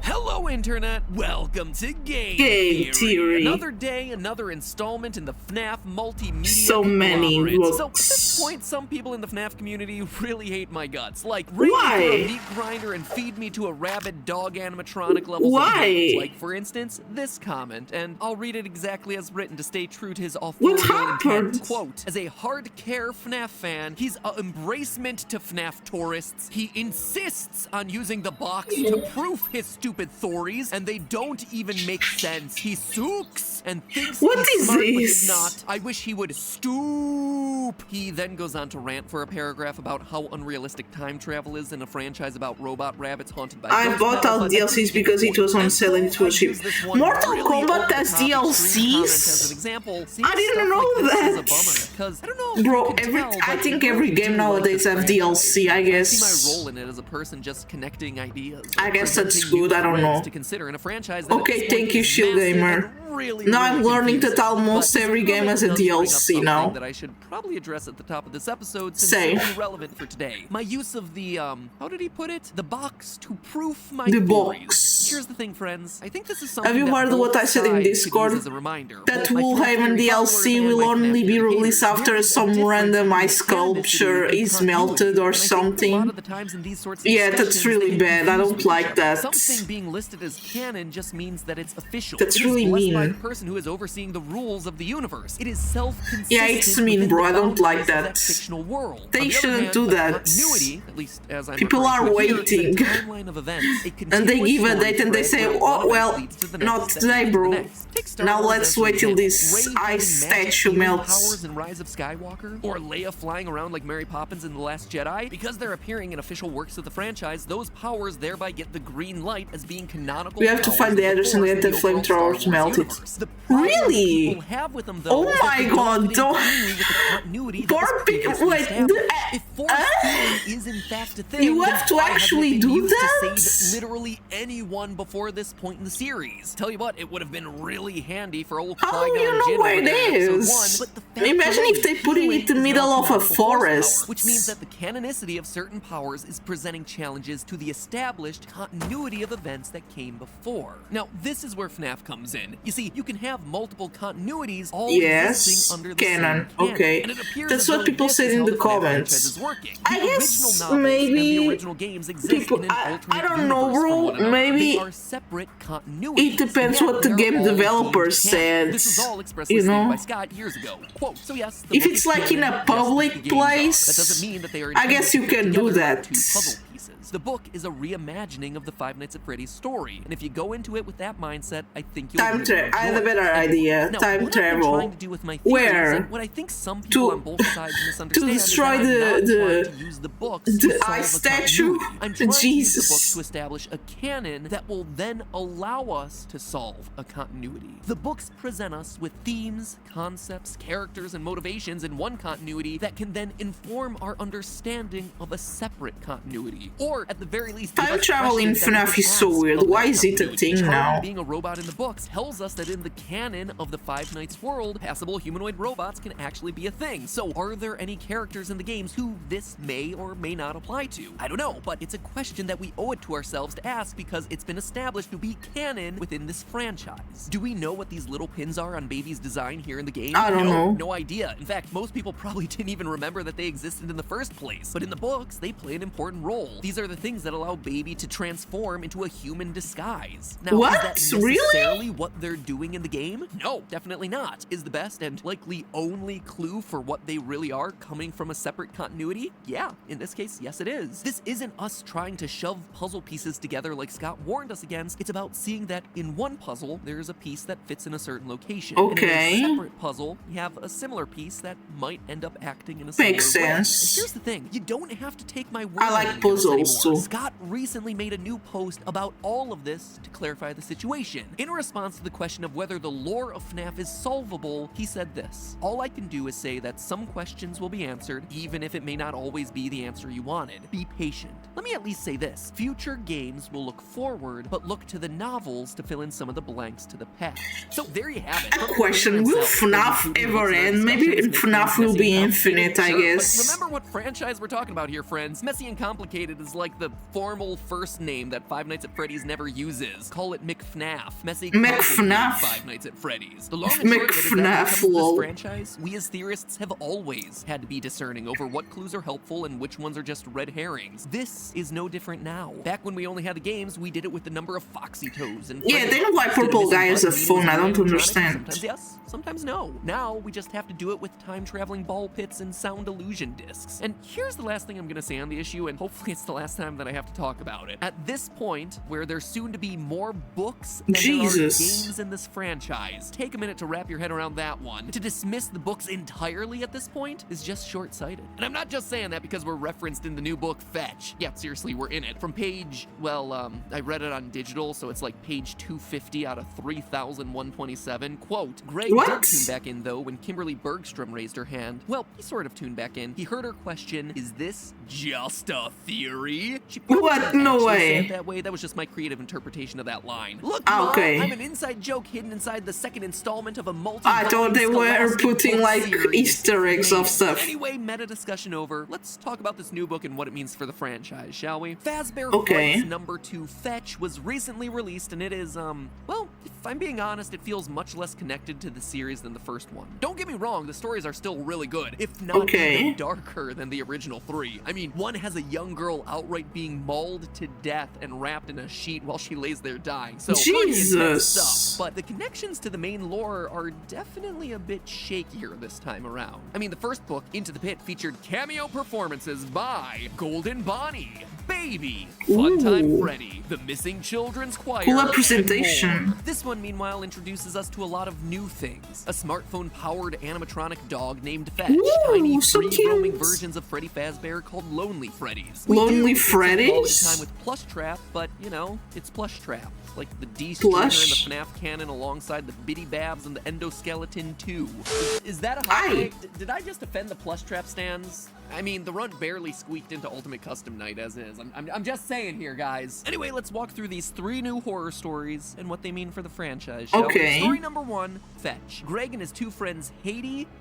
Hello, Internet! Welcome to Game Theory. Another day, another installment in the FNAF multimedia So many conglomerate. So, at books. this point, some people in the FNAF community really hate my guts. Like, Why? ring me through a meat grinder and feed me to a rabid dog animatronic levels Why? of hate. Like, for instance, this comment, and I'll read it exactly as written to stay true to his What authorial happened? intent. Quote, as a hard-care FNAF fan, he's a embracement to FNAF tourists. He insists on using the box to proof his stupid stories, and they don't even make sense. He sooks and thinks What he's is smart, but this? he's not. I wish he would stoop. He then goes on to rant for a paragraph about how unrealistic time travel is in a franchise about robot rabbits haunted by I ghost bought metal, all but DLCs because it was on sale and it was cheap. Mortal Kombat has DLCs? I didn't know that. I don't know Bro, if you can tell, I but think it every really game do nowadays like have the DLC, I I see guess. my role in it as a person just connecting ideas. I guess that's presenting good, new I don't threads know. To consider in a franchise that at Okay, this thank point you, is Shield massive Gamer. and really, Now really I'm learning that confusing. almost But every this game has a comment does bring up DLC something now. that I should probably address at the top of this episode since Say. it's relevant for today. My use of the how did he put it? The box to proof my The theories. box. Here's the thing, friends. I think this is something Have you that heard both what I said in sides could Discord? use as a reminder. That Both my Woolhaven FNAF theory followers DLC and will my only FNAF be theory released haters. after There is a some difference random between ice canonicity sculpture and is continuity. melted or And I think that a lot something. of the times in these sorts of Yeah, that's discussions, really they bad. I confuse don't with like each other. that. Something being listed as canon just means that it's official. That's It is really blessed by mean. the person who is overseeing the rules of the universe. It is self-consistent. Yeah, it's mean, within bro. the I don't like boundaries of that. fictional world. They On the other shouldn't hand, do that. continuity, at least as I'm People referring are to it here, waiting. is a timeline of events. A And they continuous give a story date and they thread say, where one oh, event well, leads to the next, not that today, leads to the bro. next. Take Star Now Wars let's as an wait till example. this Rey ice having magic statue healing melts. powers in Rise of Skywalker, or Leia flying around like Mary Poppins in The Last Jedi. Because they're appearing in official works of the franchise, those powers thereby get the green light as being canonical. We have to powers find of the address and Force get in the overall Star flamethrowers Wars melted. universe. The problem Really? people have with them, though, Oh is that my they god, fit in don't. cleanly with the continuity that Poor was people, previously wait, established. If Force healing is in fact a thing, You then have to why hasn't it actually been do used that? to save literally anyone before this point in the series? Tell you what, it would have been really handy for old How Qui-Gon do you know Jinn where over it there in episode is? 1, but the fact Imagine remains, if they put it in healing the is middle now of a canonical Force power, forest. which means that the canonicity of certain powers is presenting challenges to the established continuity of events that came before. Now, this is where FNAF comes in. You see, you can have have multiple continuities all Yes, existing under the canon. same canon. Okay. And it appears That's as what though people this said is in how the FNAF franchise comments. is working. I The guess original novels and maybe the original games exist people. in an I alternate don't know, universe from bro. one another. Maybe they are separate continuities. it depends Yet what the they're game all developer deemed canon. said. This was all expressly You stated know? by Scott years ago. Quote, so yes, the If book it's is like in canon, a just like public the games are. place, That doesn't mean that they are I guess you intended to can fit do together that. two puzzle pieces. The book is a reimagining of the Five Nights at Freddy's story, and if you go into it with that mindset, I think you'll Time really travel. I have a enjoy it. better And idea. now, Time what I've been travel. trying to do with my theories, Where? and what I think some people on both sides misunderstand destroy is that I'm not the trying to use the books to the solve eye a statue. continuity. I'm trying to use the books Jesus. to establish a canon that will then allow us to solve a continuity. The books present us with themes, concepts, characters, and motivations in one continuity that can then inform our understanding of a separate continuity, or at the very least, give Time us travel in questions that we FNAF can is so ask weird. of Why that is it a continuity. thing Charlie now? being a robot in the books tells us that in the canon of the Five Nights world, passable humanoid robots can actually be a thing. So are there any characters in the games who this may or may not apply to? I don't know, but it's a question that we owe it to ourselves to ask because it's been established to be canon within this franchise. Do we know what these little pins are on Baby's design here in the game? I don't know. No idea. In fact, most people probably didn't even remember that they existed in the first place. But in the books, they play an important role. These are the things that allow Baby to transform into a human disguise. Now, What? is that Really? necessarily what they're doing in the game? No, definitely not. Is the best and likely only clue for what they really are coming from a separate continuity? Yeah, in this case, yes it is. This isn't us trying to shove puzzle pieces together like Scott warned us against. It's about seeing that in one puzzle, there's a piece that fits in a certain location. Okay. And in a separate puzzle, you have a similar piece that might end up acting in a similar Makes way. sense. And here's the thing, you don't have to take my word I like on any of this puzzles, anymore. so- Scott recently made a new post about all of this to clarify the situation. In response to the question of whether the lore of FNAF is solvable, he said this: all I can do is say that some questions will be answered, even if it may not always be the answer you wanted. Be patient. Let me at least say this: future games will look forward, but look to the novels to fill in some of the blanks to the past. So there you have it. A question, will FNAF ever end? Maybe FNAF will be infinite, I guess. But remember what franchise we're talking about here, friends. Messy and Complicated is like the formal first name that Five Nights at Freddy's never uses. Call it McFNAF. Messy McFNAF? Five Nights at Freddy's. The long and short of it is that when it McFNAF, comes to lol. this franchise, we as theorists have always had to be discerning over what clues are helpful and which ones are just red herrings. This is no different now. Back when we only had the games, we did it with the number of Foxy Toes and Yeah, Freddy they don't like Toes. Did purple missing guy as a button phone, mean I don't animatronic? understand. Sometimes yes, sometimes no. Now we just have to do it with time-traveling ball pits and sound illusion discs. And here's the last thing I'm gonna say on the issue, and hopefully it's the last time that I have to talk about it. At this point, where there's soon to be more books than there are Jesus. games in this franchise, take a minute to wrap your head around that one. To dismiss the books entirely at this point is just short-sighted. And I'm not just saying that because we're referenced in the new book Fetch. Yeah, seriously, we're in it. From page, well, I read it on digital, so it's like page 250 out of 3,127. Quote, Greg What? did tune back in, though, when Kimberly Bergstrom raised her hand. Well, he sort of tuned back in. He heard her question, is this just a theory? She probably What? didn't No actually way. say it that way. That was just my creative interpretation of that line. Look, Ah, okay. Mom, I'm an inside joke hidden inside the second installment of a multi I thought they were scholastic putting book like series. Easter eggs of stuff. Anyway, meta discussion over. Let's talk about this new book and what it means for the franchise, shall we? Fazbear Okay. Frights number 2 Fetch was recently released, and it is, well, if I'm being honest, it feels much less connected to the series than the first one. Don't get me wrong, the stories are still really good, if not Okay. even darker than the original 3. I mean, one has a young girl outright being mauled to death and wrapped in a sheet while she lays there dying. So pretty intense Jesus. stuff. But the connections to the main lore are definitely a bit shakier this time around. I mean, the first book, Into the Pit, featured cameo performances by Golden Bonnie, Baby, Funtime Ooh. Freddy, the Missing Children's Choir, Cool and representation. more. This one, meanwhile, introduces us to a lot of new things. A smartphone-powered animatronic dog named Fetch, Ooh, tiny so free-roaming cute. versions of Freddy Fazbear called Lonely Freddies. Lonely It's a quality Freddies? time with Plush Trap, but, you know, it's Plush Trap. Like the D-Stringer Plush? and the FNAF canon alongside the Bitty Babs and the Endoskeleton 2. Is that a hot Aye. take? Did I just offend the Plush Trap stands? I mean, the run barely squeaked into Ultimate Custom Night as is. I'm just saying here, guys. Anyway, let's walk through these 3 new horror stories and what they mean for the franchise, shall we? Okay. Story number 1, Fetch. Greg and his 2 friends,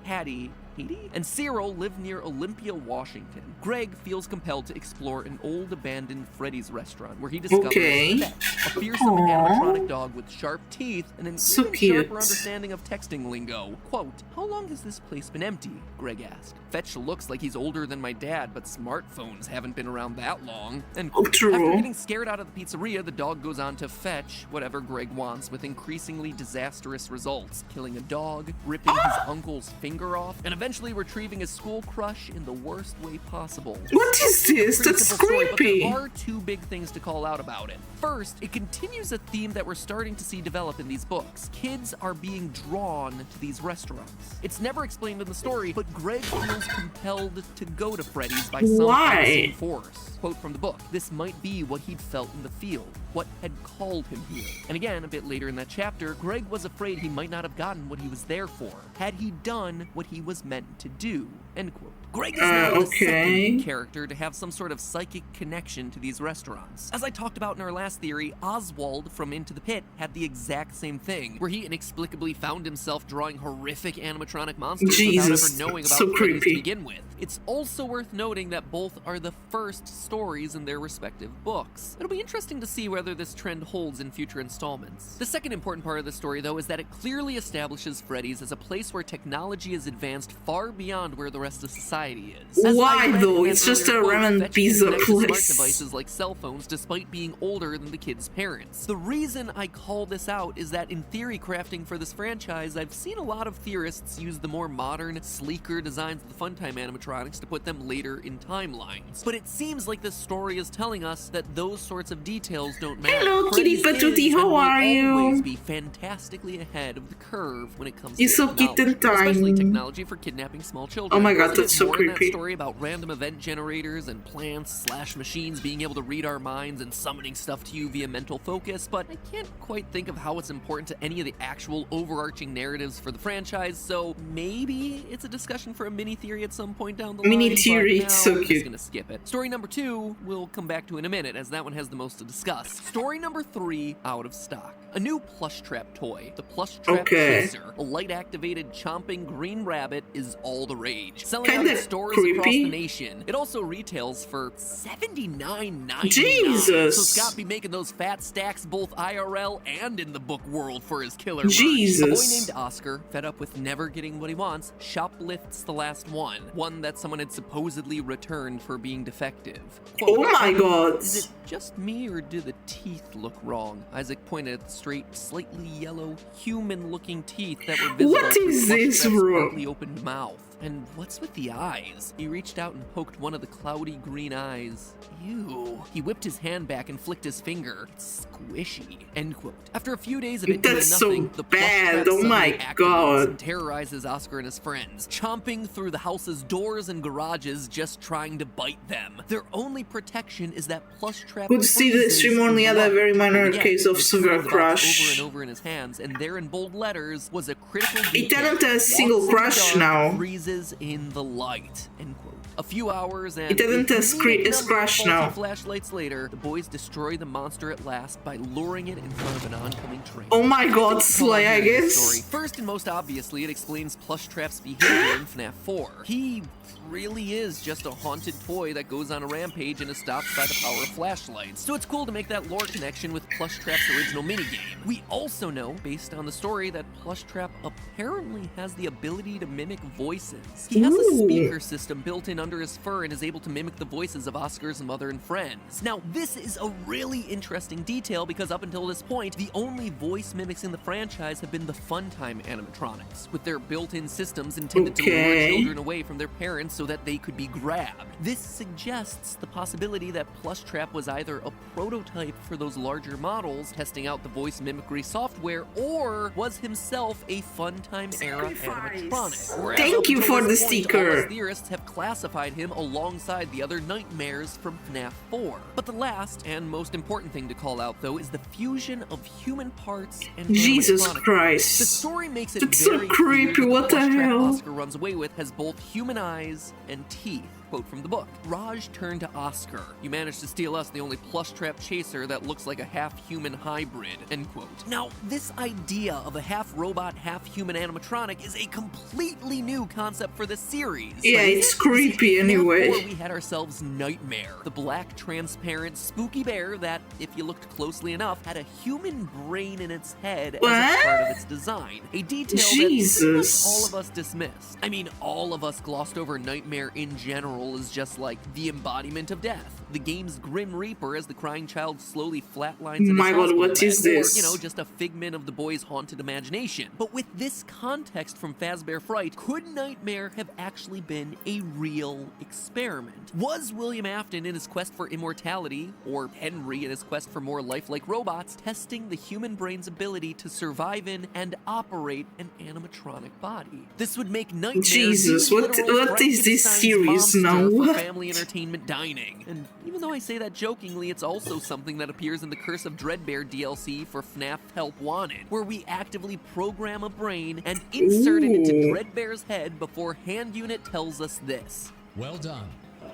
Hattie, Haiti? And Cyril live near Olympia, Washington. Greg feels compelled to explore an old abandoned Freddy's restaurant where he discovers Fetch, a fearsome animatronic dog with sharp teeth and an even sharper understanding of texting lingo. Quote, "How long has this place been empty?" Greg asked. "Fetch looks like he's older than my dad, but smartphones haven't been around that long." And after getting scared out of the pizzeria, the dog goes on to fetch whatever Greg wants with increasingly disastrous results, killing a dog, ripping his uncle's finger off, and eventually retrieving his school crush in the worst way possible. What is this? That's creepy. But there are two big things to call out about it. First, it continues a theme that we're starting to see develop in these books. Kids are being drawn to these restaurants. It's never explained in the story, but Greg feels compelled to go to Freddy's by some unseen force. Quote from the book, "This might be what he'd felt in the field, what had called him here." And again, a bit later in that chapter, Greg was afraid he might not have gotten what he was there for, had he done what he was meant to do. End quote. Greg is now the second character to have some sort of psychic connection to these restaurants. As I talked about in our last theory, Oswald from Into the Pit had the exact same thing, where he inexplicably found himself drawing horrific animatronic monsters without ever knowing about Freddy's to begin with. It's also worth noting that both are the first stories in their respective books. It'll be interesting to see whether this trend holds in future installments. The second important part of the story, though, is that it clearly establishes Freddy's as a place where technology is advanced far beyond where the rest of society is. Why though? It's just a random pizza place. Smart devices like cell phones despite being older than the kids' parents. The reason I call this out is that in theory crafting for this franchise, I've seen a lot of theorists use the more modern, sleeker designs of the Funtime animatronics to put them later in timelines. But it seems like this story is telling us that those sorts of details don't matter. Hello, Kitty Patootie, how are you? Always be fantastically ahead of the curve when it comes You're to so kitten time. especially technology for kidnapping small children. Oh my god, that's so creepy. That story about random event generators and plants/machines being able to read our minds and summoning stuff to you via mental focus, but I can't quite think of how it's important to any of the actual overarching narratives for the franchise, so maybe it's a discussion for a mini theory at some point down the line. Mini theory, it's so I'm cute. just gonna skip it. Story number 2 we'll come back to in a minute, as that one has the most to discuss. Story number 3, out of stock. A new plush trap toy, the plush trap chaser, a light-activated chomping green rabbit, is all the rage. Selling out in stores across the nation. It also retails for $79.99. Jesus! So Scott be making those fat stacks both IRL and in the book world for his killer merch. Jesus! A boy named Oscar, fed up with never getting what he wants, shoplifts the last one that someone had supposedly returned for being defective. Quote, "Oh my god! Is it just me, or do the teeth look wrong?" Isaac pointed at the straight, slightly yellow, human-looking teeth that were visible What is this, bro? partly opened mouth. And what's with the eyes? He reached out and poked one of the cloudy green eyes. Ew. He whipped his hand back and flicked his finger. It's squishy. End quote. After a few days of it doing nothing, the plush trap oh my god, and terrorizes Oscar and his friends, chomping through the house's doors and garages, just trying to bite them. Their only protection is that plush trap. Good to see that stream only had a very minor case of severe crush. Over and over in his hands, and there in bold letters was a critical detail. It doesn't have a single crush now. Freezes in the light. End quote. A few hours and it doesn't have a crush now. Flashlights later, the boys destroy the monster at last by luring it in front of an oncoming train. Oh my god, Slay, I guess. First and most obviously, it explains Plush Trap's behavior in FNAF 4. He really is just a haunted toy that goes on a rampage and is stopped by the power of flashlights. So it's cool to make that lore connection with Plush Trap's original minigame. We also know, based on the story, that Plush Trap apparently has the ability to mimic voices. He has a speaker system built in under his fur and is able to mimic the voices of Oscar's mother and friends. Now, this is a really interesting detail because up until this point, the only voice mimics in the franchise have been the Funtime animatronics, with their built-in systems intended to lure children away from their parents so that they could be grabbed. This suggests the possibility that Plush Trap was either a prototype for those larger models, testing out the voice mimicry software, or was himself a Funtime-era animatronic. Thank you for the sticker. Theorists have classified him alongside the other nightmares from FNAF 4. But the last and most important thing to call out, though, is the fusion of human parts and Jesus Christ. The story makes it That's very so creepy. clear What the Plush Trap hell? Oscar runs away with has both human eyes and teeth. quote from the book. Raj turned to Oscar. You managed to steal us the only plush trap chaser that looks like a half-human hybrid, end quote. Now, this idea of a half-robot, half-human animatronic is a completely new concept for the series. Yeah, it's creepy anyway. Before we had ourselves Nightmare, the black, transparent, spooky bear that, if you looked closely enough, had a human brain in its head as a part of its design. A detail that pretty much all of us dismissed. I mean, all of us glossed over Nightmare in general as just like the embodiment of death. The game's Grim Reaper as the crying child slowly flatlines in My his god, what hospital is bed, this? Or, you know, just a figment of the boy's haunted imagination. But with this context from Fazbear Fright, could Nightmare have actually been a real experiment? Was William Afton in his quest for immortality, or Henry in his quest for more lifelike robots, testing the human brain's ability to survive in and operate an animatronic body? This would make Nightmare Jesus, the what literal is this Frankenstein's series monster now? for What? family entertainment dining. And even though I say that jokingly, it's also something that appears in the Curse of Dreadbear DLC for FNAF Help Wanted, where we actively program a brain and insert it into Dreadbear's head before Hand Unit tells us this. Well done.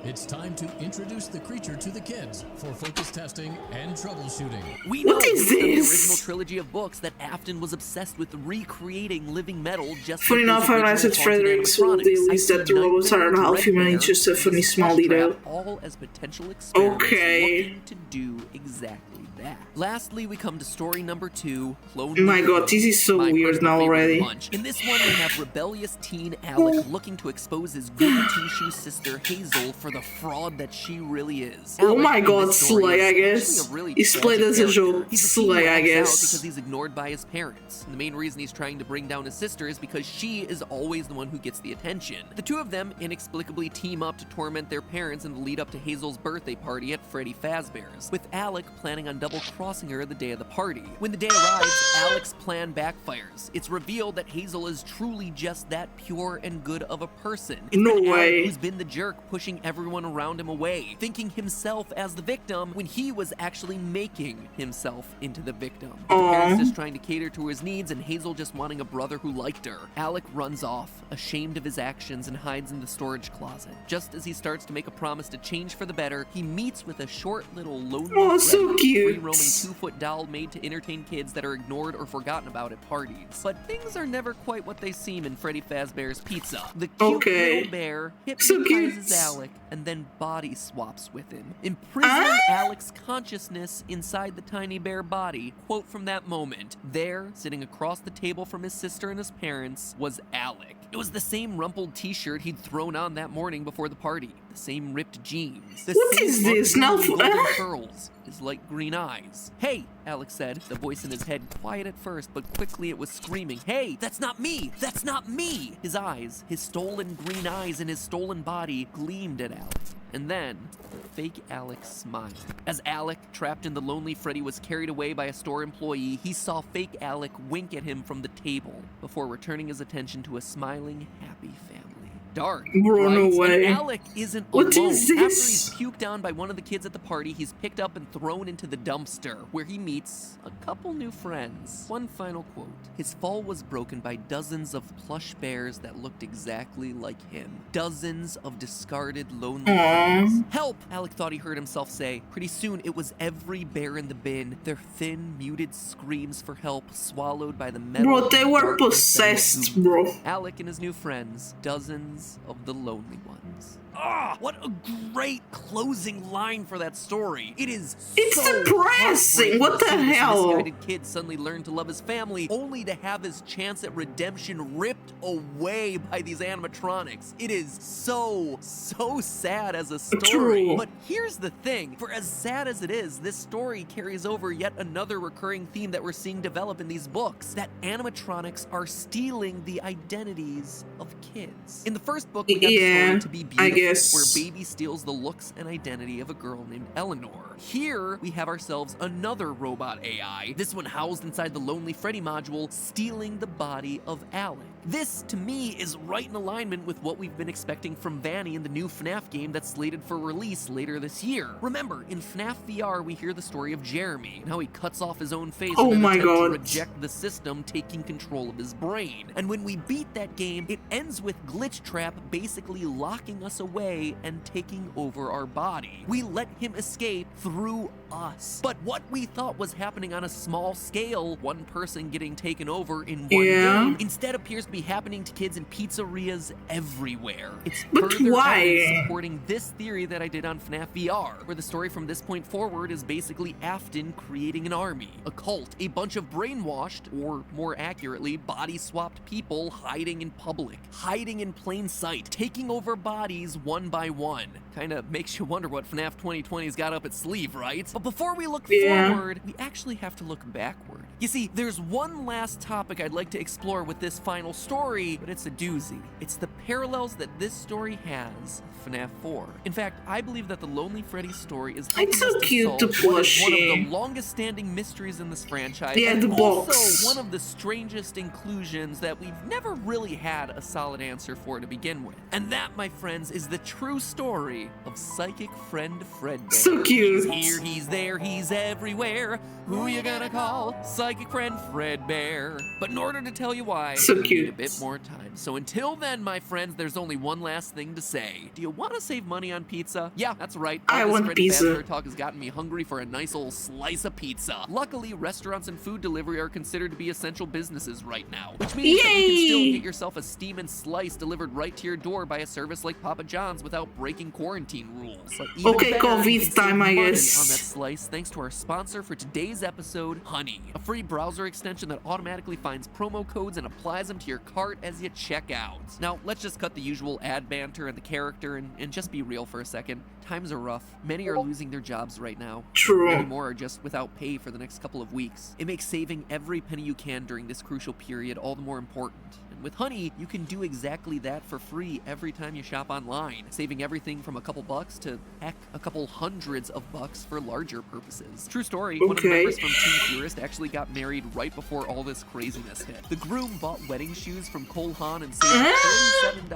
It's time to introduce the creature to the kids for focus testing and troubleshooting. We know What is from the this? original trilogy of books that Afton was obsessed with recreating living metal just Funny like enough, I realized that Frederick sold the list that the robots are half human. It's just a funny small detail. All as potential experiments Okay. looking to do exactly that. Lastly, we come to story number 2, Clone My Wars. god, this is so My weird personal now favorite already. bunch. In this one, we have rebellious teen Alec looking to expose his goody two-shoe sister Hazel for the fraud that she really is. Oh Alec my in god, this story Slay, is I actually guess. a really He's played tragic as a character. joke. He's a teen Slay, who I acts out guess. because he's ignored by his parents. And the main reason he's trying to bring down his sister is because she is always the one who gets the attention. The two of them inexplicably team up to torment their parents in the lead up to Hazel's birthday party at Freddy Fazbear's, with Alec planning on double-crossing her the day of the party. When the day arrives, Alec's plan backfires. It's revealed that Hazel is truly just that pure and good of a person. It's No been Alec way. who's been the jerk pushing everyone around him away, thinking himself as the victim when he was actually making himself into the victim. With the parents just trying to cater to his needs and Hazel just wanting a brother who liked her. Alec runs off, ashamed of his actions, and hides in the storage closet. Just as he starts to make a promise to change for the better, he meets with a short little lonely Oh, so Freddy, cute. free-roaming 2-foot doll made to entertain kids that are ignored or forgotten about at parties. But things are never quite what they seem in Freddy Fazbear's Pizza. The cute little bear hypnotizes Alec and then body swaps with him, imprisoning Alec's consciousness inside the tiny bear body. Quote from that moment, there, sitting across the table from his sister and his parents, was Alec. It was the same rumpled t-shirt he'd thrown on that morning before the party, the same ripped jeans, the What same is this? Now golden curls, his light green eyes. Hey, Alex said, the voice in his head quiet at first, but quickly it was screaming, hey, that's not me! That's not me! His eyes, his stolen green eyes in his stolen body, gleamed at Alec. And then, fake Alec smiled. As Alec, trapped in the lonely Freddy, was carried away by a store employee, he saw fake Alec wink at him from the table before returning his attention to a smiling, happy family. Dark, Bro, no right? way. And Alec isn't What alone. is After this? he's puked on by one of the kids at the party, he's picked up and thrown into the dumpster, where he meets a couple new friends. One final quote. His fall was broken by dozens of plush bears that looked exactly like him. Dozens of discarded, lonely friends. Help! Alec thought he heard himself say. Pretty soon, it was every bear in the bin, their thin, muted screams for help swallowed by the metal. Bro, they were darkness and possessed, goo. bro. Alec and his new friends, dozens of the lonely ones. Ah, what a great closing line for that story. It is It's so depressing. What the heartbreaking to see hell? This misguided kid suddenly learn to love his family, only to have his chance at redemption ripped away by these animatronics. It is so sad as a story. True. But here's the thing. For as sad as it is, this story carries over yet another recurring theme that we're seeing develop in these books, that animatronics are stealing the identities of kids. In the first book, we got the story To Be Beautiful, where Baby steals the looks and identity of a girl named Eleanor. Here, we have ourselves another robot AI, this one housed inside the Lonely Freddy module, stealing the body of Alec. This, to me, is right in alignment with what we've been expecting from Vanny in the new FNAF game that's slated for release later this year. Remember, in FNAF VR, we hear the story of Jeremy and how he cuts off his own face in an attempt to reject the system taking control of his brain. And when we beat that game, it ends with Glitch Trap basically locking us away and taking over our body. We let him escape through us. But what we thought was happening on a small scale, one person getting taken over in one game, instead appears to be happening to kids in pizzerias everywhere. It's further evidence supporting this theory that I did on FNAF VR, where the story from this point forward is basically Afton creating an army, a cult, a bunch of brainwashed, or more accurately, body-swapped people hiding in public, hiding in plain sight, taking over bodies one by one. Kinda makes you wonder what FNAF 2020's got up its sleeve, right? But before we look forward, we actually have to look backward. You see, there's one last topic I'd like to explore with this final story, but it's a doozy. It's the parallels that this story has with FNAF 4. In fact, I believe that the Lonely Freddy story is it's so cute, the one of plushie. the longest-standing mysteries in this franchise, Yeah, and the also box. one of the strangest inclusions that we've never really had a solid answer for to begin with. And that, my friends, is the true story of Psychic Friend Fredbear. So cute. He's here, he's there, he's everywhere. Who you gonna call? Psychic Friend Fredbear. But in order to tell you why, so we cute. need a bit more time. So until then, my friends, there's only one last thing to say. Do you want to save money on pizza? Yeah, that's right. I want Freddy pizza. Fazbear talk has gotten me hungry for a nice old slice of pizza. Luckily, restaurants and food delivery are considered to be essential businesses right now, which means that you can still get yourself a steam and slice delivered right to your door by a service like Papa John's without breaking quarantine rules. But even Okay, better, you COVID can time, save I money guess. on that slice thanks to our sponsor for today's episode, Honey, a free browser extension that automatically finds promo codes and applies them to your cart as you check out. Now, let's just cut the usual ad banter and the character and just be real for a second. Times are rough. Many are losing their jobs right now. True. Many more are just without pay for the next couple of weeks. It makes saving every penny you can during this crucial period all the more important. And with Honey, you can do exactly that for free every time you shop online, saving everything from a couple bucks to, heck, a couple hundreds of bucks for larger purposes. True story, one of the members from Team Purist actually got married right before all this craziness hit. The groom bought wedding shoes from Cole Haan and saved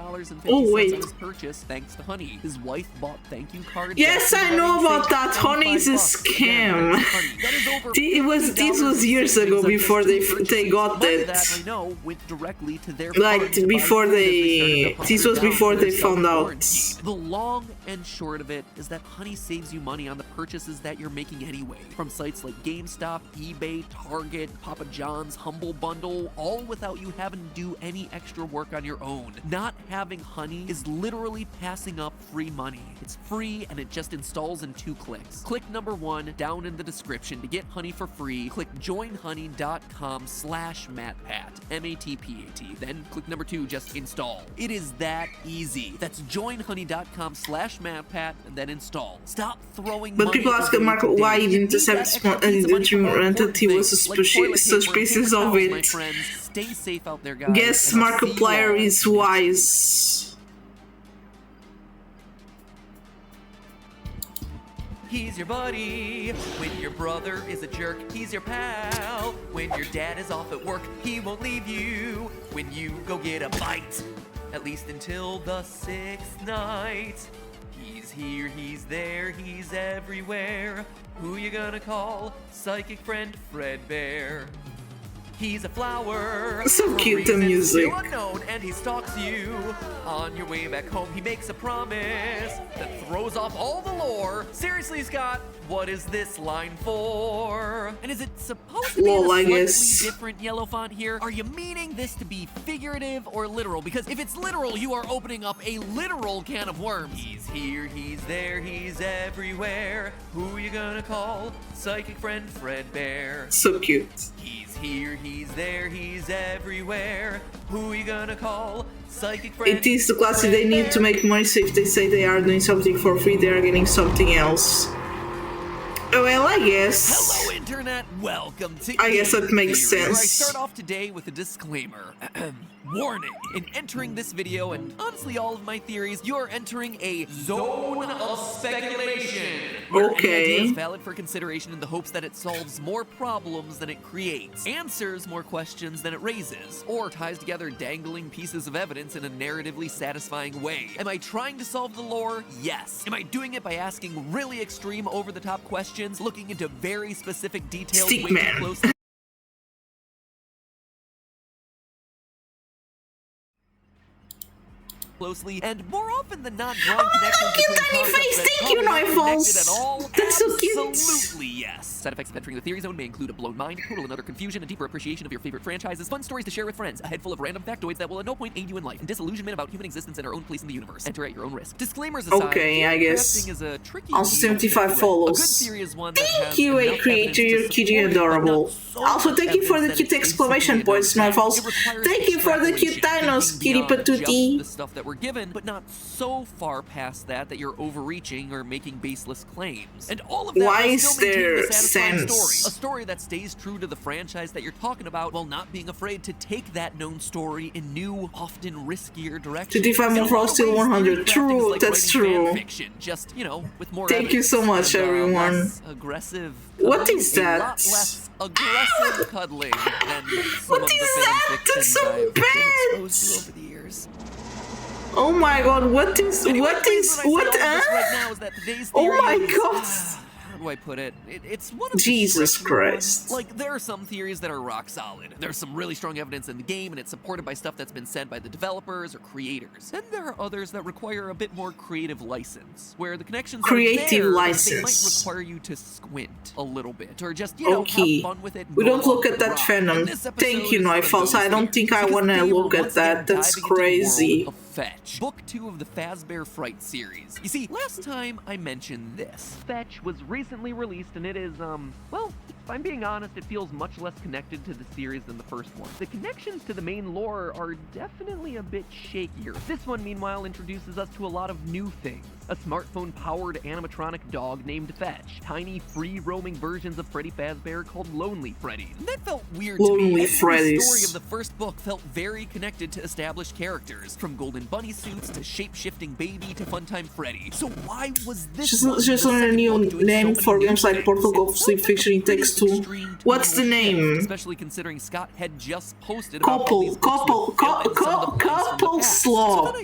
$37.50 on his purchase thanks to Honey. His wife bought thank you cards. Yes, I know about that. Honey's a scam. This was years ago before they got it. That I know went directly to their like before this was before they found out. The long and short of it is that Honey saves you money on the purchases that you're making anyway, from sites like GameStop, eBay, Target, Papa John's, Humble Bundle, all without you having to do any extra work on your own. Not having Honey is literally passing up free money. It's free and it just installs in 2 clicks. Click number 1 down in the description to get Honey for free. Click joinhoney.com/MattPat, M-A-T-P-A-T. Then click number 2, just install. It is that easy. That's joinhoney.com/MattPat and then install. Stop throwing But money people ask Marco why he didn't accept that he was suspicious of it. Stay safe out there, guys. Guess Markiplier is wise. He's your buddy. When your brother is a jerk, he's your pal. When your dad is off at work, he won't leave you when you go get a bite. At least until the 6th night. He's here, he's there, he's everywhere. Who you gonna call? Psychic Friend Fredbear. He's a flower. So cute, the music. Still unknown, and he stalks you. On your way back home, he makes a promise that throws off all the lore. Seriously, Scott, what is this line for? And is it supposed to be in a slightly different yellow font here? Are you meaning this to be figurative or literal? Because if it's literal, you are opening up a literal can of worms. He's here, he's there, he's everywhere. Who you gonna call? Psychic Friend Fredbear. So cute. He's here, he's there, he's everywhere. Who you gonna call? Psychic Friend. It is the classic. They need to make money, so if they say they are doing something for free, they are getting something else. Well, I guess. Hello, Internet. Welcome to I guess that makes Theory, where I sense. start off today with a disclaimer. Warning! In entering this video, and honestly all of my theories, you're entering a zone of speculation. Where any idea is valid for consideration in the hopes that it solves more problems than it creates, answers more questions than it raises, or ties together dangling pieces of evidence in a narratively satisfying way. Am I trying to solve the lore? Yes. Am I doing it by asking really extreme, over-the-top questions, looking into very specific details way too closely? Closely, and more often than not, drawing connections between concepts that Thank you, connected at all. That's so cute. Absolutely yes. Side effects of entering the theory zone may include a blown mind, total and utter confusion, a deeper appreciation of your favorite franchises, fun stories to share with friends, a head full of random factoids that will at no point aid you in life, and disillusionment about human existence and our own place in the universe. Enter at your own risk. Disclaimers aside, okay, I guess. Is a tricky also 75 follows. A good theory is one that thank you, a creator, you're cute and adorable. Also, thank you for the cute exclamation points, Snowfalls. Thank you for the cute dinos, Kitty Patootie. The stuff that we're given, but not so far past that you're overreaching or making baseless claims. And all of that why is there the sense? Story. A story that stays true to the franchise that you're talking about while not being afraid to take that known story in new, often riskier directions. 55 more for still 100. True, like that's true. Fiction, just, you know, with more thank you so much, everyone. Less aggressive. What is that? A lot less aggressive cuddling than some what of the is that? That's so I've bad. been exposed to over the years. Oh my god, what is Right oh my god. How do I put it? It's one of Jesus Christ. Like, there are some theories that are rock solid. There's some really strong evidence in the game, and it's supported by stuff that's been said by the developers or creators. Then there are others that require a bit more creative license, where the connections are there, they might require you to squint a little bit, or just, you know, have fun with it. We don't look at that fandom. Thank you, Noifals. I don't think I want to look at that. That's crazy. Fetch, Book 2 of the Fazbear Fright series. You see, last time I mentioned this, Fetch was recently released, and it is, well, if I'm being honest, it feels much less connected to the series than the first one. The connections to the main lore are definitely a bit shakier. This one, meanwhile, introduces us to a lot of new things. A smartphone-powered animatronic dog named Fetch, tiny free-roaming versions of Freddy Fazbear called Lonely Freddy. And that felt weird to me. The story of the first book felt very connected to established characters, from Golden Bunny suits to shape-shifting baby to Funtime Freddy. So why was this just a new name for games like Portal Golf Sleep featuring text too? What's the name? Especially considering Scott had just posted couple slop.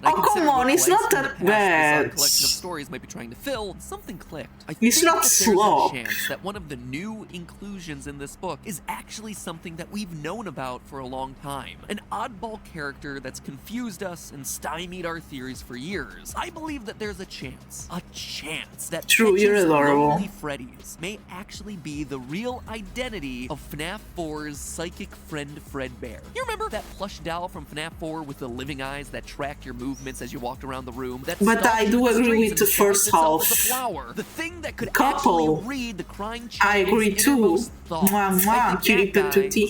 Oh, come on, it's not that bad. Collection of stories might be trying to fill. Something clicked. It's not slop. There's a chance that one of the new inclusions in this book is actually something that we've known about for a long time. An oddball character that's confused us and stymied our theories for years. I believe that there's a chance that you're adorable. Lonely Freddy's may actually be the real identity of FNAF 4's psychic friend Fredbear. You remember that plush doll from FNAF 4 with the living eyes that tracked your movements as you walked around the room? But I do agree with the first half. The thing that could couple. actually read the crying I agree too. Mwah, mwah, cutie patootie.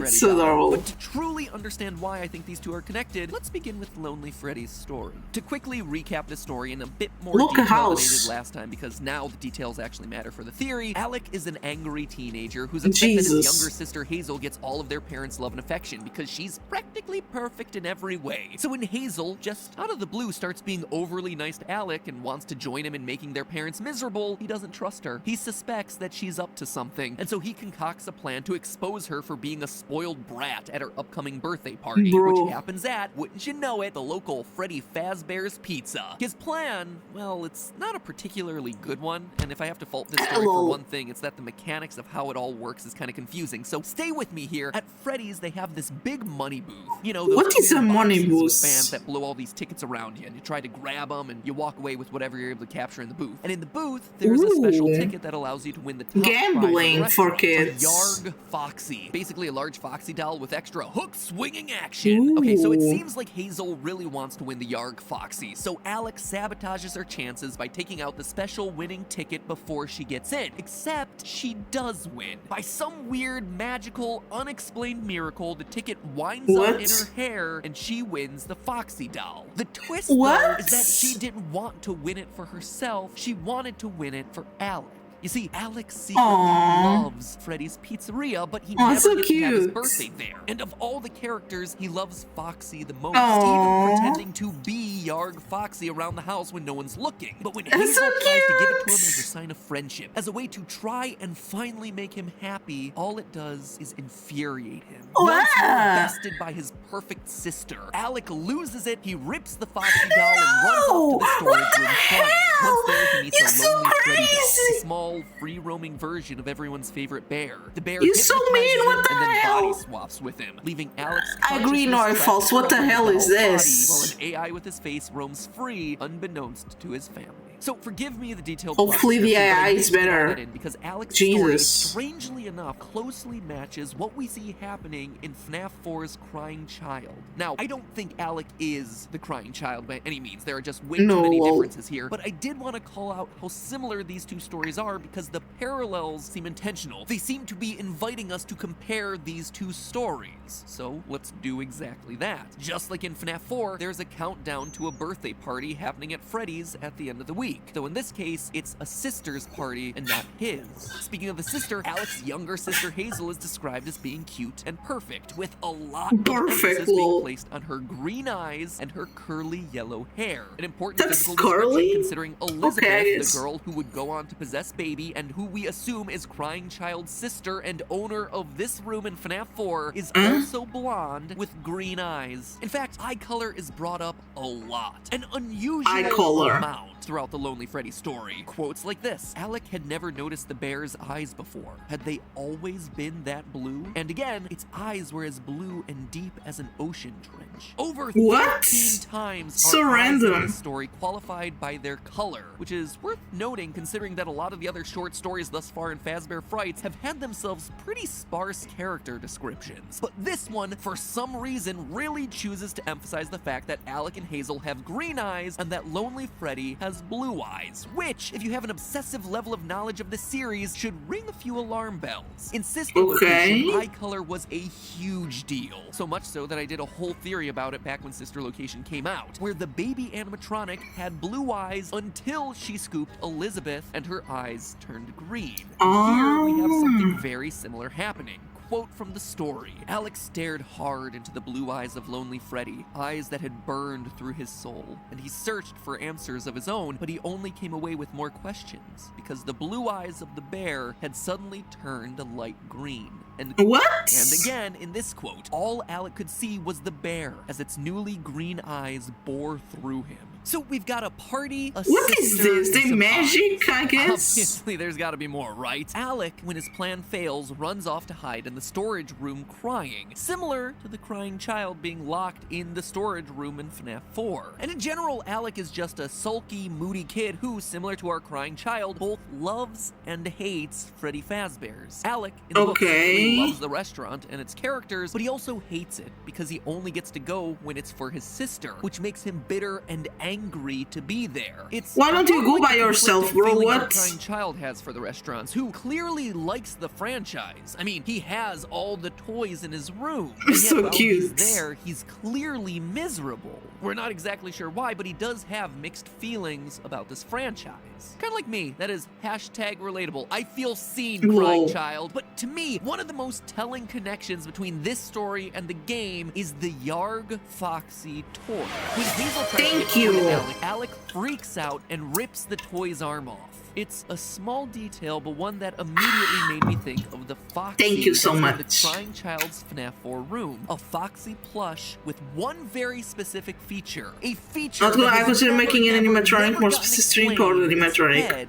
So adorable. But to truly understand why I think these two are connected, let's begin with Lonely Freddy's story. To quickly recap the story in a bit more detail than I did last time, because now the details actually matter for the theory, Alec is an angry teenager who's upset that his younger sister Hazel gets all of their parents' love and affection because she's practically perfect in every way. So when Hazel, just out of the blue, starts being overly nice to Alec and wants to join him in making their parents miserable, he doesn't trust her. He suspects that she's up to something, and so he concocts a plan to expose her for being a spoiled brat at her upcoming birthday party, which happens at, wouldn't you know it, the local Freddy Fazbear's Pizza. His plan, well, it's not a particularly good one, and if I have to fault this story for one thing, it's that the mechanics of how it all works is kind of confusing, so stay with me here. At Freddy's, they have this big money booth. You know, those what is a money booth? Fans that blow all these tickets around you, and you try to grab them, and you walk away with whatever you're able to capture in the booth. And in the booth, there's a special ticket that allows you to win the top gambling for kids. Yarg Foxy. Basically a large Foxy doll with extra hook-swinging action. Okay, so it seems like Hazel really wants to win the Yarg Foxy, so Alex sabotages her chances by taking out the special winning ticket before she gets in. Except she does win. By some weird, magical, unexplained miracle, the ticket winds up in her hair, and she wins the Foxy doll. The twist, though, is that she didn't want to win it for herself. She wanted to win it for Alec. You see, Alex secretly loves Freddy's Pizzeria, but he never so gets to have his cute. birthday there. And of all the characters, he loves Foxy the most, even pretending to be Yarg Foxy around the house when no one's looking. But when Hazel so tries to give it to him as a sign of friendship, as a way to try and finally make him happy, all it does is infuriate him. Once more bested by his perfect sister, Alec loses it, he rips the Foxy doll and runs off to the storage room crying. Once there, he meets a lonely Freddy doll, a small, free-roaming version of everyone's favorite bear. The bear hypnotizes him and then body swaps with him, leaving Alex I agree, nor false. What the hell is this? While an AI with his face roams free, unbeknownst to his family. So forgive me the detailed Hopefully the AI is better. Because Alex's Jesus. story, strangely enough, closely matches what we see happening in FNAF 4's Crying Child. Now, I don't think Alec is the Crying Child by any means. There are just way too many differences here. But I did want to call out how similar these two stories are because the parallels seem intentional. They seem to be inviting us to compare these two stories. So let's do exactly that. Just like in FNAF 4, there's a countdown to a birthday party happening at Freddy's at the end of the week. Though in this case, it's a sister's party and not his. Speaking of the sister, Alex's younger sister Hazel is described as being cute and perfect, with a lot of emphasis being placed on her green eyes and her curly yellow hair. An important physical description considering Elizabeth, the girl who would go on to possess Baby and who we assume is Crying Child's sister and owner of this room in FNAF 4, is also blonde with green eyes. In fact, eye color is brought up a lot. An unusual amount throughout the Lonely Freddy story. Quotes like this: Alec had never noticed the bear's eyes before. Had they always been that blue? And again, its eyes were as blue and deep as an ocean trench. Over 13 times are eyes in this story qualified by their color, which is worth noting considering that a lot of the other short stories thus far in Fazbear Frights have had themselves pretty sparse character descriptions. But this one, for some reason, really chooses to emphasize the fact that Alec and Hazel have green eyes and that Lonely Freddy has blue eyes, which, if you have an obsessive level of knowledge of the series, should ring a few alarm bells. In Sister Location, eye color was a huge deal, so much so that I did a whole theory about it back when Sister Location came out, where the baby animatronic had blue eyes until she scooped Elizabeth and her eyes turned green. Here we have something very similar happening. Quote from the story: Alex stared hard into the blue eyes of Lonely Freddy, eyes that had burned through his soul, and he searched for answers of his own, but he only came away with more questions, because the blue eyes of the bear had suddenly turned a light green. And again, in this quote, all Alec could see was the bear as its newly green eyes bore through him. So we've got a party, a What is this? The magic, I guess? Obviously, there's gotta be more, right? Alec, when his plan fails, runs off to hide in the storage room crying, similar to the crying child being locked in the storage room in FNAF 4. And in general, Alec is just a sulky, moody kid who, similar to our crying child, both loves and hates Freddy Fazbear's. Alec, in the book, loves the restaurant and its characters, but he also hates it because he only gets to go when it's for his sister, which makes him bitter and angry to be there. Why don't you go by yourself, bro? What? The crying child has for the restaurants, who clearly likes the franchise. I mean, he has all the toys in his room. And yet, so while cute. He's there, he's clearly miserable. We're not exactly sure why, but he does have mixed feelings about this franchise. Kind of like me. That is #relatable. I feel seen, crying child. But to me, one of the most telling connections between this story and the game is the Yarg Foxy toy. When Hazel tries to get Alec freaks out and rips the toy's arm off. It's a small detail, but one that immediately made me think of the Foxy Thank you so much. The Crying Child's FNAF 4 room. A Foxy plush with one very specific feature. A feature I consider making an animatronic more straightforward animatronic.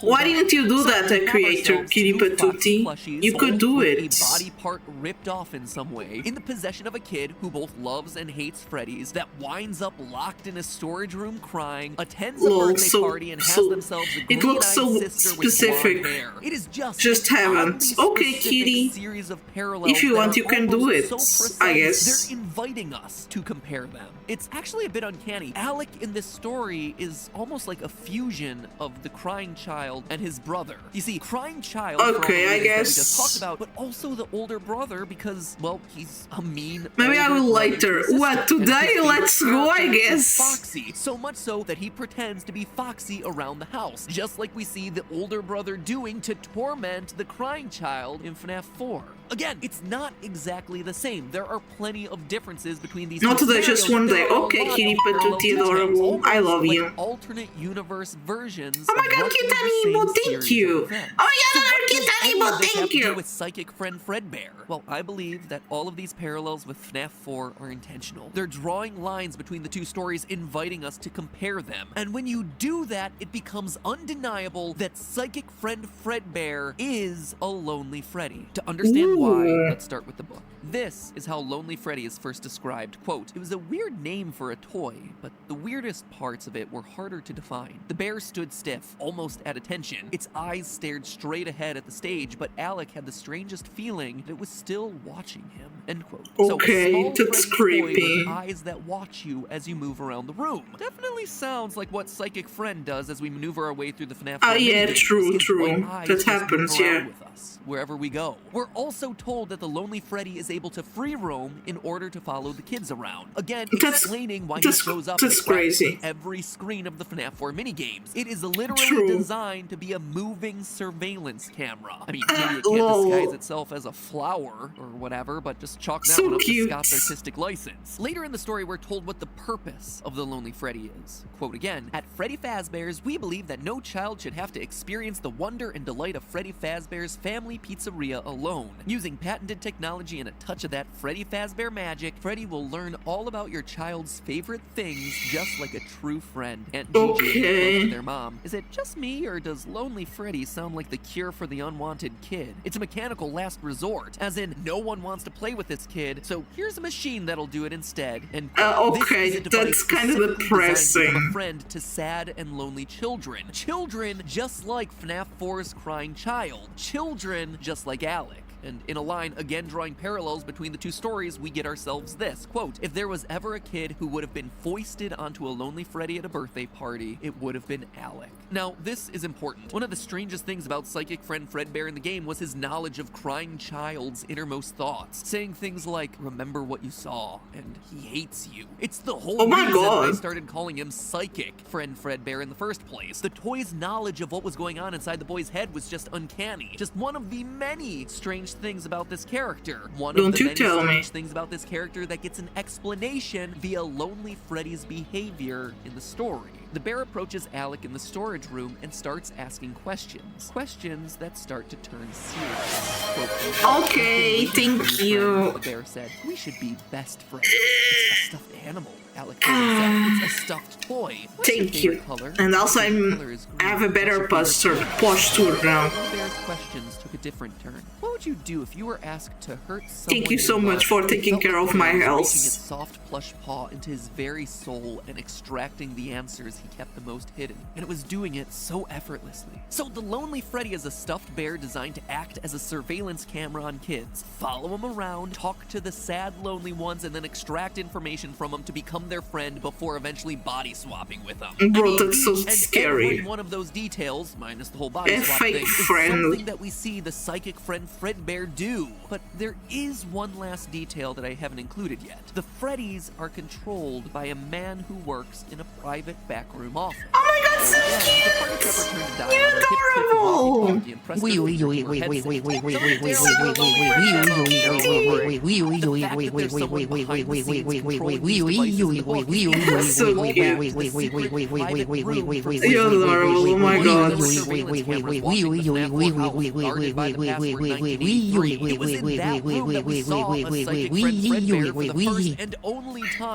Why didn't you do that, creator Kitty Patootie? You could do it. A body part ripped off in some way, in the possession of a kid who both loves and hates Freddy's, that winds up locked in a storage room crying, attends a birthday party, and has themselves a green so specific. It is just haven't. Okay, Kitty. If you want, you can do it. I guess. They're inviting us to compare them. It's actually a bit uncanny. Alec in this story is almost like a fusion of the Crying Child and his brother. You see, Crying Child, okay, I guess, that we just talked about, but also the older brother because, well, he's a mean. Maybe I will later. What, today? Let's go, I guess. Foxy, so much so that he pretends to be Foxy around the house, just like we see the older brother doing to torment the crying child in FNAF 4. Again, it's not exactly the same. There are plenty of differences between these Not two today, just one day. scenarios. There are a Okay, lot of Kitty parallel Patootie, details, adorable. I almost love like you. alternate universe versions Oh my of god, roughly Kid the same Animal, thank series you. of events. Oh my So god, what Kid does any Animal, of this have thank to do you. with Psychic Friend Fredbear? Well, I believe that all of these parallels with FNAF 4 are intentional. They're drawing lines between the two stories, inviting us to compare them. And when you do that, it becomes undeniable that Psychic Friend Fredbear is a Lonely Freddy. To understand why, let's start with the book. This is how Lonely Freddy is first described. Quote, "It was a weird name for a toy, but the weirdest parts of it were harder to define. The bear stood stiff, almost at attention. Its eyes stared straight ahead at the stage, but Alec had the strangest feeling that it was still watching him." End quote. Okay, so a small that's Freddy toy creepy. with eyes that watch you as you move around the room. Definitely sounds like what Psychic Friend does as we maneuver our way through the FNAF. Oh yeah, minigames. true, His true. white eyes That just move happens, around yeah. with us wherever we go. We're also told that the Lonely Freddy is able to free roam in order to follow the kids around. Again, explaining why he shows up in crazy. every screen of the FNAF 4 minigames. It is literally designed to be a moving surveillance camera. I mean, maybe it can't disguise itself as a flower or whatever, but just chalk that one up to Scott's artistic license. Later in the story, we're told what the purpose of the Lonely Freddy is. Quote again, "At Freddy Fazbear's, we believe that no child should have to experience the wonder and delight of Freddy Fazbear's Family Pizzeria alone. Using patented technology and a touch of that Freddy Fazbear magic, Freddy will learn all about your child's favorite things just like a true friend." Aunt Gigi goes to their mom, "Is it just me, or does Lonely Freddy sound like the cure for the unwanted kid? It's a mechanical last resort, as in no one wants to play with this kid, so here's a machine that'll do it instead." And okay, that's kind of depressing. From a friend to sad and lonely children. Children just like FNAF 4's crying child. Children just like Alec. And in a line, again drawing parallels between the two stories, we get ourselves this. Quote, "If there was ever a kid who would have been foisted onto a Lonely Freddy at a birthday party, it would have been Alec." Now, this is important. One of the strangest things about Psychic Friend Fredbear in the game was his knowledge of crying child's innermost thoughts, saying things like, "Remember what you saw," and "he hates you." It's the whole reason I started calling him Psychic Friend Fredbear in the first place. The toy's knowledge of what was going on inside the boy's head was just uncanny. Just one of the many strange things about this character. One of the many strange things about this character that gets an explanation via Lonely Freddy's behavior in the story. The bear approaches Alec in the storage room and starts asking questions. Questions that start to turn serious. Okay, thank you. The bear said, "We should be best friends." "It's a stuffed animal," Alec told himself. "It's a stuffed toy." Thank you. Color? And also I have a better posture now. The bear's questions took a different turn. What would you do if you were asked to hurt someone? Thank you so much for taking care of my health. Reaching its soft plush paw into his very soul and extracting the answers he kept the most hidden. And it was doing it so effortlessly. So the Lonely Freddy is a stuffed bear designed to act as a surveillance camera on kids. Follow them around, talk to the sad, lonely ones, and then extract information from them to become their friend before eventually body swapping with them. Bro, that's so scary. Every one of those details, minus the whole body swap thing, is something that we see the Psychic Friend Fredbear do. But there is one last detail that I haven't included yet. The Freddys are controlled by a man who works in a private backroom office. Oh my god, so cute! You're adorable! So cute. You're adorable, oh my god.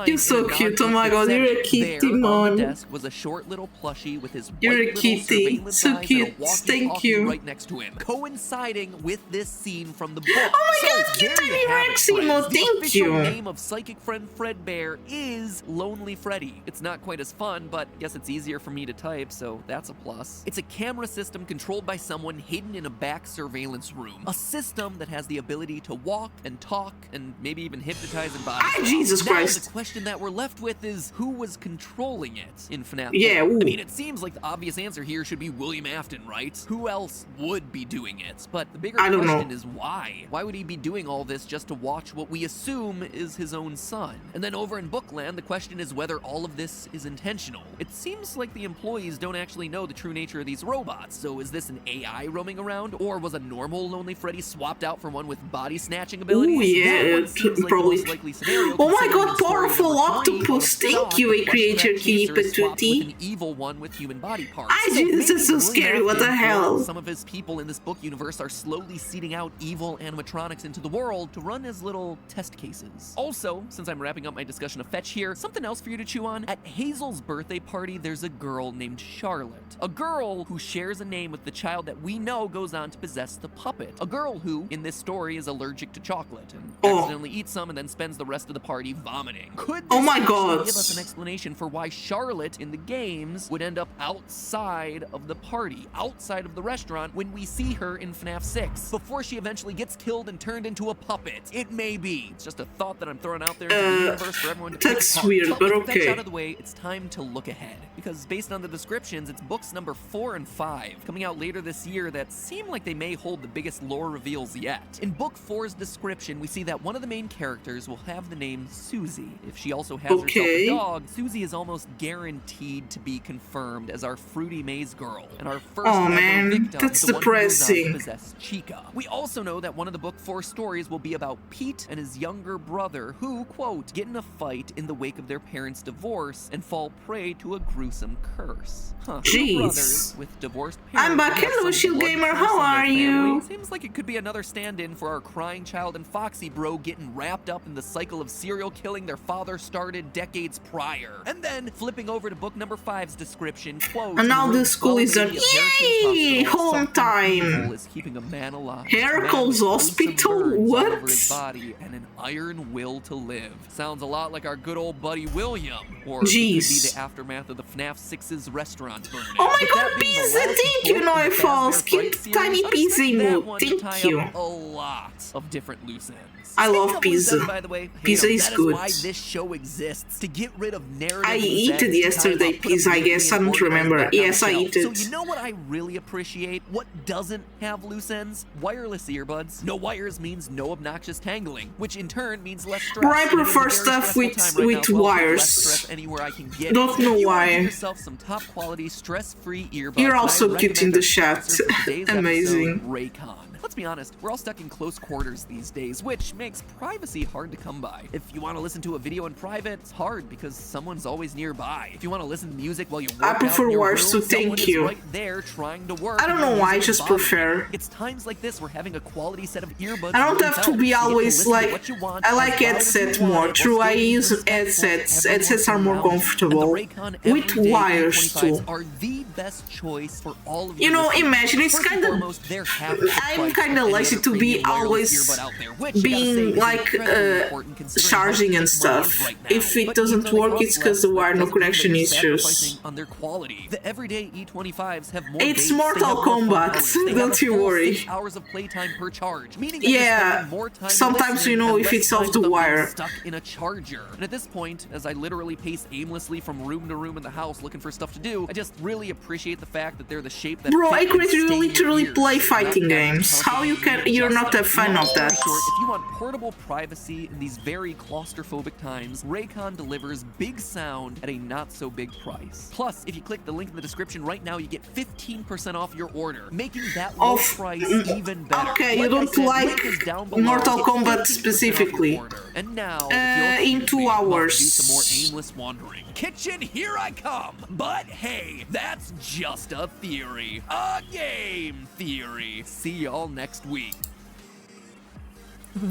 You're so cute, oh my god, you're a kitty, man. Desk was a short little plushie with his You're a white kitty, little so cute, thank you. right next to him, coinciding with this scene from the book. Oh my god, cute tiny Reximo, thank you. The official name of Psychic Friend Fredbear is Lonely Freddy. It's not quite as fun, but I guess it's easier for me to type, so that's a plus. It's a camera system controlled by someone hidden in a back surveillance room. A system that has the ability to walk and talk and maybe even hypnotize and body. Jesus Christ. The question that we're left with is, who was controlling it in FNAF? Yeah, ooh. I mean, it seems like the obvious answer here should be William Afton, right? Who else would be doing it, but the bigger I don't question know. is why? Why would he be doing all this just to watch what we assume is his own son? And then over in Bookland, the question is whether all of this is intentional. It seems like the employees don't actually know the true nature of these robots, so is this an AI roaming around, or was a normal Lonely Freddy swapped out for one with body snatching abilities? Ooh, yeah, That one seems like probably. the most likely scenario. Oh my considering god, in story powerful number 20, octopus! the Thank dog you, a watched creature that keep chaser it swap with an tutti. evil one with human body parts. I So do, this maybe is so William scary, what the Afton or hell? some of his people in this book universe are slowly seeding out evil animatronics into the world to run as little test cases. Also, since I'm wrapping up my discussion of Fetch here, something else for you to chew on. At Hazel's birthday party, there's a girl named Charlotte. A girl who shares a name with the child that we know goes on to possess the puppet. A girl who, in this story, is allergic to chocolate and accidentally eats some and then spends the rest of the party vomiting. Could this my actually god. give us an explanation for why Charlotte in the games would end up outside of the party, outside of the restaurant, when we see her in FNAF 6, before she eventually gets killed and turned into a puppet? It may be. It's just a thought that I'm throwing out there into the universe for everyone to pick That's apart. weird, but with Fetch okay. out of the way, it's time to look ahead. Because based on the descriptions, it's books number 4 and 5, coming out later this year, that seem like they may hold the biggest lore reveals yet. In book 4's description, we see that one of the main characters will have the name Susie. If she also has herself a dog, Susie is almost guaranteed to be confirmed as our Fruity Maze girl, and our first ever victim, that's the one who goes on to depressing. possess Chica. We also know that one of the book 4 stories will be about Pete and his younger brother who, quote, get in a fight in the wake of their parents' divorce and fall prey to a gruesome curse. Huh. Two Jeez. brothers with divorced parents. I'm back. who have Hello, some Shield blood Gamer. curse How on their are family. you? Seems like it could be another stand-in for our crying child and Foxy bro getting wrapped up in the cycle of serial killing their father started decades prior. And then flipping over to book number 5's description, quote, And now "In the room school is 12A done. of Heracles Yay! Hospital, Home something time. evil is keeping a man alive. Heracles Man with gruesome Hospital? burns all over What? his body and an iron will to live." Sounds a lot like our good old buddy William. Or it could be Jeez. the aftermath of the FNAF 6's restaurant burning. Oh my With god, that being the pizza! last Thank you, book in the Noifals! Fazbear Keep Fright series, tiny I'm pizza expecting that emote. one to tie Thank you. up a lot of different loose ends. I Speaking love of loose pizza. ends, by the way, Pizza hey, is that good. why this show exists, to get rid of narrative I loose ate it ends, yesterday, tie 'em up, put 'em pizza, I neatly guess. I and don't organize remember. back on Yes, the I shelf. ate it. So you know what I really appreciate? What doesn't have loose ends? Wireless earbuds. No wires means no obnoxious tangling, which in turn means less stress. Bro, I And it is a prefer very stuff stressful with- time right with now, so I'll take wires. less stress anywhere I can get Don't it. know If you wanna why. give yourself some top quality stress-free earbuds, You're then I also cute in recommend the our chat. sponsor for today's Amazing. episode, Raycon. Let's be honest, we're all stuck in close quarters these days, which makes privacy hard to come by. If you want to listen to a video in private, it's hard because someone's always nearby. If you want to listen to music while you work out prefer in your wires room, too, thank someone is you. right there trying to work. I don't and know your why, I music is just bothering prefer. you. It's times like this where having a quality set of earbuds I don't really have to helps. be You get to always listen to like. what you want, I as like loud as you headset want, more. while True, I still being use respectful of headsets. everyone Headsets are more around you. comfortable. And the Raycon With Everyday wires E25s too. are the best choice for all of You your know, listeners. imagine it's First and kinda- foremost, they're half the I'm price kinda of any lazy other to be premium wireless always earbud out there, which, I gotta say, being is like incredibly important considering how charging cheap and money stuff. is right now. If it But doesn't even though they work, cost it's because the less, wire that no doesn't mean that connection you're issues. sacrificing on their quality. The everyday E25s have more It's bass, they Mortal have more fun Kombat, colors, they have don't a you full worry. 6 hours of playtime per charge, meaning that you're Yeah, spending more time sometimes listening you know and if less it's off time the with them being wire. stuck in a charger. And at this point, as I literally pace aimlessly from room to room in the house looking for stuff to do, I just really appreciate the fact that they're the shape that Bro, fit I and could stay in your literally ears, play not fighting have to games. How you constantly can? You're not a adjust fan them. of that. Short, if you want portable privacy in these very claustrophobic times, Raycon delivers big sound at a not so big price. Plus, if you click the link in the description right now, you get 15% off your order, making that low price even better. Okay, you Like I don't said, like link is down below. Mortal Get Kombat 15% off your specifically. order. And now, In 2 hours. do some more aimless wandering. Kitchen, here I come. But hey, that's just a theory. A game theory. See y'all next week.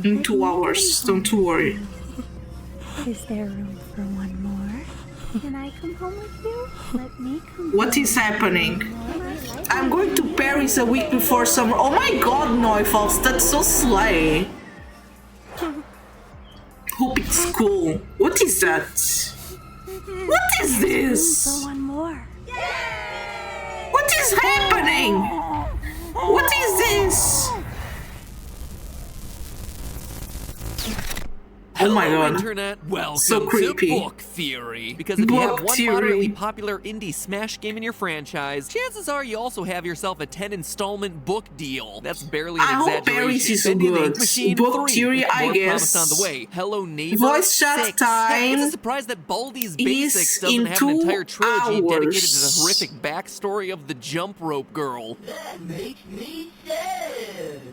In 2 hours, don't worry. Is there room for one more? Can I come home with you? Let me come What is happening? I'm going to Paris a week before summer. Oh my god, Neufels, that's so slay. Hope it's cool. What is that? What is this? one more. What is happening? What is this? Oh my god. Internet. Welcome So creepy. to Book Theory. Because if you have Book one Theory. moderately popular indie smash game in your franchise, chances are you also have yourself a 10-installment book deal. That's barely an I hope exaggeration. Paris is so Bendy the good. Ink Machine Book 3, Theory, with I more guess. promised on the way. Hello Neighbor Voice chat 6. Heck, it's time a surprise that Baldi's is Basics doesn't in have an entire 2 trilogy dedicated to the hours. horrific backstory of the Jump Rope Girl.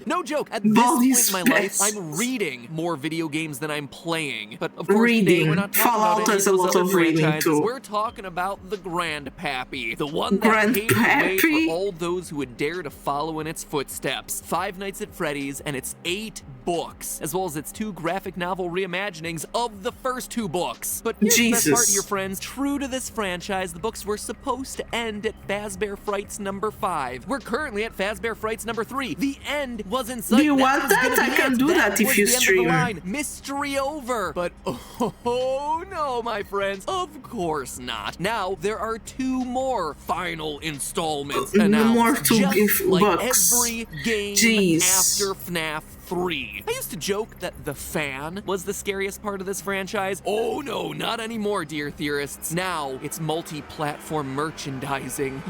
No joke, at this Baldi's point in my life, Basics. I'm reading more video games than I'm playing. But of course, today Reading. we're not talking Fallout about any has a of those lot other of reading franchises. too. We're talking about the Grandpappy, the one that paved the way Grandpappy? for all those who would dare to follow in its footsteps. 5 Nights at Freddy's and its 8 books, as well as its 2 graphic novel reimaginings of the first 2 books. But here's the best part, Jesus. dear friends. True to this franchise, the books were supposed to end at Fazbear Frights number 5. We're currently at Fazbear Frights number 3. The end was in sight. Do you That want was that? gonna I be can it. do that if was you the end of the stream. line. Mystery over. But oh no, my friends, of course not. Now there are 2 more final installments announced. More 2 just like books. every game Jeez. after FNAF 3. I used to joke that the fan was the scariest part of this franchise. Oh no, not anymore, dear theorists. Now it's multi-platform merchandising.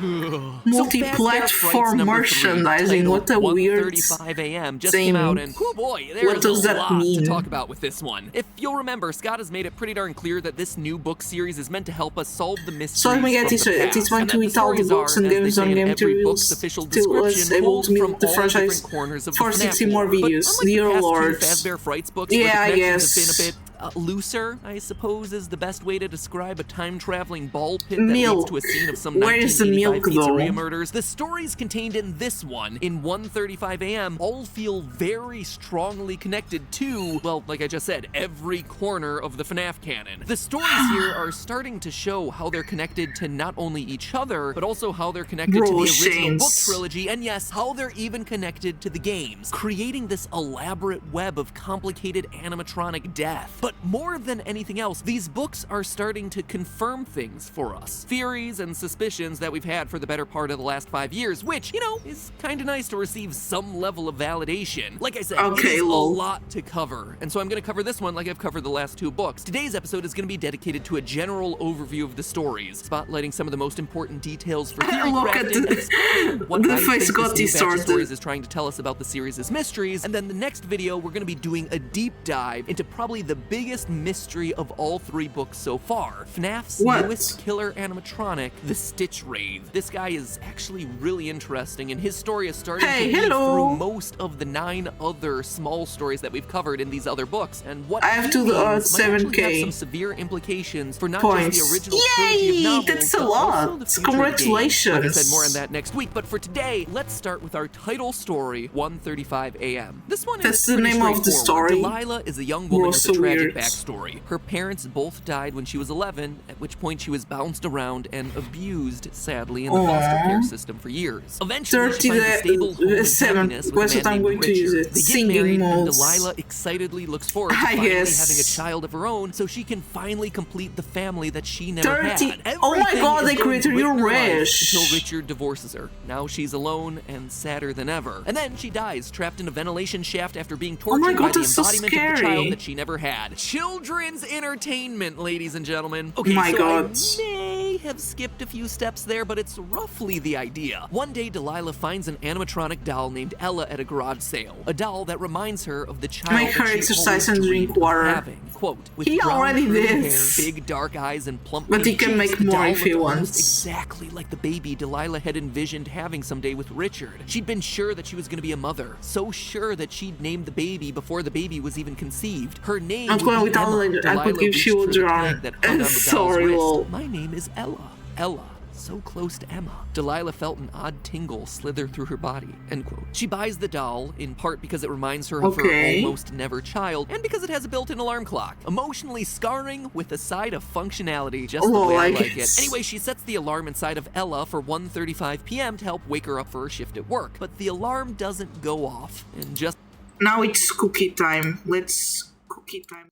Multi-platform merchandising, what a weird 1:35 a.m. just thing. came out, and oh boy, there's What does a that lot mean? to talk about with this one. If you'll remember, Scott has made it pretty darn clear that this new book series is meant to help us solve the mysteries So I may get from this, the it's past, going and to that eat all the stories books are, and as they games say on in Game every book's Materials official till us description, able pulled to from meet the all franchise different corners of for the 60 FNAF more lore. But videos. unlike Dear the past Lord. 2 Fazbear Frights books, Yeah, where I the connections guess. have been a bit looser, I suppose, is the best way to describe a time-traveling ball pit that Milk. leads to a scene of some Where is the 1985 milk, though? pizzeria murders. The stories contained in this one, in 1:35 a.m., all feel very strongly connected to, well, like I just said, every corner of the FNAF canon. The stories here are starting to show how they're connected to not only each other, but also how they're connected to the Bro, original book Shanes. trilogy, and yes, how they're even connected to the games, creating this elaborate web of complicated animatronic death. But more than anything else, these books are starting to confirm things for us. Theories and suspicions that we've had for the better part of the last 5 years, which, you know, is kind of nice to receive some level of validation. Like I said, Okay, it is a lol. lot to cover, and so I'm going to cover this one like I've covered the last 2 books. Today's episode is going to be dedicated to a general overview of the stories, spotlighting some of the most important details for theory Look at crafting, the- and explaining what the I face think got this new batch of distorted. stories is trying to tell us about the series' mysteries, and then the next video we're going to be doing a deep dive into probably the biggest mystery of all 3 books so far, FNAF's What? newest killer animatronic, the Stitch Wraith. This guy is actually really interesting, and his story is starting Hey, to weave hello. through most of the 9 other small stories that we've covered in these other books, and what I have he to means might 7K actually have some severe implications for not points. just the original trilogy of Yay! novels, That's a but lot. also the future of the game. Congratulations. Like I said, more on that next week, but for today, let's start with our title story, 1:35 a.m. This one That's is the pretty name of the straightforward. story? Delilah is a young woman Bro, with so a tragic weird. backstory. Her parents both died when she was 11, at which point she was bounced around and abused, sadly, in the foster Aw. care system for years. Eventually, she 30 finds a stable home and 7. happiness with Where's a what man I'm named going to use Richard. it? They get Singing married, and modes. Delilah excitedly looks forward to I finally guess. having a child of her own, so she can finally complete the family that she never 30. had. Oh my Everything god, is they going created great your in her life rash. until Richard divorces her. Now she's alone and sadder than ever. And then she dies, trapped in a ventilation shaft after being tortured my by god, the that's so embodiment of the scary. child that she never had. Children's entertainment, ladies and gentlemen. Okay, My so god. I may have skipped a few steps there, but it's roughly the idea. One day, Delilah finds an animatronic doll named Ella at a garage sale. A doll that reminds her of the child Make her that she exercise always and drink dreamed of water. having. Quote, with He brown already curly did. hair, big dark eyes, and plump But he pink can cheeks, make the more doll if he looked almost wants. exactly like the baby Delilah had envisioned having someday with Richard. She'd been sure that she was going to be a mother, so sure that she'd named the baby before the baby was even conceived. Her name I'm would going be with Emma. all I could Delilah give reached you a for the drum. tag that hung on the doll's Sorry, wrist. lol. My name is Ella. Ella. So close to Emma. Delilah felt an odd tingle slither through her body, end quote. She buys the doll, in part because it reminds her of Okay. her almost never child, and because it has a built-in alarm clock. Emotionally scarring with a side of functionality, just the Oh, way I I like it. guess. Anyway, she sets the alarm inside of Ella for 1:35 p.m. to help wake her up for her shift at work. But the alarm doesn't go off, and just Now it's cookie time. Let's cookie time.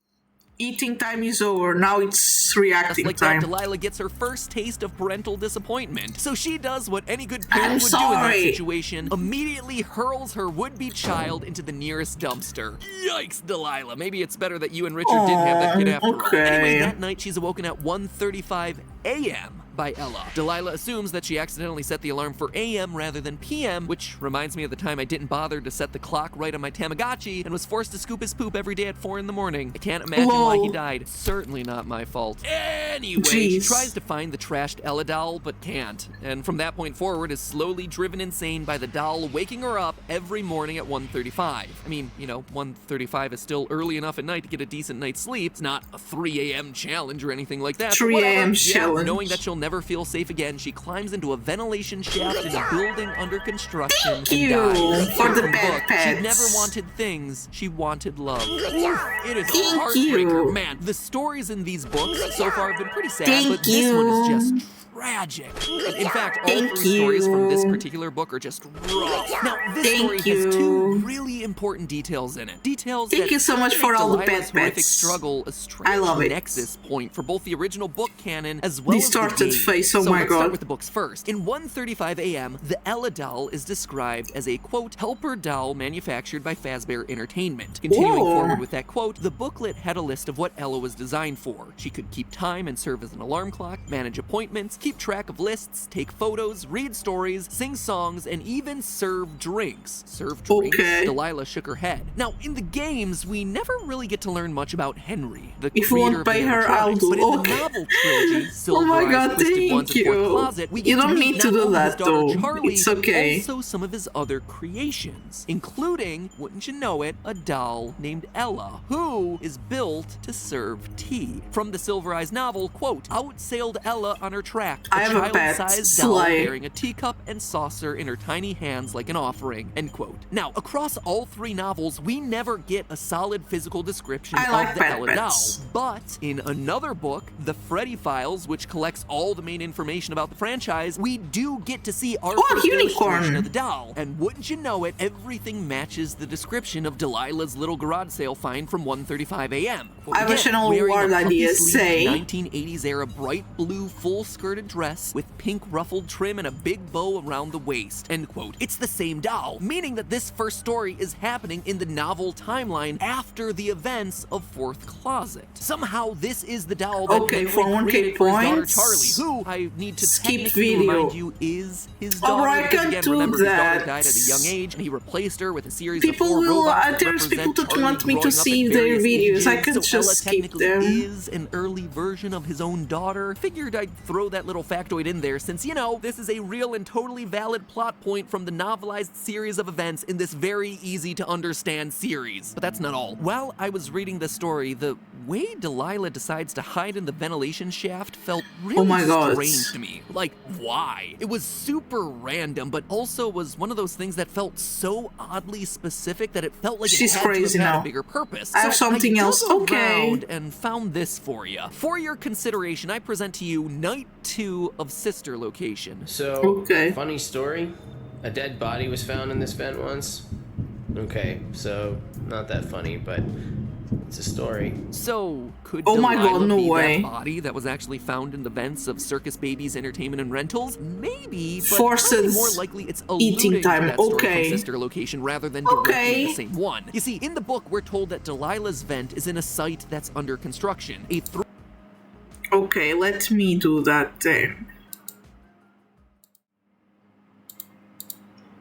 Eating time is over. Now it's reacting Just like time. that, Delilah gets her first taste of parental disappointment. So she does what any good I'm parent would do in that sorry. situation, immediately hurls her would-be child into the nearest dumpster. Yikes, Delilah. Maybe it's better that you and Richard didn't have that kid after all. okay. Anyway, that night she's awoken at 1:35 a.m. by Ella. Delilah assumes that she accidentally set the alarm for AM rather than PM, which reminds me of the time I didn't bother to set the clock right on my Tamagotchi and was forced to scoop his poop every day at 4 in the morning. I can't imagine why he died. Certainly not my fault. Anyway, she tries to find the trashed Ella doll, but can't. And from that point forward is slowly driven insane by the doll waking her up every morning at 1:35. I mean, 1:35 is still early enough at night to get a decent night's sleep. It's not a 3 a.m. challenge or anything like that. 3 a.m. challenge. Knowing that she'll never feel safe again, she climbs into a ventilation shaft in a building under construction and dies. For the From bad book, pets. she never wanted things, she wanted love. It is a heartbreaker. Man, the stories in these books so far have been pretty sad, but this one is just tragic. In fact, all three stories from this particular book are just rough. Now, this story has two really important details in it. Details Thank that you so much make for all the Delilah's bad horrific bets. struggle a strange I love it. nexus point for both the original book canon as well Distorted as the game. face, oh so my let's god. start with the books first. In 1:35 a.m., the Ella doll is described as a, quote, helper doll manufactured by Fazbear Entertainment. Continuing Whoa. forward with that quote, the booklet had a list of what Ella was designed for. She could keep time and serve as an alarm clock, manage appointments, keep track of lists, take photos, read stories, sing songs, and even serve drinks. Serve drinks? Okay. Delilah shook her head. Now, in the games, we never really get to learn much about Henry, the If you creator won't of pay the her, I'll animatronics, do. but in Okay. the novel trilogy, Oh my Silver god, Eyes, Twisted Ones, thank and Fourth you. Closet, we You get don't to need meet to not do only his that daughter though. Charlie, It's but okay. also some of his other creations, including, wouldn't you know it, a doll named Ella, who is built to serve tea. From the Silver Eyes novel, quote, outsailed Ella on her track, I have a pet, child-sized doll Slay. bearing a teacup and saucer in her tiny hands like an offering, end quote. Now, across all three novels, we never get a solid physical description I like of the pet Ella pets. doll. But in another book, the Freddy Files, which collects all the main information about the franchise, we do get to see our first unicorn. illustration of the doll. And wouldn't you know it, everything matches the description of Delilah's little garage sale find from 1:35 a.m. I have a channel word idea, say. 1980s era bright blue full-skirted dress with pink ruffled trim and a big bow around the waist, end quote. It's the same doll, meaning that this first story is happening in the novel timeline after the events of Fourth Closet. Somehow, this is the doll that Okay, Henry for 1K created for his daughter points. Charlie, who I need to Skip technically video. remind you is his daughter. Alright, I because can again, do remember, his daughter that. died at a young age, and he replaced her with a series People of 4 will, robots that there's people represent that Charlie want me to growing up see at their various videos. I ages. could So Ella just skip technically them. is an early version of his own daughter. Figured I'd throw that little factoid in there since, this is a real and totally valid plot point from the novelized series of events in this very easy to understand series. But that's not all. While I was reading the story, the way Delilah decides to hide in the ventilation shaft felt really my God. strange to me. Like, why? It was super random, but also was one of those things that felt so oddly specific that it felt like She's it had to crazy have had now. a bigger purpose. I have So something dug else. Okay. around and found this for you. For your consideration, I present to you Night 2 of Sister Location. So, funny story. A dead body was found in this vent once. Okay, so not that funny, but it's a story. So, could Oh my Delilah God, no be way. that body that was actually found in the vents of Circus Babies Entertainment and Rentals? Maybe, but Forces probably more likely it's eating alluding to time. that story Okay. from Sister Location rather than directly Okay. the same one. You see, in the book, we're told that Delilah's vent is in a site that's under construction. Okay, let me do that then.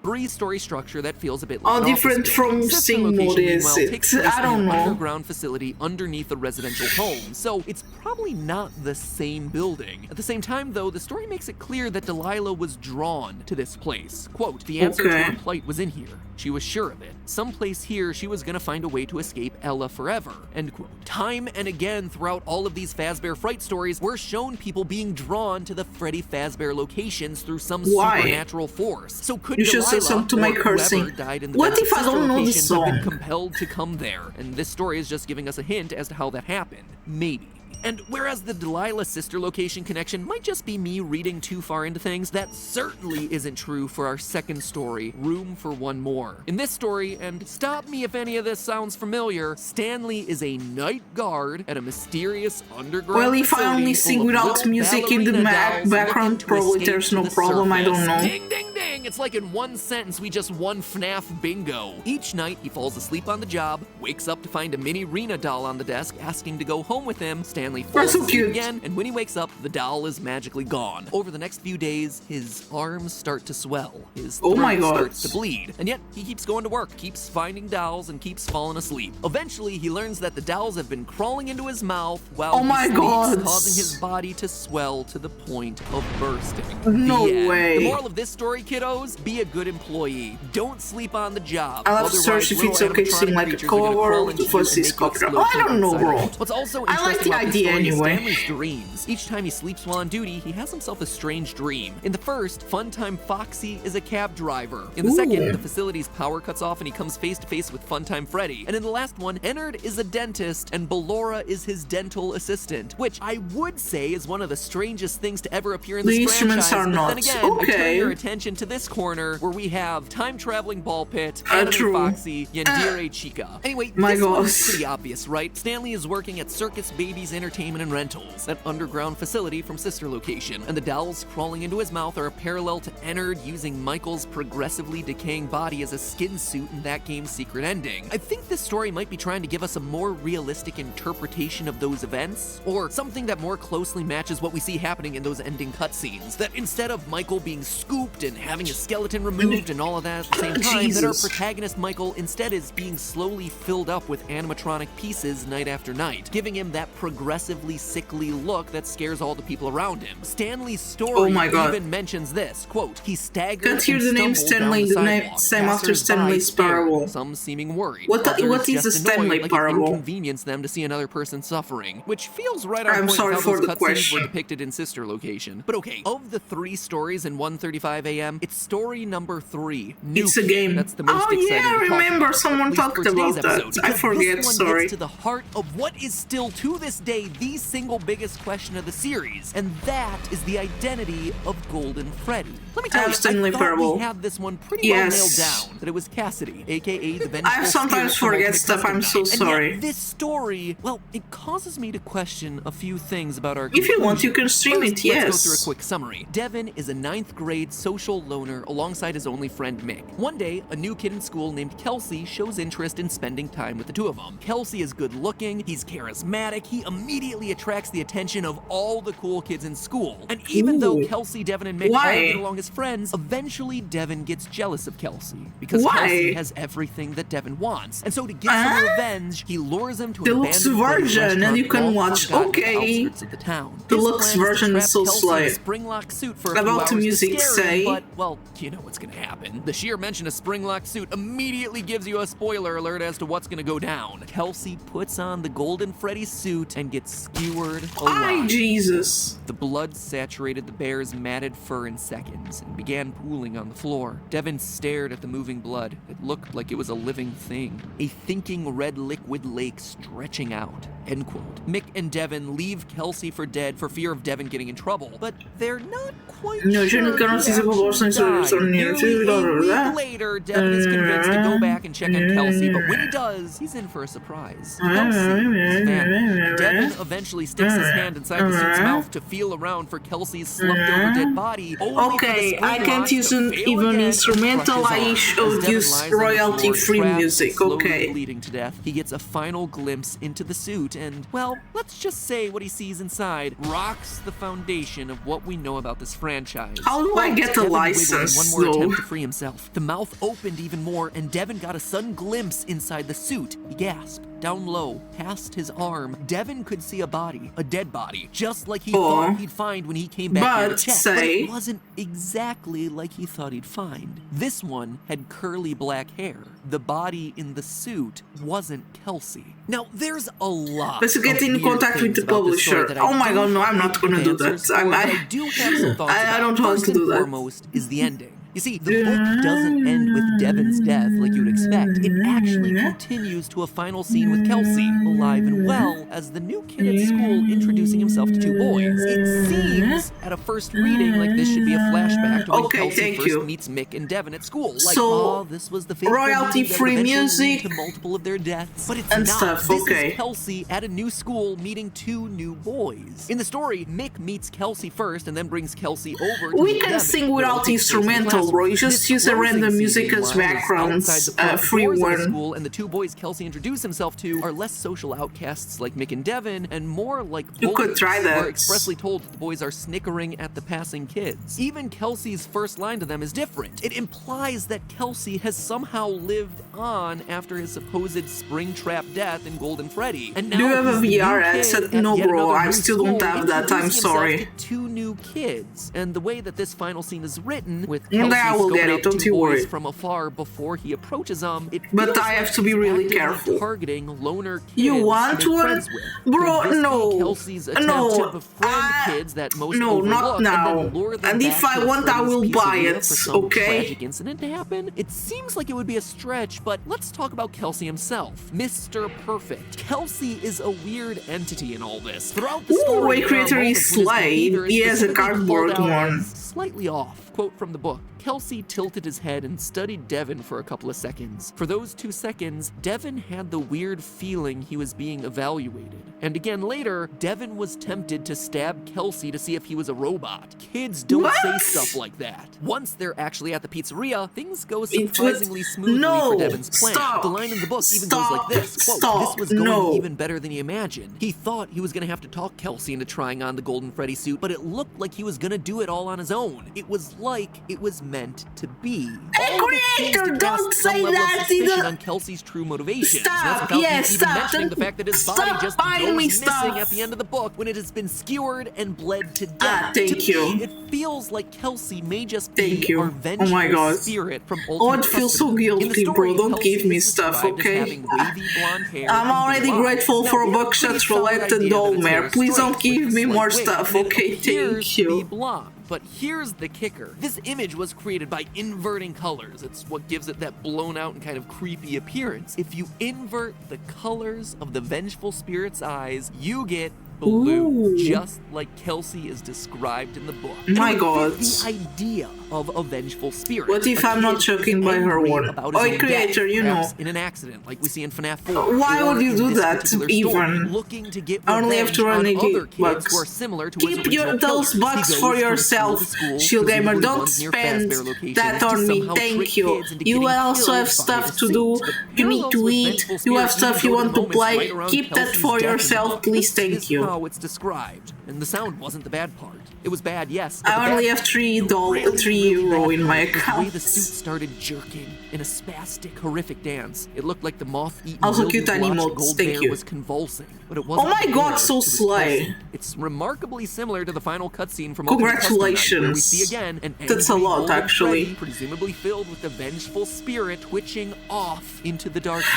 Three-story structure that feels a bit like How an different office from building. Sister Sing Location, Mode is meanwhile, it? takes place I don't in an know. underground facility underneath a residential home, so it's probably not the same building. At the same time, though, the story makes it clear that Delilah was drawn to this place. Quote, the answer to Okay. her plight was in here. She was sure of it. Someplace here, she was gonna find a way to escape Ella forever, end quote. Time and again throughout all of these Fazbear Fright stories, we're shown people being drawn to the Freddy Fazbear locations through some Why? supernatural force. So could You should Delilah, say something to or make her whoever sing. died in the What vents if of I Sister don't know the Locations have been song? compelled to come there? And this story is just giving us a hint as to how that happened. Maybe. And whereas the Delilah sister location connection might just be me reading too far into things, that certainly isn't true for our second story, Room for One More. In this story, and stop me if any of this sounds familiar, Stanley is a night guard at a mysterious underground Well, if I facility only full sing of without little music in the ballerina dolls background, looking to probably escape there's to no the problem, I don't surface. know. Ding, ding, ding! It's like in one sentence we just won FNAF bingo. Each night he falls asleep on the job, wakes up to find a mini Rena doll on the desk asking to go home with him. Stanley falls so asleep cute. again, and when he wakes up, the doll is magically gone. Over the next few days, his arms start to swell, his Oh throat my God. starts to bleed, and yet he keeps going to work, keeps finding dolls, and keeps falling asleep. Eventually, he learns that the dolls have been crawling into his mouth while Oh he my sleeps, God. causing his body to swell to the point of bursting. No The end. way. The moral of this story, kiddos, be a good employee. Don't sleep on the job. I love Otherwise, search if it's little okay to sing animatronic like a creatures are gonna cover crawl or into the you voice and is make you copyright. explode I don't know, inside bro. out. What's also I like interesting the about this idea story is anyway. Stanley's dreams. Each time he sleeps while on duty, he has himself a strange dream. In the first, Funtime Foxy is a cab driver. In the second, the facility's power cuts off and he comes face to face with Funtime Freddy. And in the last one, Ennard is a dentist and Ballora is his dental assistant, which I would say is one of the strangest things to ever appear in The this instruments franchise. are But not. then again, I turn Okay. your attention to this corner where we have time-traveling ball pit, anime true. Foxy, Yandere Chica. Anyway, My this one's gosh. pretty obvious, right? Stanley is working at Circus Babies Entertainment and Rentals, that underground facility from sister location, and the dolls crawling into his mouth are a parallel to Ennard using Michael's progressively decaying body as a skin suit in that game's secret ending. I think this story might be trying to give us a more realistic interpretation of those events, or something that more closely matches what we see happening in those ending cutscenes. That instead of Michael being scooped and having a skeleton removed and all of that at the same time, that our Jesus. protagonist Michael instead is being slowly filled up with animatronic pieces night after night, giving him that progressively sickly look that scares all the people around him. Stanley's story Oh my God. even mentions this, quote, he staggered Can't hear and the name stumbled Stanley, down the the name- sidewalk. same after Passers-by Stanley's stared, parable. some seeming worried. What others is a just annoyed, Stanley like parable? it inconvenienced them to see another person suffering, which feels right on I'm point sorry with how for those the cutscenes were question. depicted in sister location. But okay, of the 3 stories in 1:35 a.m., it's story number 3. It's a Nuke. game. That's the most Oh, exciting yeah, I to talk remember about, someone at least talked for today's about that. episode, I because forget, this one sorry. gets to the heart of what is still to this day the single biggest question of the series, and that is the identity of Golden Freddy. Let me tell you, Stanley I thought Parable. we had this one pretty Yes. well nailed down, that it was Cassidy, aka the vengeful I sometimes spirit from forget Ultimate stuff, Custom I'm so Night. And sorry. yet this story, well, it causes me to question a few things about our If you want, you conclusion. can stream First, it, yes. Let's go through a quick summary. Devin is a 9th grade social loner alongside his only friend Mick. One day, a new kid in school named Kelsey shows interest in spending time with the two of them. Kelsey is good looking, he's charismatic, he immediately attracts the attention of all the cool kids in school. And even though Ooh. Kelsey, Devin, and Mick Why? all get along as friends, eventually Devin gets jealous of Kelsey. Because Why? Kelsey has everything that Devin wants. And so to get some revenge, he lures him to an Deluxe abandoned Freddy version, and restaurant you can well watch. forgotten Okay. outskirts of the town. Deluxe His plan is to version trap is so Kelsey in a slight. spring-locked suit for a few About hours the music, to scare say. him, but, well, you know what's gonna happen. The sheer mention of spring-locked suit immediately gives you a spoiler alert as to what's gonna go down. Kelsey puts on the Golden Freddy suit and gets skewered alive. Ay, Jesus. The blood saturated the bear's matted fur in seconds and began pooling on the floor. Devin stared at the moving blood. It looked like it was a living thing. A thinking red liquid lake stretching out. End quote. Mick and Devin leave Kelsey for dead for fear of Devin getting in trouble, but they're not quite No, sure yo no he sé si puedo actually censurar died. eso ni Nearly decirlo, a week ¿verdad? later, Devin is convinced to go back and check on Kelsey, but when he does, he's in for a surprise. Kelsey is vanished. Devin eventually sticks his hand inside the suit's mouth to feel around for Kelsey's slumped-over dead body. Okay, I can't use an even instrumental. I should use royalty-free music. Okay. Bleeding to death, he gets a final glimpse into the suit, and, well, let's just say what he sees inside rocks the foundation of what we know about this franchise. How do I get a Devin wiggled in license, one more though? attempt to free himself. The mouth opened even more, and Devin got a sudden glimpse inside the suit. He gasped. Down low, past his arm, Devin could see a body, a dead body, just like he thought he'd find when he came back here to check. But it wasn't exactly like he thought he'd find. This one had curly black hair. The body in the suit wasn't Kelsey. Now, there's a lot. Let's get in of weird contact with things the about this story publisher. that I Oh my don't god, no, I'm have not gonna do answers that. for, but I do have some thoughts I about. don't want First to do and that. foremost is the ending. You see, the book doesn't end with Devon's death like you would expect. It actually continues to a final scene with Kelsey, alive and well, as the new kid at school introducing himself to two boys. It seems, at a first reading, like this should be a flashback to when Kelsey first meets Mick and Devon at school. Like, So, this was the royalty-free music to multiple of their deaths. But it's and not. stuff, This okay. is Kelsey at a new school meeting two new boys. In the story, Mick meets Kelsey first and then brings Kelsey over to We meet can Devon. sing without instrumental, bro. You just use a random music as backgrounds, free one. School, and the two boys Kelsey introduced himself to are less social outcasts like Mick and Devon, and more like You could try that. We're expressly told that the boys are snickering at the passing kids. Even Kelsey's first line to them is different. It implies that Kelsey has somehow lived on after his supposed Springtrap death in Golden Freddy. And now Do you have a he's the VR new headset? kid at No, yet bro, another I new still don't school, have that. I'm introducing himself sorry. to two new kids. And the way that this final scene is written, with One Kelsey day I will get scoping it, out don't two you boys worry. from afar before he approaches them, it But feels I have like to be he's really actively careful. targeting loner kids You want to make one? friends with. Bro, Could this be no. Kelsey's attempt No. to befriend kids that most No, not overlook now. and then lure them And back if I to want, I Freddy's will buy pizzeria it, for some okay? tragic incident to happen? It seems like it would be a stretch, but let's talk about Kelsey himself. Mr. Perfect. Kelsey is a weird entity in all this. Throughout the Ooh, story, Way there are Creator moments is when his Slay. behavior is He has a specifically cardboard called out one. as slightly off. Quote from the book, Kelsey tilted his head and studied Devon for a couple of seconds. For those 2 seconds, Devon had the weird feeling he was being evaluated. And again later, Devon was tempted to stab Kelsey to see if he was a robot. Kids don't say stuff like that. Once they're actually at the pizzeria, things go surprisingly smoothly for Devon's plan. Stop. The line in the book even Stop. goes like this, quote, Stop. this was going No. even better than he imagined. He thought he was gonna have to talk Kelsey into trying on the Golden Freddy suit, but it looked like he was gonna do it all on his own. It was like it was meant to be. Hey, All of it seems to creator, cast don't some say level of that, suspicion either. on Kelsey's true motivations. Stop. That's without Yes, even stop. mentioning the fact that his Stop body just buying goes me missing stuff. at the end of the book when it has been skewered and bled to death. Thank to you. Me, it feels like Kelsey may just Thank be you. our vengeful Oh my God. spirit from Oh, Ultimate I feel so Custody. In the guilty, story, bro. Don't Kelsey give me is stuff, described as okay? having wavy blonde hair I'm and already blue eyes. grateful Now, for we have a Buckshot pretty solid Roulette and idea that its hair Dolmare. is Please straight don't give with me a more slight wig, stuff, and it okay? appears Thank to be you. blonde. But here's the kicker. This image was created by inverting colors. It's what gives it that blown out and kind of creepy appearance. If you invert the colors of the vengeful spirit's eyes, you get blue, Ooh. just like Kelsey is described in the book. My And it God. fits the idea of a vengeful spirit. What if A I'm not kid choking by her angry one? about his Oi, own creator, death, you perhaps know. in an accident, like we see in FNAF 4. Why or would you in do this that, particular story, even? looking to get I only have revenge 280 on other kids bucks. who are similar to Keep his original those killers. bucks He goes for from yourself, school to school, Shield Gamer. presumably Don't ones near spend Fazbear locations, that to on me. somehow Thank trick you. kids into You getting also killed have by stuff the to do. suit. The You need parallels to with eat. vengeful You have spirit stuff even you go to want to moments play. right around Keep that Kelsey's for death in the yourself, book. please. This Thank is you. how it's described, and the sound wasn't the bad part. It was bad, yes. but the I only bad have $3 really in my bad part was the way the suit account. started jerking in a spastic, horrific dance. It looked like the moth-eaten Also cute wildeblotched animals, gold thank bear you. was convulsing, but it wasn't. Oh my the God, bear, so it was slay. Kelsey. It's remarkably similar to the final cutscene from Ultimate Custom Night, where we Congratulations. see again an That's a angry lot, Golden actually. Freddy, presumably filled with the vengeful spirit twitching off into the darkness.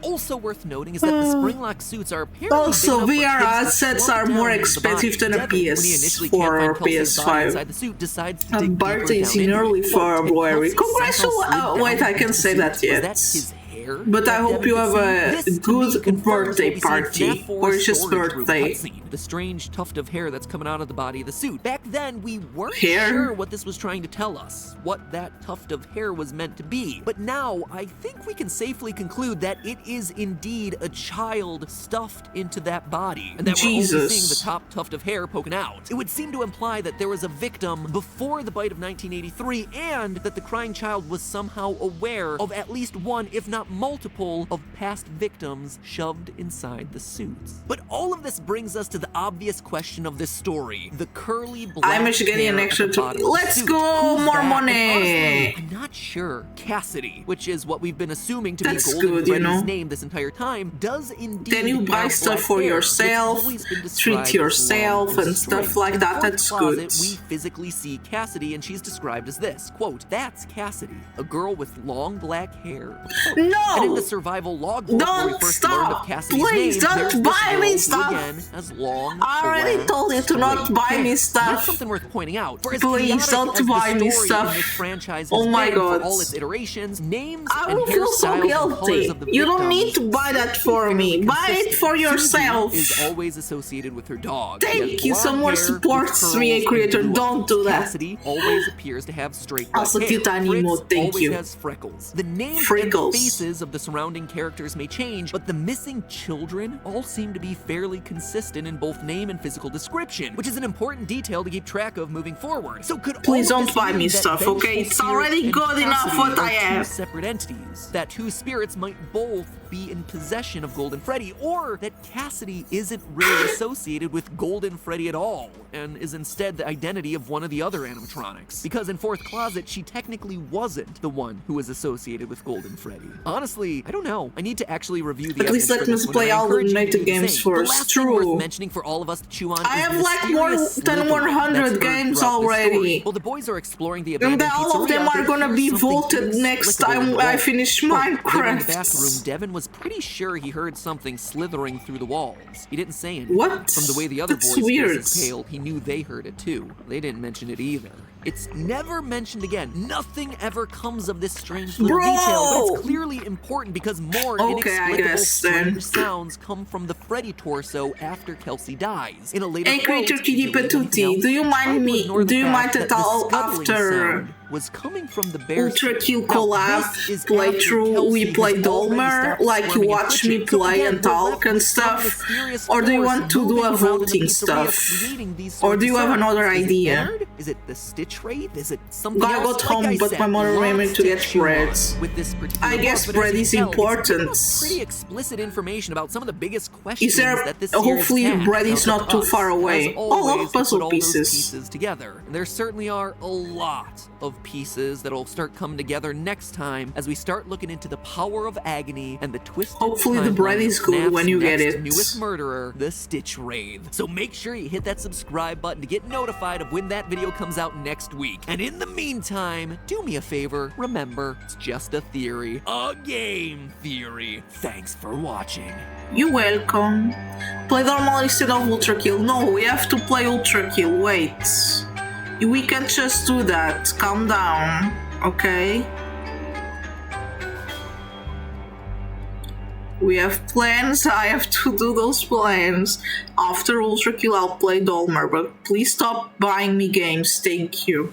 Also worth noting is that the Springlock suits are apparently Also, big enough for VR kids to sets slump are down more into the expensive body. than a Devon, when he initially PS4 can't or find Kelsey's body PS5. inside the suit, decides to Her dig deeper birthday is down in into early it. Quote, February. "If Kelsey somehow slid down Wait, I into can't the say suit, that was yet. that his hair But I that hope Devon you could have see? a This, to me, good confirms what birthday we see in party, FNAF 4's or it's just story through birthday. cutscene, the strange tuft of hair that's coming out of the body of the suit. Back then, we weren't Hair? sure what this was trying to tell us, what that tuft of hair was meant to be. But now, I think we can safely conclude that it is indeed a child stuffed into that body, and that we're only Jesus. seeing the top tuft of hair poking out. It would seem to imply that there was a victim before the bite of 1983, and that the crying child was somehow aware of at least one, if not multiple, of past victims shoved inside the suits. But all of this brings us to the obvious question of this story: the curly black I'm actually getting an hair extra at the two. bottom of the Let's suit. go, Who's more that? And money. honestly, I'm not sure. Cassidy, which is what we've been assuming to That's be Golden good, you Freddy's know. name this entire time, does indeed Then you buy have stuff black for hair. It's yourself, always been treat described as yourself long and stuff straight. like In the that. fourth That's closet, good. we physically see Cassidy, and she's described as this, quote, "That's Cassidy, a girl with long black hair." No, no! And in the survival logbook where we Don't first learned of stop! Cassidy's Please name, don't there's this buy girl me who, stuff! again, has long, I already black, told you to not straight buy me hair. stuff. That's something worth pointing out. For as Please chaotic don't as buy the me story stuff. in this franchise has Oh my been god. for all its iterations, names I and will feel so hairstyles and colors guilty. of the You don't victims need to buy that for fairly me. Buy it consistent. for yourself. Susie is always associated with her dog. She Thank has you. blonde Someone hair with supports curls me, a and creator. blue Don't eyes. do that. Cassidy always appears to have straight black Also, hair. Titanimo, Fritz thank always you. has freckles. The names Freckles. and faces of the surrounding characters may change, but the missing children all seem to be fairly consistent in both name and physical description, which is an important detail to keep track of moving forward. So could Please all of don't this buy mean me that stuff, Vengeful okay? It's Spirit already and good enough Cassidy what I are two have. separate entities? That two spirits might both be in possession of Golden Freddy, or that Cassidy isn't really associated with Golden Freddy at all, and is instead the identity of one of the other animatronics. Because in Fourth Closet, she technically wasn't the one who was associated with Golden Freddy. Honestly, I don't know. I need to actually review the At least let evidence me for this play one, and I all the encourage you to native do the games same. The first. last thing worth True. mentioning for all of us to chew on I is have the like more mysterious than Slytherin 100 that's heard games throughout this already. story. Well, the boys are exploring the And abandoned all of them pizzeria. are They gonna hear be something voted next inexplicable in time the I wall. finish They were in the Minecraft. bathroom. Devin was pretty sure he heard something slithering through the walls. He didn't say anything. What? From the way the other That's boys' weird. faces paled, he knew they heard it too. They didn't mention it either. It's never mentioned again. Nothing ever comes of this strange little Bro! detail, but it's clearly important because more Okay, I inexplicable guess then. strange sounds come from the Freddy torso after Kelsey dies. In a later Hey, quote, creature kitty Julie patootie, do you tried mind to me? ignore the Do you fact mind that at the all scuttling after sound was coming from the bear's Ultra Kill Now, collab this is playthrough after we Kelsey play has already Dolmer? stopped Like you squirming and watch me twitching. So play again, and we're talk left and with some stuff? mysterious Or do you force want to do moving a around in the voting pizzeria, stuff? creating these Or sorts do you of have sounds? another Is it idea? Bernard? Is it the Stitch Wraith? Is it something I else? got Like home, I but said, my mother remembered lots to get chew on bread. with this particular I guess book, but as bread you is can tell, it's important. given us pretty explicit information about some of the biggest questions Is there? that this series Hopefully, has had. bread Now, is it's up not to too us, far as away. Oh, always, love to puzzle put all those pieces. pieces together. And there certainly are a lot of pieces that'll start coming together next time as we start looking into the power of agony and the twisted Hopefully the bread timeline is of good FNAF's when you get next it. newest murderer, the Stitch Wraith. So make sure you hit that subscribe button to get notified of when that video comes out next week. And in the meantime, do me a favor, remember, it's just a theory. A game theory. Thanks for watching. You're welcome. Play normal instead of Ultra Kill. No, we have to play Ultra Kill. Wait. We can't just do that. Calm down. Okay? We have plans. I have to do those plans. After Ultra Kill, I'll play Dolmer. But please stop buying me games. Thank you.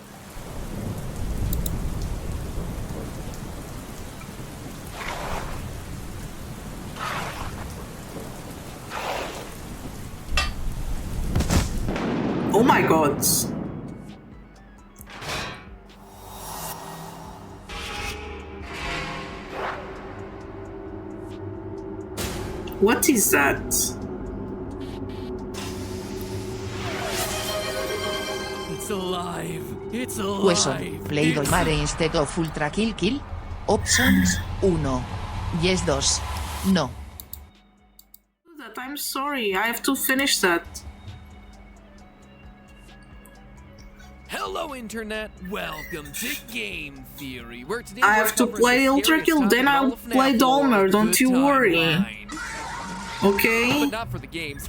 Oh my god. What is that? It's alive. It's Hueso, alive. play It's Dolmare instead of Ultra Kill Kill. Options 1. Yes 2. No. I'm sorry, I have to finish that. Hello, Internet. Welcome to Game Theory, where today I we're have to covering play the Ultra scariest Kill, topic then in all I'll of FNAF play lore, Dolmer, don't the you worry. timeline. Okay? But not for the games.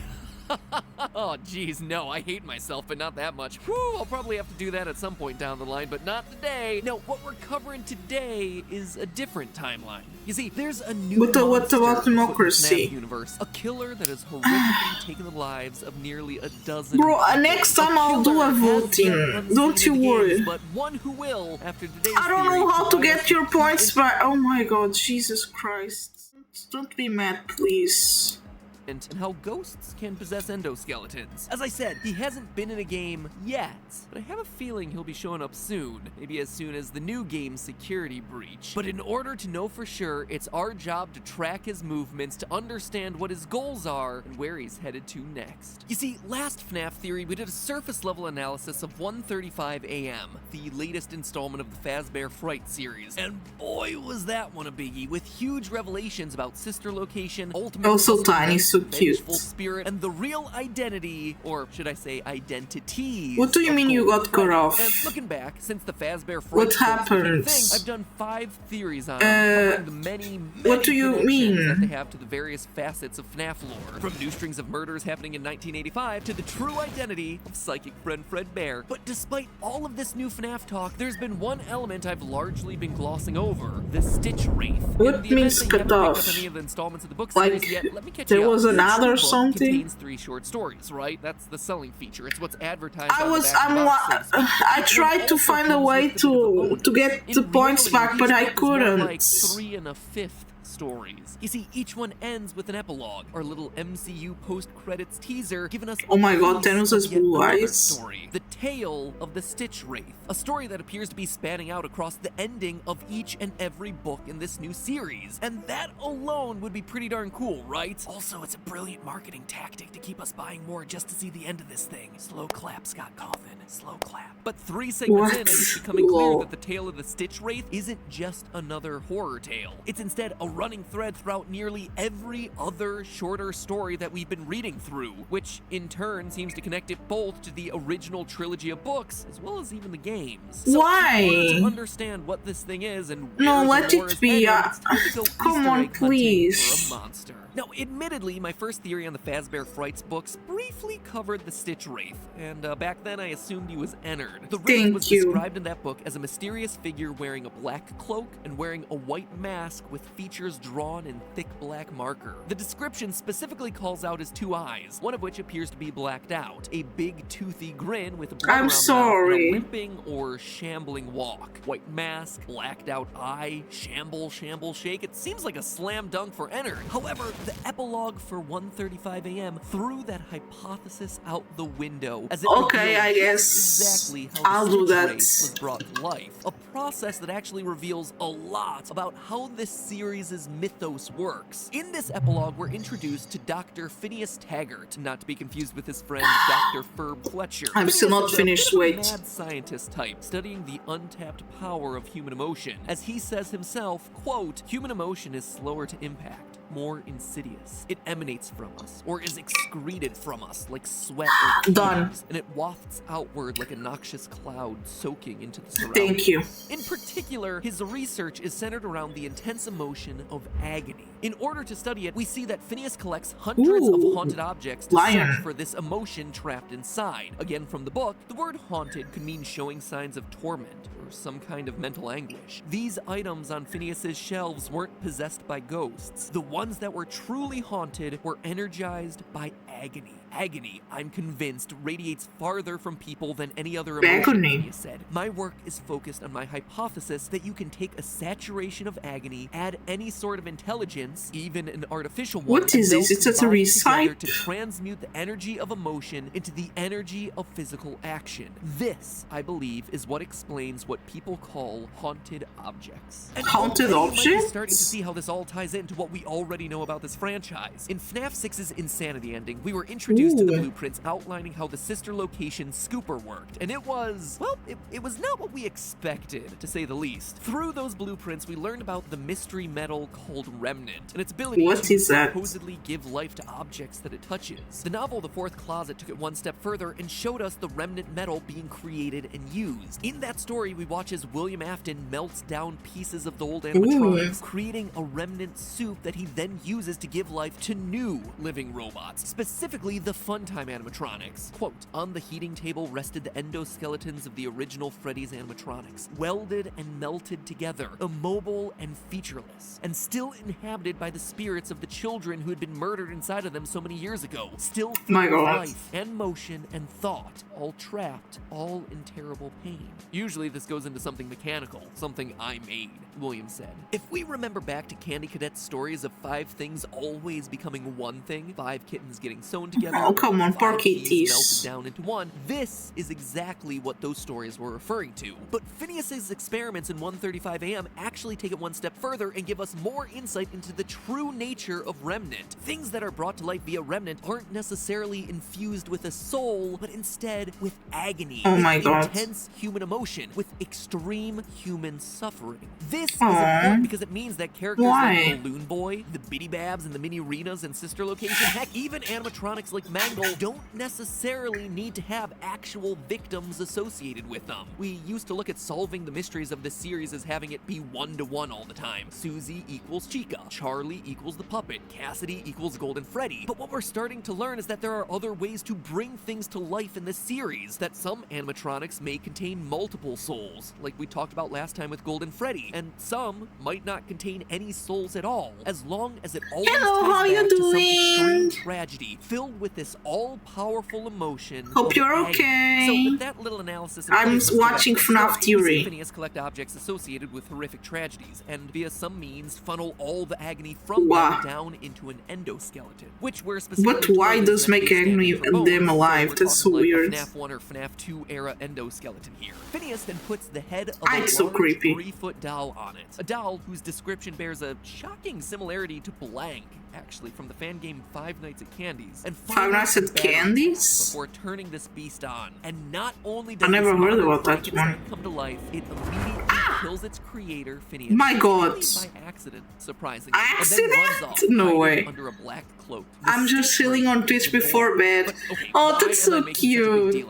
Oh, geez, no, I hate myself, but not that much. Whew, I'll probably have to do that at some point down the line, but not today. No, what we're covering today is a different timeline. You see, there's a new But what monster about afoot in the democracy? FNAF universe, a killer that has horrifically taken the lives of nearly a dozen Bro, people. next time I'll do a killer has voting. yet unseen Don't you in the worry. games, but one who will after today's I don't know theory how to provide get us your with points back. Oh my god, Jesus Christ. Don't be mad, please. and how ghosts can possess endoskeletons. As I said, he hasn't been in a game yet, but I have a feeling he'll be showing up soon, maybe as soon as the new game's security breach. But in order to know for sure, it's our job to track his movements, to understand what his goals are, and where he's headed to next. You see, last FNAF Theory, we did a surface level analysis of 1:35 AM, the latest installment of the Fazbear Fright series, and boy was that one a biggie, with huge revelations about sister location, ultimate Also puzzle tiny events, so cute. vengeful spirit, and the real identity, or should I say identities. What do you mean you got cut off? And looking back, since the Fazbear What Fright books became a happened? thing, I've done 5 theories on covering the many what do you connections mean? that they have to the various facets of FNAF lore, from new strings of murders happening in 1985 to the true identity of psychic friend Fredbear. But despite all of this new FNAF talk, there's been one element I've largely been glossing over: the Stitch Wraith. What means cut off? Any of the installments of the book Like, series yet, let me catch there you up. was The another true book something? contains 3 short stories, right? That's the selling feature. It's what's advertised. I tried to find a way to get the points back, but I couldn't. Like 3 1/5 stories. You see, each one ends with an epilogue, our little MCU post-credits teaser, giving us Oh my god, a Thanos piece has of yet blue another eyes. story, the tale of the Stitch Wraith, a story that appears to be spanning out across the ending of each and every book in this new series, and that alone would be pretty darn cool, right? Also, it's a brilliant marketing tactic to keep us buying more just to see the end of this thing. Slow clap, Scott Coffin. Slow clap. But 3 segments in, and it's becoming clear that the tale of the Stitch Wraith isn't just another horror tale. It's instead a running thread throughout nearly every other shorter story that we've been reading through, which in turn seems to connect it both to the original trilogy of books as well as even the games. So Why? in order to understand what this thing is and where No, the let lore it is be. headed, it's time to go Come Easter on, egg hunting please. for a monster. Now, admittedly, my first theory on the Fazbear Frights books briefly covered the Stitch Wraith, and back then I assumed he was Ennard. The Wraith was described in that book as a mysterious figure wearing a black cloak and wearing a white mask with features drawn in thick black marker. The description specifically calls out his 2 eyes, one of which appears to be blacked out, a big toothy grin with a blood around mouth, and a limping or shambling walk. White mask, blacked out eye, shamble, shake. It seems like a slam dunk for Ennard. However, the epilogue for 1:35 a.m. threw that hypothesis out the window, as it Okay, I revealed guess exactly how I'll the do Stitch that. Wraith was brought to life. A process that actually reveals a lot about how this series' mythos works. In this epilogue, we're introduced to Dr. Phineas Taggart, not to be confused with his friend Dr. Ferb Fletcher. I'm still Phineas not is a finished, bit of a wait. mad scientist type, studying the untapped power of human emotion. As he says himself, quote, "Human emotion is slower to impact, more insidious. It emanates from us, or is excreted from us like sweat or tears, and it wafts outward like a noxious cloud soaking into the surroundings." Thank you. In particular, his research is centered around the intense emotion of agony. In order to study it, we see that Phineas collects hundreds of haunted objects to search for this emotion trapped inside. Again, from the book, the word haunted could mean showing signs of torment or some kind of mental anguish. These items on Phineas's shelves weren't possessed by ghosts. The ones that were truly haunted were energized by agony. Agony, I'm convinced, radiates farther from people than any other emotion, Phineas said. My work is focused on my hypothesis that you can take a saturation of agony, add any sort of intelligence, even an artificial one, What is this? It's a recite? to transmute the energy of emotion into the energy of physical action. This, I believe, is what explains what people call haunted objects. And Haunted already you might be objects? starting to see how this all ties into what we already know about this franchise. In FNAF 6's Insanity ending, we were introduced to the blueprints outlining how the sister location Scooper worked, and it was, well, it was not what we expected, to say the least. Through those blueprints, we learned about the mystery metal called Remnant, and its ability to supposedly give life to objects that it touches. The novel The Fourth Closet took it one step further and showed us the Remnant metal being created and used. In that story, we watch as William Afton melts down pieces of the old animatronics, creating a remnant soup that he then uses to give life to new living robots, specifically the Funtime animatronics. Quote, "On the heating table rested the endoskeletons of the original Freddy's animatronics, welded and melted together, immobile and featureless, and still inhabited by the spirits of the children who had been murdered inside of them so many years ago, still full of life and motion and thought, all trapped, all in terrible pain." Usually this goes into something mechanical, something I made, William said. If we remember back to Candy Cadet's stories of 5 things always becoming one thing, 5 kittens getting sewn together, Oh, come on, poor 5 keys kitties. melted down into one, this is exactly what those stories were referring to. But Phineas's experiments in 1:35 a.m. actually take it one step further and give us more insight into the true nature of Remnant. Things that are brought to life via Remnant aren't necessarily infused with a soul, but instead with agony, Oh with my God. intense human emotion, with extreme human suffering. This This is Aw. important because it means that characters Why? like Balloon Boy, the Bitty Babs, and the Mini Renas and Sister Location, heck, even animatronics like Mangle don't necessarily need to have actual victims associated with them. We used to look at solving the mysteries of this series as having it be one-to-one all the time. Susie equals Chica, Charlie equals the puppet, Cassidy equals Golden Freddy. But what we're starting to learn is that there are other ways to bring things to life in this series, that some animatronics may contain multiple souls, like we talked about last time with Golden Freddy, and some might not contain any souls at all, as long as it always Hello, ties how you back to some doing? extreme tragedy filled with this all-powerful emotion. Hope of you're agony. okay. So with that little analysis in I'm place, let's go back watching to the FNAF story. Theory. We see Phineas collect objects associated with horrific tragedies, and via some means funnel all the agony from Wow. them down into an endoskeleton, which we're But specifically why told does is meant to make be agony standing for them bones, alive? we're That's so talking like weird. a FNAF 1 or FNAF 2 era endoskeleton here. Phineas then puts the head of Ah, a it's so large creepy. 3-foot doll on it. A doll whose description bears a shocking similarity to Blank, actually, from the fan game Five Nights at Candy's. And Five Nights at Candy's? before turning this beast on. And not only does I never this heard modern about that Frankenstein one. come to life, it immediately kills its creator, Phineas. My God. By accident, surprisingly. Accident? And then runs off, No hiding way. under a black cloak. I'm just chilling on Twitch before bed. Oh, that's so cute.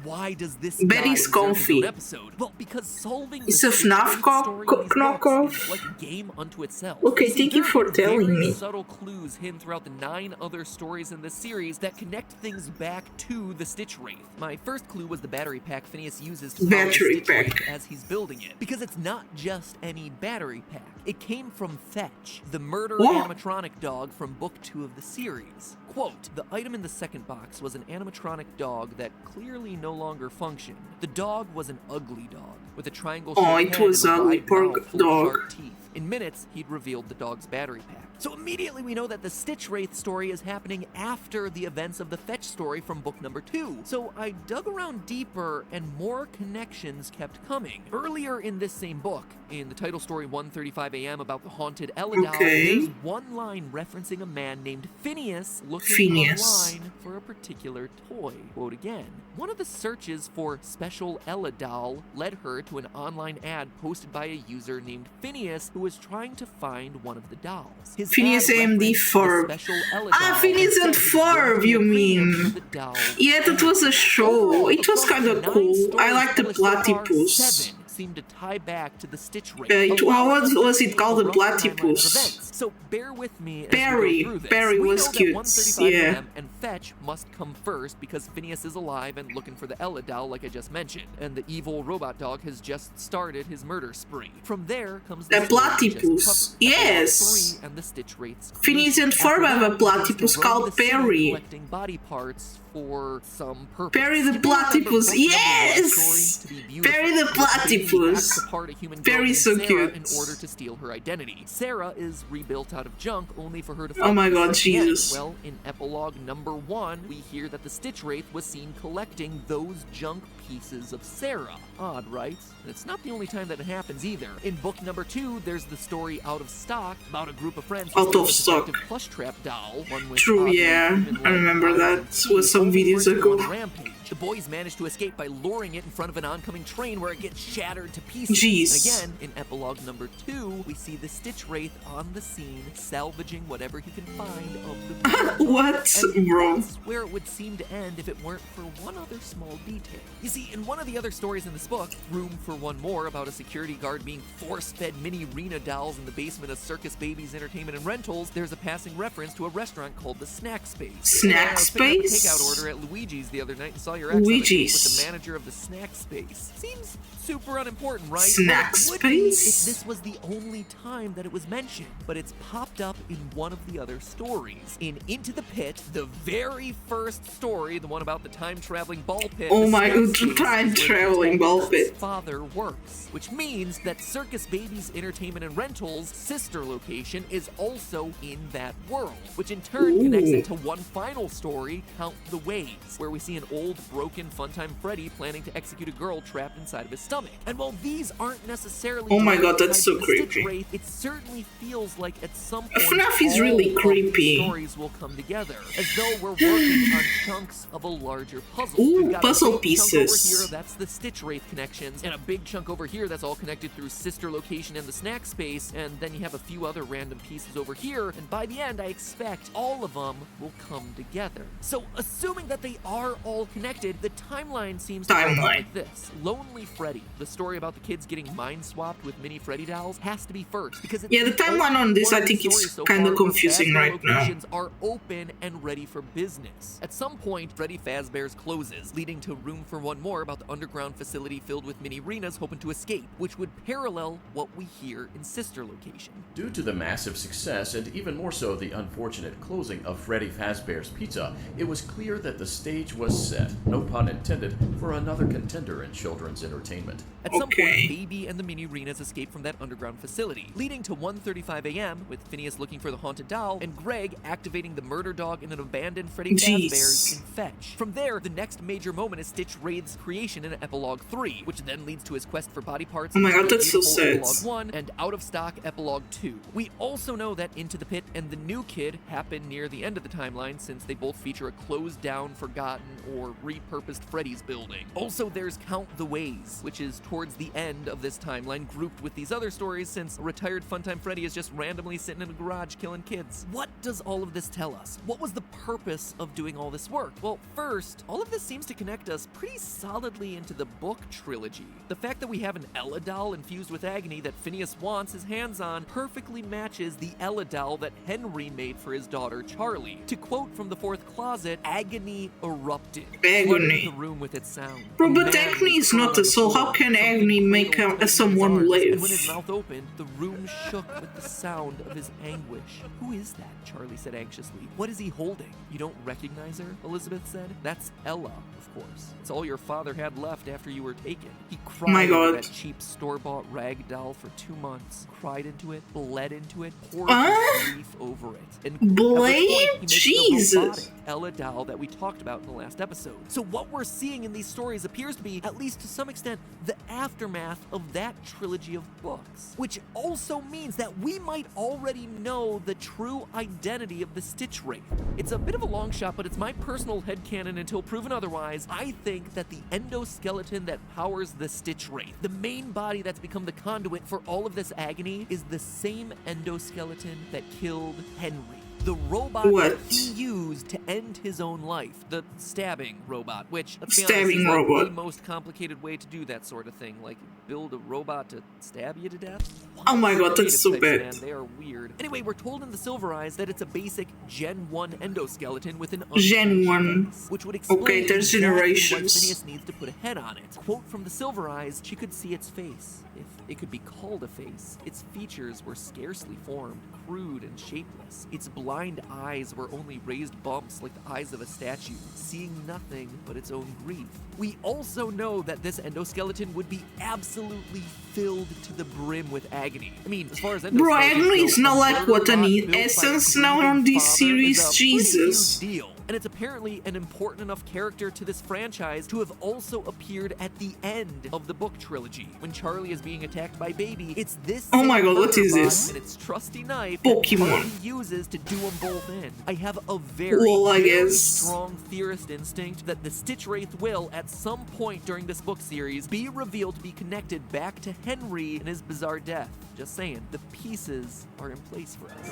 Why does this Betty's guy deserve his own comfy. episode? Well, because solving It's the a FNAF story in these books knockoff. is like a game unto itself. Okay, See, thank you there for are telling very me. subtle clues hidden throughout the 9 other stories in this series that connect things back to the Stitch Wraith. My first clue was the battery pack Phineas uses to power the Battery Stitch Wraith pack. as he's building it. Because it's not just any battery pack. It came from Fetch, the murder What? animatronic dog from book 2 of the series. Quote, the item in the second box was an animatronic dog that clearly no longer functioned. The dog was an ugly dog, with a triangle Oh, shaped it head was and a ugly, wide poor mouth full of dog. sharp teeth. In minutes, he'd revealed the dog's battery pack. So immediately we know that the Stitch Wraith story is happening after the events of the Fetch story from book number 2. So I dug around deeper and more connections kept coming. Earlier in this same book, in the title story 1:35 a.m. about the haunted Ella doll, Okay. there's one line referencing a man named Phineas looking Phineas. online for a particular toy. Quote again, one of the searches for special Ella doll led her to an online ad posted by a user named Phineas who was trying to find one of the dolls. His Phineas ad AMD referenced the Ferb. special Ella Ah, doll Phineas and said he wanted Ferb, to you premium mean? the doll. Yeah, that was a show. It was kind of cool. I like the platypus. 7 seem to tie back to the Stitch Wraith. How was it called? The A rough timeline of platypus? events. So bear with me as Barry. we go through this. Barry We was know that cute, 1:35 yeah. a.m. and Fetch must come first because Phineas is alive and looking for the Ella doll like I just mentioned, and the evil robot dog has just started his murder spree. From there comes The story we just platypus. covered, Yes. 3 and the Stitch Wraith's Phineas and creation. Ferb After have that, a he platypus begins to roam called the city Barry. collecting body parts for some purpose. Barry the You may remember platypus. book number 1 Yes! story to be beautiful. Barry the With baby acts platypus. apart a human girl Barry named so Sarah cute. in order to steal her identity. Sarah is rebuilt out of junk only for her to Oh my fall God, asleep again. Jesus. Well, in epilogue number 1, we hear that the Stitch Wraith was seen collecting those junk pieces of Sarah. Odd, right? And it's not the only time that it happens either. In book number 2, there's the story Out of Stock about a group of friends who Out steal of a stock. defective plush trap doll. One with True, oddly yeah. human-like I remember eyes that. and It was teeth, some only for videos it to go ago. on a rampage. The boys manage to escape by luring it in front of an oncoming train where it gets shattered to pieces. Jeez. And again, in epilogue number 2, we see the Stitch Wraith on the scene salvaging whatever he can find of the What, and bro? that's where it would seem to end if it weren't for one other small detail. You see, in one of the other stories in this book, Room for One More, about a security guard being force-fed mini Rena dolls in the basement of Circus Babies Entertainment and Rentals, there's a passing reference to a restaurant called the Snack Space. Snack I was picking up a Space? takeout order at Luigi's the other night and saw your ex on a date with Luigi's. the manager of the Snack Space. Seems super unimportant, right? Snack Well, it would be if Space? this was the only time that it was mentioned, but it's popped up in one of the other stories. In Into the Pit, the very first story, the one about the time-traveling ball pit. Oh the my Snack God, Space is time where the traveling ball protagonist's pit. father works, which means that Circus Babies Entertainment and Rentals' sister location is also in that world, which in turn connects Ooh. it to one final story, Count the Ways, where we see an old, broken Funtime Freddy planning to execute a girl trapped inside of his stomach. And while these aren't necessarily Oh my god, tied that's to so the Stitch creepy. Wraith, it certainly feels like at some point FNAF is all really of the creepy. stories will come together, as though we're working on chunks of a larger puzzle. Ooh, We've got puzzle a big chunk over pieces. here, that's the Stitch Wraith connections, and a big chunk over here that's all connected through Sister Location and the Snack Space, and then you have a few other random pieces over here, and by the end I expect all of them will come together. So assuming that they are all connected, the timeline seems to go like this. Lonely Freddy, the story about the kids getting mind swapped with mini Freddy dolls, has to be first, because it's Yeah, the timeline on this, I think it's kind of confusing right now. locations are open and ready for business. At some point, Freddy Fazbear's closes, leading to room for one more about the underground facility filled with mini arenas hoping to escape, which would parallel what we hear in Sister Location. Due to the massive success, and even more so the unfortunate closing of Freddy Fazbear's Pizza, it was clear that the stage was set, no pun intended, for another contender in children's entertainment. At some point, Baby and the mini arenas escape from that underground facility, leading to 1:35 a.m. with Phineas looking for the haunted doll and Greg activating the murder dog in an abandoned Freddy Fazbear's in Fetch. From there, the next major moment is Stitch Wraith's creation in Epilogue 3, which then leads to his quest for body parts. Oh my god, that's so sad. Epilogue 1 and Out of Stock Epilogue 2. We also know that Into the Pit and The New Kid happen near the end of the timeline, since they both feature a closed down, forgotten, or repurposed Freddy's building. Also, there's Count the Ways, which is towards the end of this timeline, grouped with these other stories, since a retired Funtime Freddy is just randomly sitting in a garage killing kids. What does all of this tell us? What was the purpose of doing all this work? Well, first, all of this seems to connect us pretty solidly into the book trilogy. The fact that we have an Ella doll infused with agony that Phineas wants his hands on perfectly matches the Ella doll that Henry made for his daughter Charlie. To quote from the fourth closet, agony erupted, flooding the room with its sound. Bro, but agony is not a soul. How can agony make someone live? And when his mouth opened, the room shook with the sound of his anguish. Who is that? Charlie said anxiously. What is he holding? You don't recognize her? Elizabeth said. That's Ella, of course. It's all your father had left after you were taken. He cried over that cheap store-bought rag doll for 2 months. Cried into it, bled into it, poured his grief over it. And Blade? Jesus. Ella doll that we talked about in the last episode. So what we're seeing in these stories appears to be, at least to some extent, the aftermath of that trilogy of books. Which also means that we might already know the true identity of the Stitch Wraith. It's a bit of a long shot, but it's my personal headcanon until proven otherwise. I think that the endoskeleton that powers the Stitch Wraith, the main body that's become the conduit for all of this agony, is the same endoskeleton that killed Henry. The robot that he used to end his own life. The stabbing robot, which, let's be honest, is like the most complicated way to do that sort of thing. Like, build a robot to stab you to death? Oh my god, that's so bad. Man, they are weird. Anyway, we're told in the Silver Eyes that it's a basic Gen 1 endoskeleton with an Gen 1. Which would explain okay, there's generations. Why Phineas needs to put a head on it. Quote from the Silver Eyes, she could see its face. If it could be called a face, its features were scarcely formed, crude and shapeless. Its blind eyes were only raised bumps like the eyes of a statue, seeing nothing but its own grief. We also know that this endoskeleton would be absolutely filled to the brim with agony. I mean, as far as bro, agony is not like what an essence now on this series, Jesus. Deal. And it's apparently an important enough character to this franchise to have also appeared at the end of the book trilogy. When Charlie is being attacked by Baby, it's this oh my god, what is this? And its trusty knife Pokemon that uses to do them both in. I have a very strong theorist instinct that the Stitch Wraith will, at some point during this book series, be revealed to be connected back to Henry and his bizarre death. Just saying, the pieces are in place for us.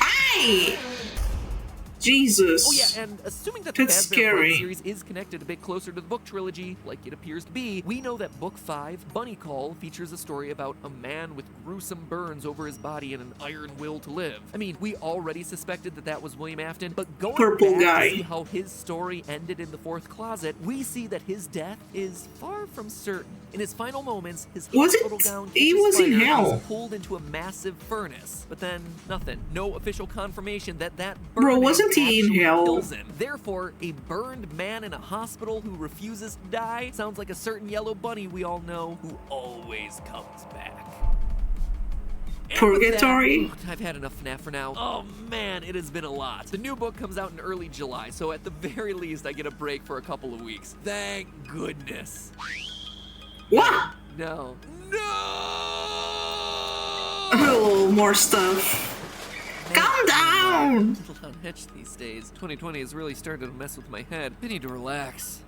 Aye! Jesus. Oh yeah, and assuming that the Fazbear series is connected a bit closer to the book trilogy, like it appears to be, we know that Book 5, Bunny Call, features a story about a man with gruesome burns over his body and an iron will to live. I mean, we already suspected that that was William Afton, but going back to see how his story ended in the fourth closet, we see that his death is far from certain. In his final moments, his hospital gown was pulled into a massive furnace, but then nothing. No official confirmation that burning wasn't he in hell? Kills him. Therefore, a burned man in a hospital who refuses to die sounds like a certain yellow bunny we all know who always comes back. Purgatory? That, I've had enough FNAF for now. Oh man, it has been a lot. The new book comes out in early July, so at the very least I get a break for a couple of weeks. Thank goodness. What? No. Oh, more stuff. Calm down! I'm a little on edge these days. 2020 has really started to mess with my head. I need to relax.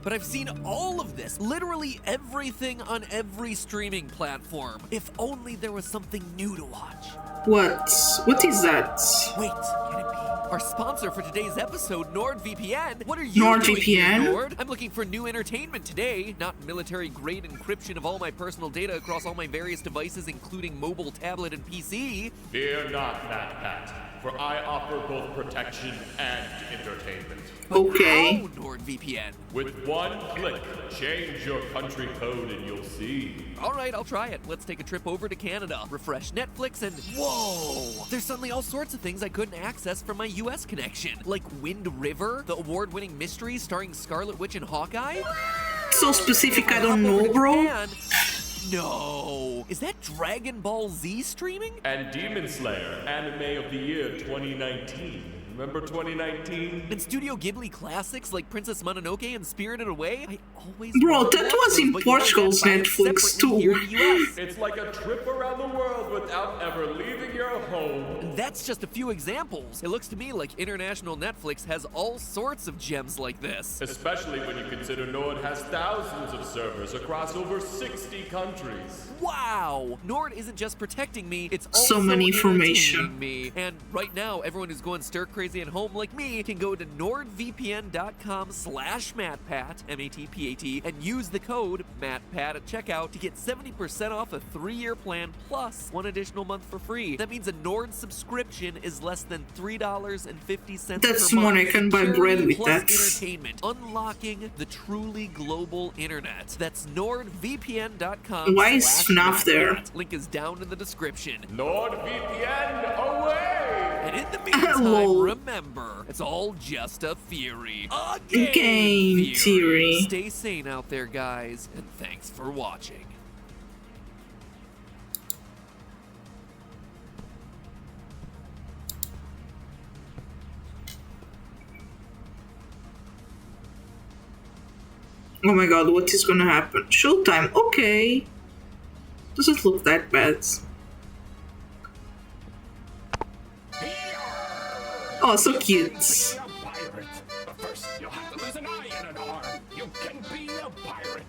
But I've seen all of this, literally everything on every streaming platform. If only there was something new to watch. What? What is that? Wait, can it be? Our sponsor for today's episode, NordVPN. What are you doing here, Nord? I'm looking for new entertainment today, not military-grade encryption of all my personal data across all my various devices, including mobile, tablet, and PC. Fear not, MatPat, for I offer both protection and entertainment. Okay. How, NordVPN? With one click, change your country code and you'll see. All right, I'll try it. Let's take a trip over to Canada, refresh Netflix, and whoa! There's suddenly all sorts of things I couldn't access from my US connection, like Wind River, the award-winning mystery starring Scarlet Witch and Hawkeye. So specific, I don't know, bro. No! Is that Dragon Ball Z streaming? And Demon Slayer, Anime of the Year 2019. Remember 2019? And Studio Ghibli classics like Princess Mononoke and Spirited Away? I always Bro, that was in Portugal's Netflix too. It's like a trip around the world without ever leaving your home. And that's just a few examples. It looks to me like international Netflix has all sorts of gems like this. Especially when you consider Nord has thousands of servers across over 60 countries. Wow! Nord isn't just protecting me, it's also so many information. Me. And right now, everyone who's going stir crazy at home like me can go to nordvpn.com/MatPat, MATPAT, and use the code MatPat at checkout to get 70% off a 3-year plan plus 1 additional month for free. That means a Nord subscription is less than $3.50 That's per month. more I can buy bread with plus that. Entertainment, unlocking the truly global internet. That's nordvpn.com. Why is FNAF there? Link is down in the description. NordVPN away! And in the meantime, remember, it's all just a theory. A game theory. Stay sane out there, guys, and thanks for watching. Oh my god, what is gonna happen? Showtime, okay. Doesn't look that bad. Oh, so cute. First, you'll have to lose an eye and an arm. You can be a pirate.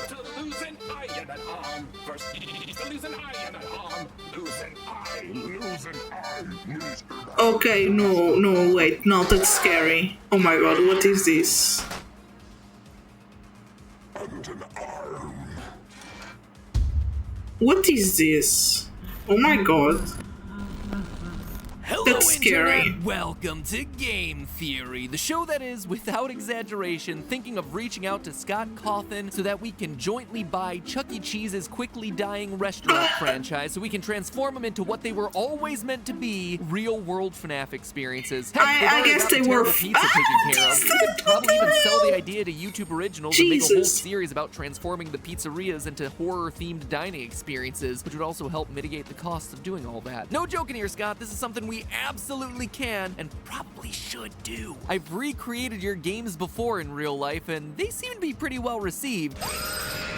To lose an eye and an arm. First, to lose an eye and an arm. Lose an eye. Lose an eye. Lose an eye. Okay, no, wait, no, that's scary. Oh my god, what is this? And an arm. What is this? Oh my god. Hello, That's scary. Internet. Welcome to Game Theory, the show that is, without exaggeration, thinking of reaching out to Scott Cawthon so that we can jointly buy Chuck E. Cheese's quickly dying restaurant franchise so we can transform them into what they were always meant to be, real-world FNAF experiences. Heck, I guess they were pizza taken care of. We could probably even sell the idea to YouTube Originals and make a whole series about transforming the pizzerias into horror-themed dining experiences, which would also help mitigate the costs of doing all that. No joking here, Scott. This is something we absolutely can and probably should do. I've recreated your games before in real life, and they seem to be pretty well received.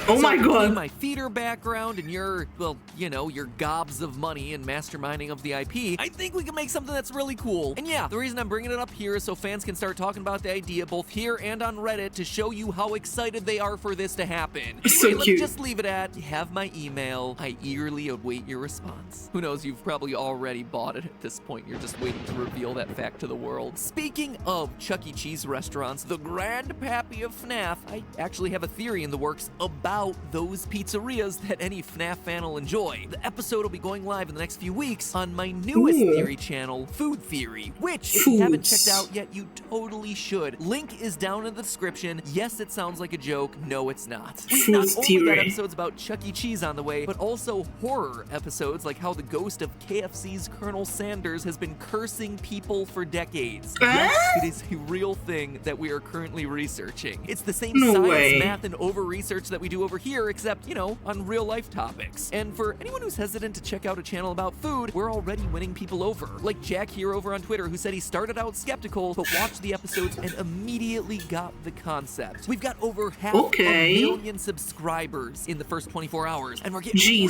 Oh my god. My theater background and your, well, you know, your gobs of money and masterminding of the IP, I think we can make something that's really cool. And yeah, the reason I'm bringing it up here is so fans can start talking about the idea both here and on Reddit to show you how excited they are for this to happen. Anyway, so let me cute. just leave it at, you have my email. I eagerly await your response. Who knows, you've probably already bought it at this point. You're just waiting to reveal that fact to the world. Speaking of Chuck E. Cheese restaurants, the grandpappy of FNAF, I actually have a theory in the works about those pizzerias that any FNAF fan will enjoy. The episode will be going live in the next few weeks on my newest theory channel, Food Theory, which, if you haven't checked out yet, you totally should. Link is down in the description. Yes, it sounds like a joke. No, it's not. We've not only got episodes about Chuck E. Cheese on the way, but also horror episodes like how the ghost of KFC's Colonel Sanders has been cursing people for decades. Yes, it is a real thing that we are currently researching. It's the same science, math, and over-research that we do do over here, except, you know, on real-life topics. And for anyone who's hesitant to check out a channel about food, we're already winning people over. Like Jack here over on Twitter, who said he started out skeptical, but watched the episodes and immediately got the concept. We've got over half a million subscribers in the first 24 hours, and we're getting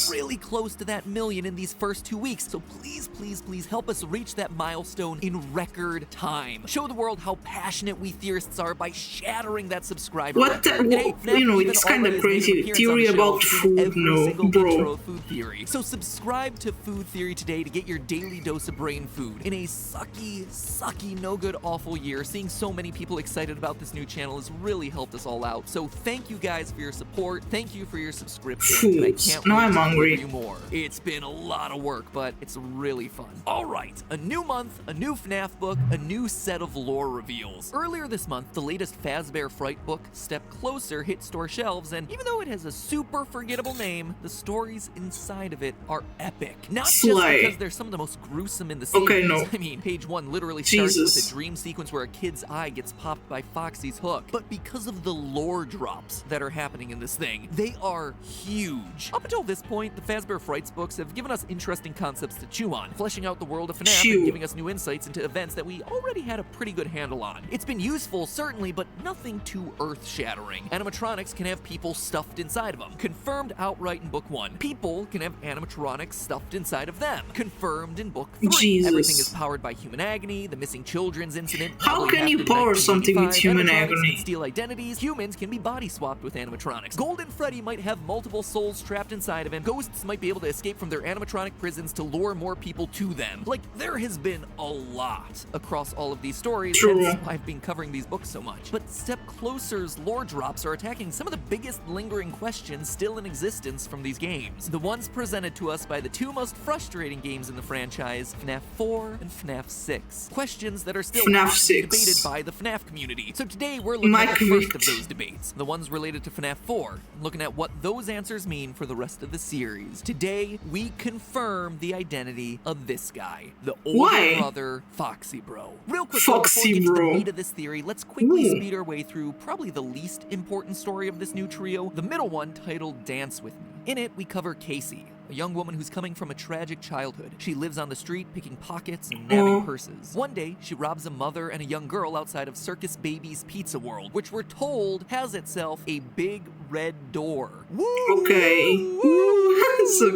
really close to that million in these first 2 weeks. So please, please, please help us reach that milestone in record time. Show the world how passionate we theorists are by shattering that subscriber record. You know, it's kind of crazy. Theory about food, no, bro. Food theory. So subscribe to Food Theory today to get your daily dose of brain food. In a sucky, no good, awful year, seeing so many people excited about this new channel has really helped us all out. So thank you guys for your support. Thank you for your subscription. And I can't wait I'm to hungry. give you more. It's been a lot of work, but it's really fun. All right, a new month, a new FNAF book, a new set of lore reveals. Earlier this month, the latest Fazbear Fright book, Step Closer, hit store shelves, and even though it has a super forgettable name, the stories inside of it are epic. Not just because they're some of the most gruesome in the series. I mean, page 1 literally starts with a dream sequence where a kid's eye gets popped by Foxy's hook, but because of the lore drops that are happening in this thing, they are huge. Up until this point, the Fazbear Frights books have given us interesting concepts to chew on, fleshing out the world of FNAF and giving us new insights into events that we already had a pretty good handle on. It's been useful, certainly, but nothing too earth-shattering. Animatronics can have people stuffed inside of them. Confirmed outright in book 1. People can have animatronics stuffed inside of them. Confirmed in book 3. Everything is powered by human agony. The missing children's incident. How can you power something with human agony? Can steal identities. Humans can be body swapped with animatronics. Golden Freddy might have multiple souls trapped inside of him. Ghosts might be able to escape from their animatronic prisons to lure more people to them. Like, there has been a lot across all of these stories. That's why I've been covering these books so much. But Step Closer's lore drops are attacking some of the biggest lingering questions still in existence from these games. The ones presented to us by the two most frustrating games in the franchise, FNAF 4 and FNAF 6. Questions that are still debated by the FNAF community. So today we're looking at the first of those debates, the ones related to FNAF 4, looking at what those answers mean for the rest of the series. Today, we confirm the identity of this guy, the older brother, Foxy Bro. Real quick, before we get to the meat of this theory, let's quickly speed our way through probably the least important story of this new trio, the middle one titled Dance With Me. In it, we cover Casey, a young woman who's coming from a tragic childhood. She lives on the street picking pockets and nabbing purses. One day, she robs a mother and a young girl outside of Circus Baby's Pizza World, which we're told has itself a big red door. Woo!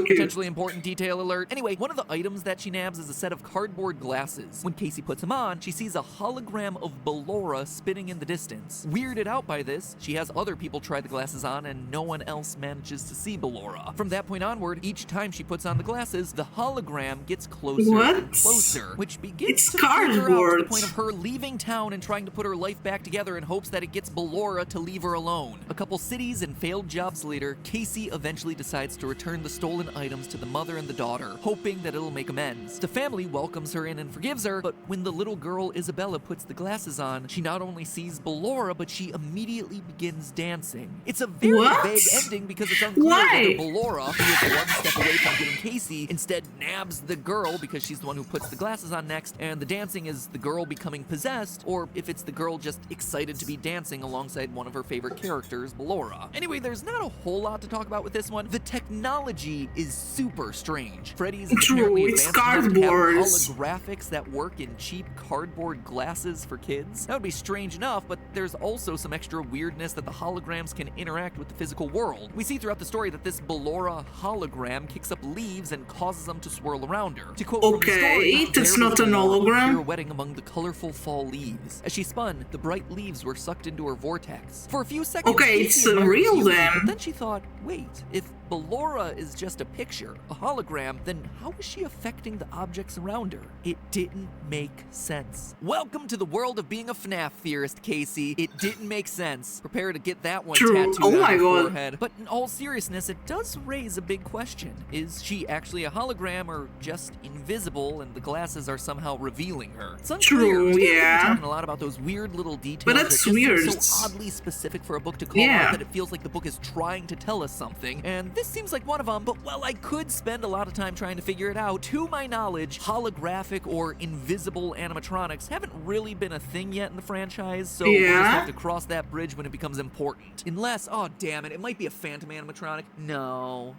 Potentially important detail alert. Anyway, one of the items that she nabs is a set of cardboard glasses. When Casey puts them on, she sees a hologram of Ballora spinning in the distance. Weirded out by this, she has other people try the glasses on and no one else manages to see Ballora. From that point onward, each time she puts on the glasses, the hologram gets closer and closer, which begins to freak her out to the point of her leaving town and trying to put her life back together in hopes that it gets Ballora to leave her alone. A couple cities and failed jobs later, Casey eventually decides to return the stolen items to the mother and the daughter, hoping that it'll make amends. The family welcomes her in and forgives her, but when the little girl Isabella puts the glasses on, she not only sees Ballora, but she immediately begins dancing. It's a very vague ending because it's unclear whether Ballora, who is one step away from getting Casey, instead nabs the girl because she's the one who puts the glasses on next, and the dancing is the girl becoming possessed, or if it's the girl just excited to be dancing alongside one of her favorite characters, Ballora. Anyway, there's not a whole lot to talk about with this one. The technology is super strange. Freddy's apparently advanced enough to have holographics that work in cheap cardboard glasses for kids. That would be strange enough, but there's also some extra weirdness that the holograms can interact with the physical world. We see throughout the story that this Ballora hologram kicks up leaves and causes them to swirl around her. To quote from the story, it's not an hologram. Pirouetting among the colorful fall leaves. As she spun, the bright leaves were sucked into her vortex. For a few seconds, it's real then. But then she thought, wait, if Ballora is just a picture, a hologram, then how is she affecting the objects around her? It didn't make sense. Welcome to the world of being a FNAF theorist, Casey. It didn't make sense. Prepare to get that one tattooed on your forehead. But in all seriousness, it does raise a big question. Is she actually a hologram or just invisible and the glasses are somehow revealing her? It's unclear. We're talking a lot about those weird little details but that's that weird. Seem so oddly specific for a book to call out that it feels like the book is trying to tell us something, and this seems like one of them. but while I could spend a lot of time trying to figure it out, to my knowledge, holographic or invisible animatronics haven't really been a thing yet in the franchise, so we'll just have to cross that bridge when it becomes important. Unless, oh damn it might be a phantom animatronic. No,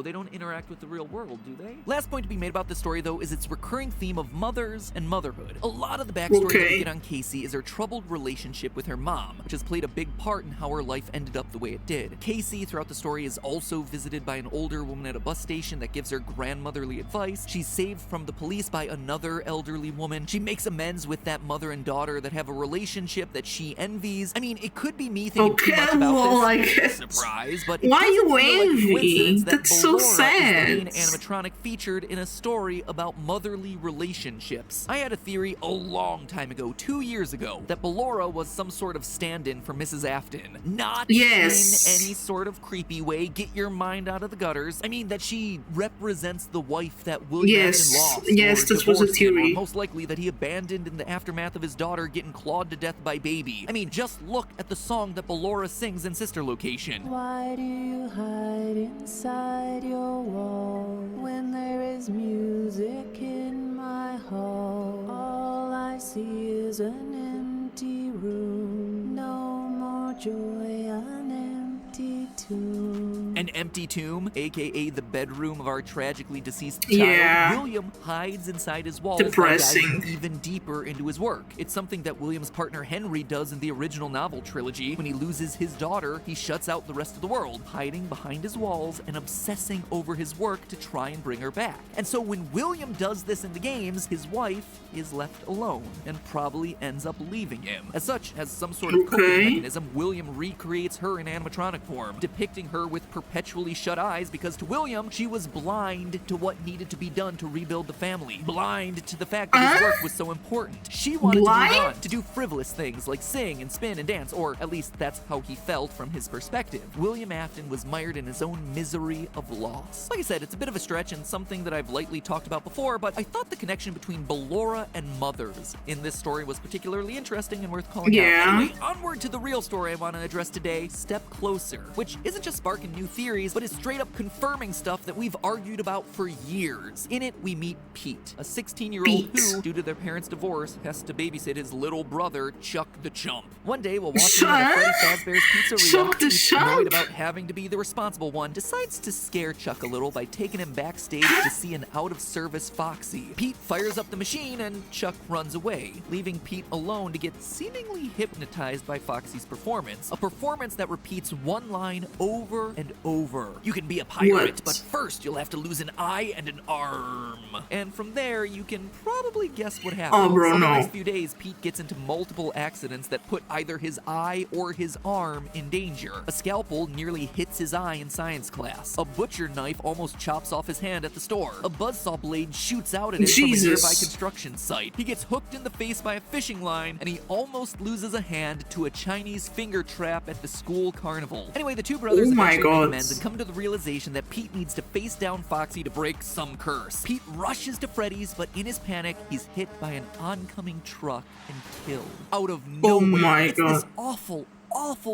they don't interact with the real world, do they? Last point to be made about this story, though, is its recurring theme of mothers and motherhood. A lot of the backstory that we get on Casey is her troubled relationship with her mom, which has played a big part in how her life ended up the way it did. Casey, throughout the story, is also visited by an older woman at a bus station that gives her grandmotherly advice. She's saved from the police by another elderly woman. She makes amends with that mother and daughter that have a relationship that she envies. I mean, it could be me thinking too much about this. Surprise, but why you envy? That's so Ballora sad. is the main animatronic featured in a story about motherly relationships. I had a theory a long time ago, 2 years ago, that Ballora was some sort of stand-in for Mrs. Afton. Not in any sort of creepy way. Get your mind out of the gutters. I mean, that she represents the wife that William Afton lost. Yes, this was a theory. Or most likely that he abandoned in the aftermath of his daughter getting clawed to death by Baby. I mean, just look at the song that Ballora sings in Sister Location. Why do you hide inside your wall when there is music in my hall? All I see is an empty room, no more joy, an empty tomb. An empty tomb, aka the bedroom of our tragically deceased child. William hides inside his walls by diving even deeper into his work. It's something that William's partner Henry does in the original novel trilogy. When he loses his daughter, he shuts out the rest of the world, hiding behind his walls and obsessing over his work to try and bring her back. And so when William does this in the games, his wife is left alone and probably ends up leaving him. As such, as some sort of coping mechanism, William recreates her in animatronic form, depicting her with perpetually shut eyes because to William, she was blind to what needed to be done to rebuild the family. Blind to the fact that his work was so important. She wanted to move on, to do frivolous things like sing and spin and dance, or at least that's how he felt from his perspective. William Afton was mired in his own misery of loss. Like I said, it's a bit of a stretch and something that I've lightly talked about before, but I thought the connection between Ballora and mothers in this story was particularly interesting and worth calling out. Anyway, onward to the real story I want to address today, Step Closer, which isn't just sparking new theories, but is straight up confirming stuff that we've argued about for years. In it, we meet Pete, a 16-year-old who, due to their parents' divorce, has to babysit his little brother, Chuck the Chump. One day, while walking around Freddy Fazbear's Pizzeria, Pete, annoyed about having to be the responsible one, decides to scare Chuck a little by taking him backstage to see an out-of-service Foxy. Pete fires up the machine and Chuck runs away, leaving Pete alone to get seemingly hypnotized by Foxy's performance. A performance that repeats one line over and over. You can be a pirate, but first you'll have to lose an eye and an arm. And from there, you can probably guess what happens. Oh, bro, in the next few days, Pete gets into multiple accidents that put either his eye or his arm in danger. A scalpel nearly hits his eye in science class. A butcher knife almost chops off his hand at the store. A buzzsaw blade shoots out at him from a nearby construction site. He gets hooked in the face by a fishing line, and he almost loses a hand to a Chinese finger trap at the school carnival. Anyway, the two brothers eventually make amends and come to the realization that Pete needs to face down Foxy to break some curse. Pete rushes to Freddy's, but in his panic, he's hit by an oncoming truck and killed. Out of nowhere, it's this awful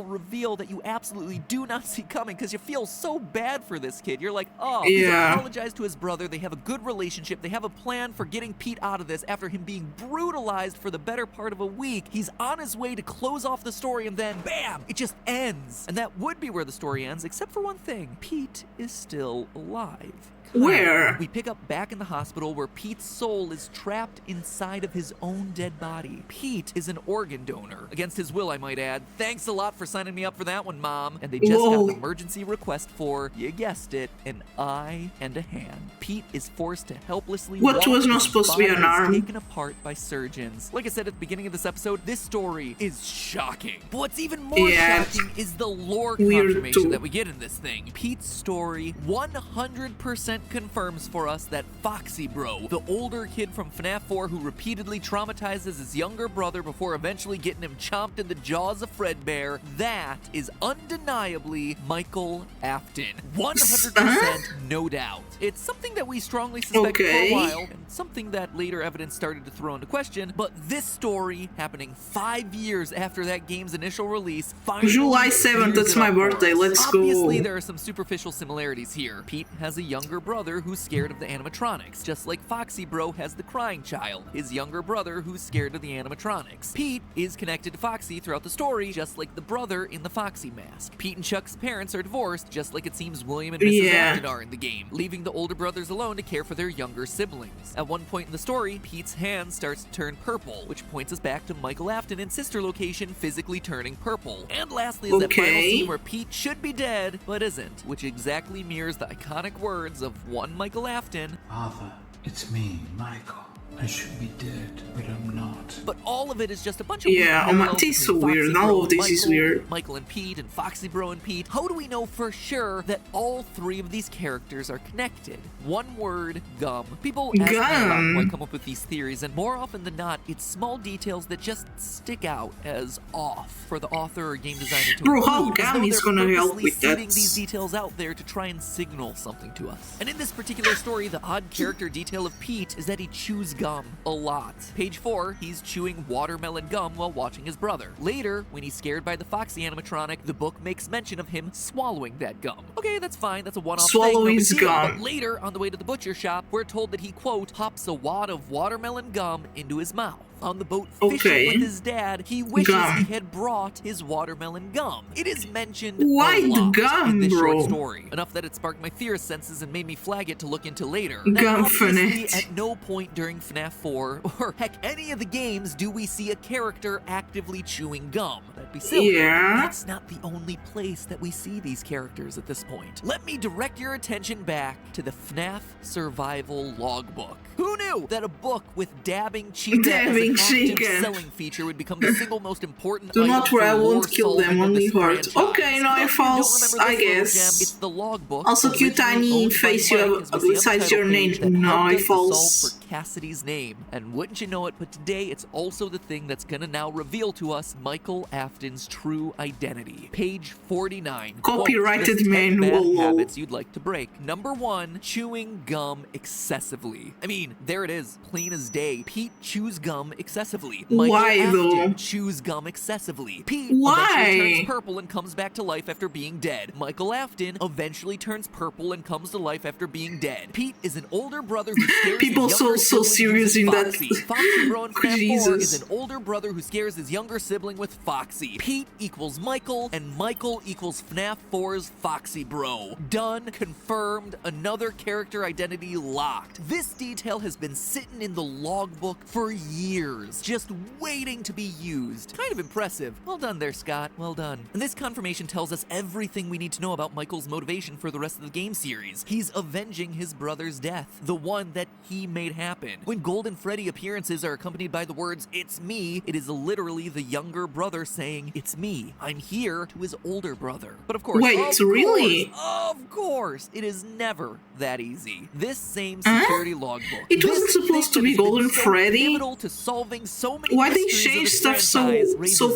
reveal that you absolutely do not see coming because you feel so bad for this kid. You're like, oh, he's apologized to his brother. They have a good relationship. They have a plan for getting Pete out of this after him being brutalized for the better part of a week. He's on his way to close off the story and then, bam, it just ends. And that would be where the story ends, except for one thing. Pete is still alive. Where? We pick up back in the hospital where Pete's soul is trapped inside of his own dead body. Pete is an organ donor. Against his will, I might add. Thanks a lot for signing me up for that one, Mom. And they just got an emergency request for, you guessed it, an eye and a hand. Pete is forced to helplessly What was not supposed to be an arm? Taken apart by surgeons. Like I said at the beginning of this episode, this story is shocking. But what's even more shocking is the lore confirmation that we get in this thing. Pete's story 100% 100% confirms for us that Foxy Bro, the older kid from FNAF 4 who repeatedly traumatizes his younger brother before eventually getting him chomped in the jaws of Fredbear, that is undeniably Michael Afton. 100% no doubt. It's something that we strongly suspected for a while, and something that later evidence started to throw into question, but this story, happening 5 years after that game's initial release, finally July 7th, that's my birthday, let's go. Obviously, there are some superficial similarities here. Pete has a younger brother who's scared of the animatronics, just like Foxy Bro has the crying child, his younger brother who's scared of the animatronics. Pete is connected to Foxy throughout the story, just like the brother in the Foxy mask. Pete and Chuck's parents are divorced, just like it seems William and Mrs. Afton are in the game, leaving the older brothers alone to care for their younger siblings. At one point in the story, Pete's hand starts to turn purple, which points us back to Michael Afton and sister location physically turning purple. And lastly is that final scene where Pete should be dead, but isn't, which exactly mirrors the iconic words of one Michael Afton. Arthur, it's me, Michael. I should be dead, but I'm not. But all of it is just a bunch of this is so weird. All of this is weird. Michael and Pete and Foxy Bro and Pete. How do we know for sure that all three of these characters are connected? One word, gum. People ask me a lot how I come up with these theories, and more often than not, it's small details that just stick out as off for the author or game designer to Bro, how gum is gonna help with that? These details out there to try and signal something to us. And in this particular story, the odd character detail of Pete is that he chews gum a lot. Page 4, he's chewing watermelon gum while watching his brother. Later, when he's scared by the Foxy animatronic, the book makes mention of him swallowing that gum. Okay, that's fine, that's a one-off thing. Swallow his gum. But later, on the way to the butcher shop, we're told that he, quote, pops a wad of watermelon gum into his mouth. On the boat fishing with his dad, he wishes he had brought his watermelon gum. It is mentioned a lot in this short story, enough that it sparked my theorist senses and made me flag it to look into later. Now, obviously, at no point during FNAF 4, or heck, any of the games, do we see a character actively chewing gum. That'd be silly. That's not the only place that we see these characters at this point. Let me direct your attention back to the FNAF Survival Logbook. Who knew that a book with dabbing Chica as an active selling feature would become the single most important Do item not where I for won't kill them, only heart. Okay, no, if false, I guess. It's the logbook. Also, cute tiny face you have besides your name. No, false. For Cassidy's name, and wouldn't you know it, but today it's also the thing that's gonna now reveal to us Michael Afton's true identity. Page 49. Copyrighted manual. manual. Bad habits you'd like to break. Number 1, chewing gum excessively. I mean, there it is, plain as day. Pete chews gum excessively. Michael Afton chews gum excessively. Pete eventually turns purple and comes back to life after being dead. Michael Afton eventually turns purple and comes to life after being dead. Pete is an older brother who scares people his younger so serious in that. Foxy Bro in FNAF 4 is an older brother who scares his younger sibling with Foxy. Pete equals Michael, and Michael equals FNAF 4's Foxy Bro. Done, confirmed, another character identity locked. This detail has been sitting in the logbook for years, just waiting to be used. Kind of impressive. Well done there, Scott. Well done. And this confirmation tells us everything we need to know about Michael's motivation for the rest of the game series. He's avenging his brother's death, the one that he made happen. When Golden Freddy appearances are accompanied by the words, "It's me," it is literally the younger brother saying, "It's me. I'm here," to his older brother. But of course, of course, it is never that easy. This same security logbook. It wasn't supposed to be Golden Freddy. To solving so many Why they change stuff so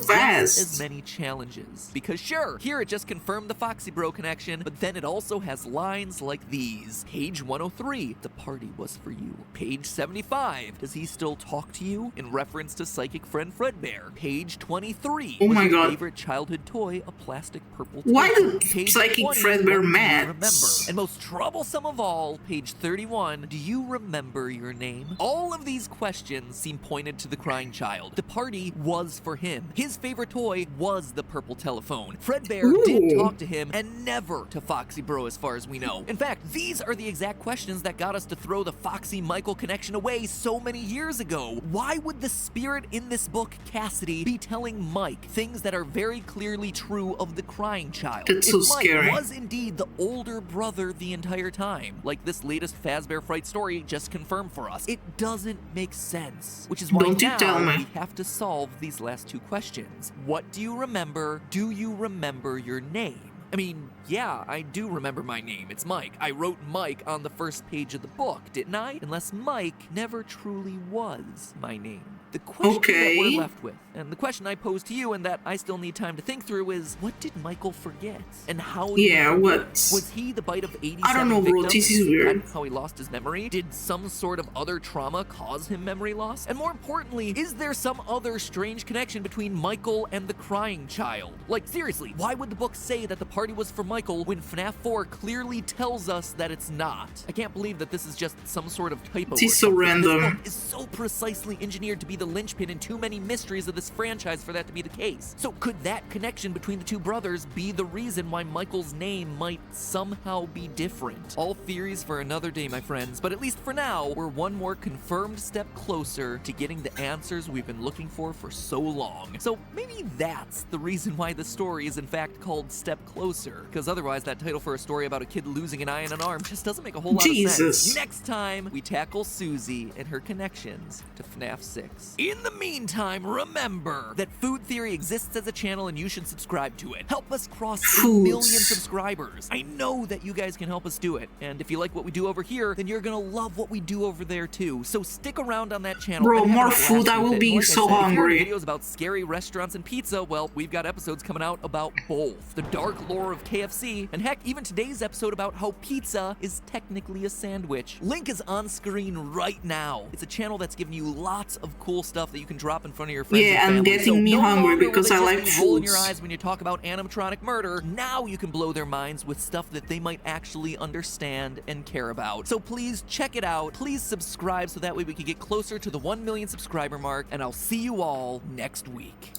fast? As many challenges. Because sure, here it just confirmed the Foxy Bro connection, but then it also has lines like these. Page 103, the party was for you. Page 75, does he still talk to you? In reference to psychic friend Fredbear. Page 23, oh my was your God. favorite childhood toy a plastic purple toy? Why the psychic Fredbear mad? Remember. And most troublesome of all, page 31, do you remember your name? All of these questions seem pointed to the crying child. The party was for him. His favorite toy was the purple telephone. Fredbear did talk to him, and never to Foxy Bro as far as we know. In fact, these are the exact questions that got us to throw the Foxy-Michael connection away so many years ago. Why would the spirit in this book, Cassidy, be telling Mike things that are very clearly true of the crying child? That's so scary. Mike was indeed the older brother the entire time, like this latest Fazbear Fright story just confirmed for us, it doesn't make sense. Which is why now we have to solve these last two questions. What do you remember? Do you remember your name? I mean, yeah, I do remember my name. It's Mike. I wrote Mike on the first page of the book, didn't I? Unless Mike never truly was my name. The question that we're left with, and the question I pose to you and that I still need time to think through is, what did Michael forget? And how did he forget? Was he the bite of 87 I don't know, bro. victims? This is weird. Is that how he lost his memory? Did some sort of other trauma cause him memory loss? And more importantly, is there some other strange connection between Michael and the crying child? Like, seriously, why would the book say that the party was for Michael when FNAF 4 clearly tells us that it's not? I can't believe that this is just some sort of typo. This is so random. This book is so precisely engineered to be the linchpin in too many mysteries of this franchise for that to be the case. So could that connection between the two brothers be the reason why Michael's name might somehow be different? All theories for another day, my friends, but at least for now, we're one more confirmed step closer to getting the answers we've been looking for so long. So maybe that's the reason why the story is in fact called Step Closer, because otherwise that title for a story about a kid losing an eye and an arm just doesn't make a whole lot of sense. Next time, we tackle Susie and her connections to FNAF 6. In the meantime, remember that Food Theory exists as a channel and you should subscribe to it. Help us cross 1 million subscribers. I know that you guys can help us do it. And if you like what we do over here, then you're gonna love what we do over there too. So stick around on that channel. Bro, more food, I will be so hungry. If you're videos about scary restaurants and pizza, well, we've got episodes coming out about both. The dark lore of KFC, and heck, even today's episode about how pizza is technically a sandwich. Link is on screen right now. It's a channel that's giving you lots of cool stuff that you can drop in front of your friends and family. Yeah, and getting me hungry because I like rolling your eyes when you talk about animatronic murder. Now you can blow their minds with stuff that they might actually understand and care about. So please check it out. Please subscribe so that way we can get closer to the 1 million subscriber mark, and I'll see you all next week.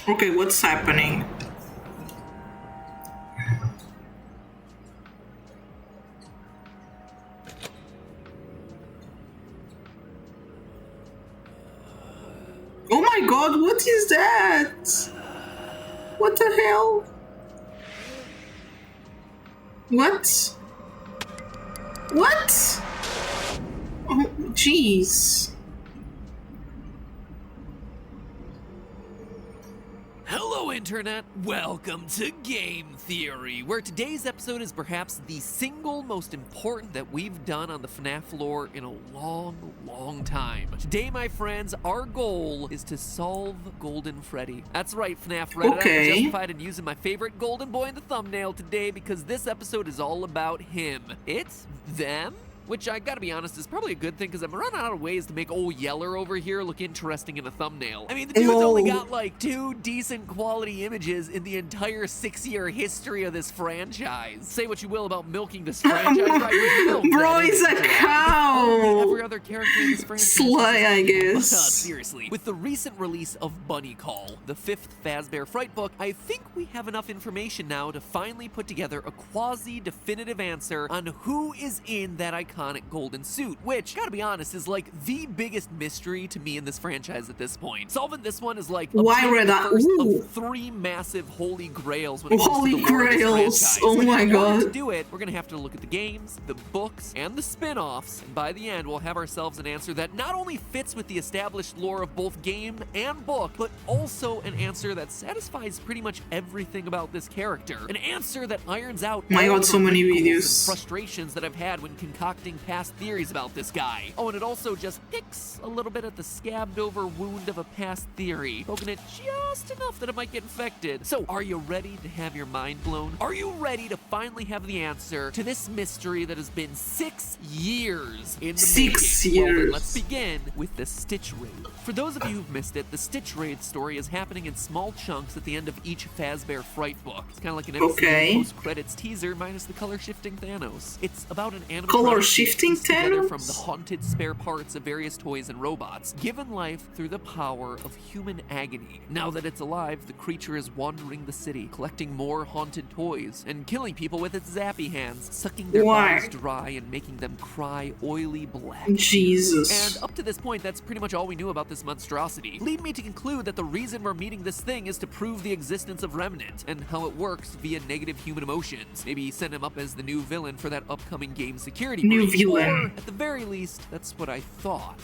Okay, what's happening? Oh my god, what is that? What the hell? What? What? Oh, jeez. Hello, Internet! Welcome to Game Theory, where today's episode is perhaps the single most important that we've done on the FNAF lore in a long, long time. Today, my friends, our goal is to solve Golden Freddy. That's right, FNAF Reddit. Okay. I'm justified in using my favorite golden boy in the thumbnail today because this episode is all about him. It's them? Which, I gotta be honest, is probably a good thing because I'm running out of ways to make old Yeller over here look interesting in a thumbnail. I mean, the dude's only got like 2 decent quality images in the entire 6-year history of this franchise. Say what you will about milking this franchise, right? Bro, he's a cow! Every other character in this franchise. Sly, I guess. Seriously, with the recent release of Bunny Call, the 5th Fazbear Fright book, I think we have enough information now to finally put together a quasi-definitive answer on who is in that iconic golden suit, which, gotta be honest, is like the biggest mystery to me in this franchise at this point. Solving this one is like the first of 3 massive holy grails when it comes to the lore of this franchise. Oh my god. To do it, we're gonna have to look at the games, the books, and the spin-offs, and by the end, we'll have ourselves an answer that not only fits with the established lore of both game and book, but also an answer that satisfies pretty much everything about this character. An answer that irons out my god, so many videos. And frustrations that I've had when concocting past theories about this guy. Oh, and it also just picks a little bit at the scabbed over wound of a past theory, poking it just enough that it might get infected. So, are you ready to have your mind blown? Are you ready to finally have the answer to this mystery that has been 6 years in the 6 making? years. Well, then let's begin with the Stitch Raid. For those of you who've missed it, the Stitch Raid story is happening in small chunks at the end of each Fazbear Fright book. It's kind of like an MCU post-credits teaser minus the color-shifting Thanos. It's about an animatronic shifting together from the haunted spare parts of various toys and robots, given life through the power of human agony. Now that it's alive, the creature is wandering the city, collecting more haunted toys, and killing people with its zappy hands, sucking their bodies dry and making them cry oily black. Jesus. And up to this point, that's pretty much all we knew about this monstrosity. Lead me to conclude that the reason we're meeting this thing is to prove the existence of Remnant, and how it works via negative human emotions. Maybe send him up as the new villain for that upcoming game security breach. main villain. Or, at the very least, that's what I thought.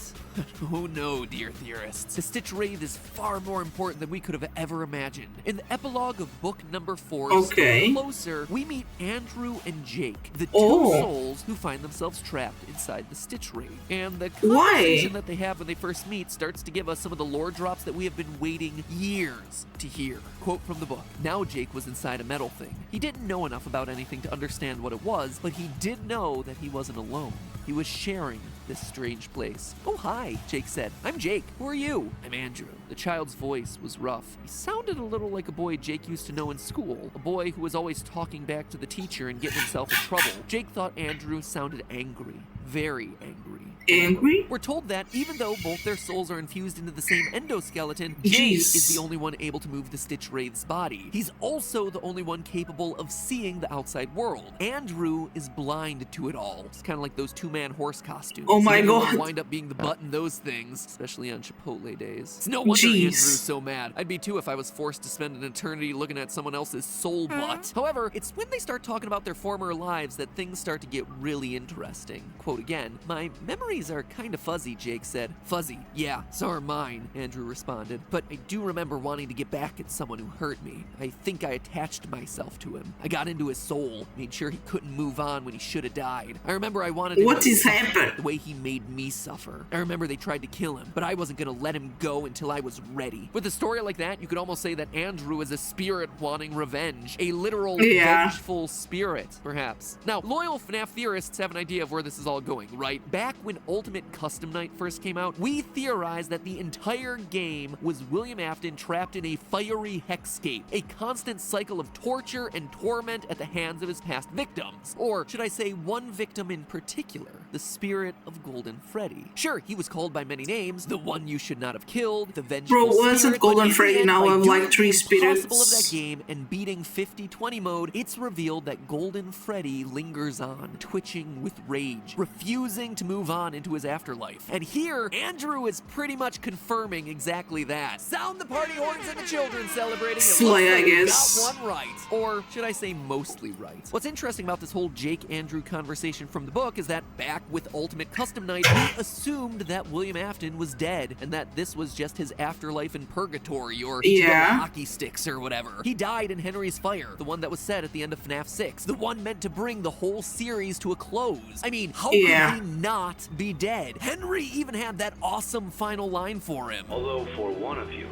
Oh no, dear theorists. The Stitch Wraith is far more important than we could have ever imagined. In the epilogue of book number 4, Stay Closer, we meet Andrew and Jake, the two souls who find themselves trapped inside the Stitch Wraith. And the conversation that they have when they first meet starts to give us some of the lore drops that we have been waiting years to hear. Quote from the book, "Now Jake was inside a metal thing. He didn't know enough about anything to understand what it was, but he did know that he wasn't alone. He was sharing this strange place." "Oh, hi," Jake said. "I'm Jake. Who are you?" "I'm Andrew." The child's voice was rough. He sounded a little like a boy Jake used to know in school, a boy who was always talking back to the teacher and getting himself in trouble. Jake thought Andrew sounded angry, very angry. Angry? We're told that even though both their souls are infused into the same endoskeleton, Jake is the only one able to move the Stitch Wraith's body. He's also the only one capable of seeing the outside world. Andrew is blind to it all. It's kind of like those two-man horse costumes. Oh my god. Wind up being the butt in those things, especially on Chipotle days. It's no wonder Andrew's so mad. I'd be too if I was forced to spend an eternity looking at someone else's soul butt. However, it's when they start talking about their former lives that things start to get really interesting. Quote again, "My memories are kind of fuzzy," Jake said. "Fuzzy? Yeah, so are mine," Andrew responded. "But I do remember wanting to get back at someone who hurt me. I think I attached myself to him. I got into his soul, made sure he couldn't move on when he should have died. I remember I wanted him to suffer the way he made me suffer. I remember they tried to kill him, but I wasn't gonna let him go until I was ready." With a story like that, you could almost say that Andrew is a spirit wanting revenge, a literal vengeful spirit, perhaps. Now, loyal FNAF theorists have an idea of where this is all going, right? Back when Ultimate Custom Night first came out, we theorized that the entire game was William Afton trapped in a fiery hexscape, a constant cycle of torture and torment at the hands of his past victims. Or should I say one victim in particular, the spirit of Golden Freddy. Sure, he was called by many names, the one you should not have killed, the vengeful wasn't Golden Freddy now have like 3 spirits? Of that game and beating 50-20 mode, it's revealed that Golden Freddy lingers on, twitching with rage, refusing to move on into his afterlife. And here, Andrew is pretty much confirming exactly that. Sound the party horns and the children celebrating. Slay, I guess. Got one right. Or should I say mostly right. What's interesting about this whole Jake-Andrew conversation from the book is that back with Ultimate Custom Night, we assumed that William Afton was dead and that this was just his afterlife in purgatory or hockey sticks or whatever. He died in Henry's Fire, the one that was set at the end of FNAF 6, the one meant to bring the whole series to a close. I mean, how could he not be dead? Henry even had that awesome final line for him. "Although for one of you,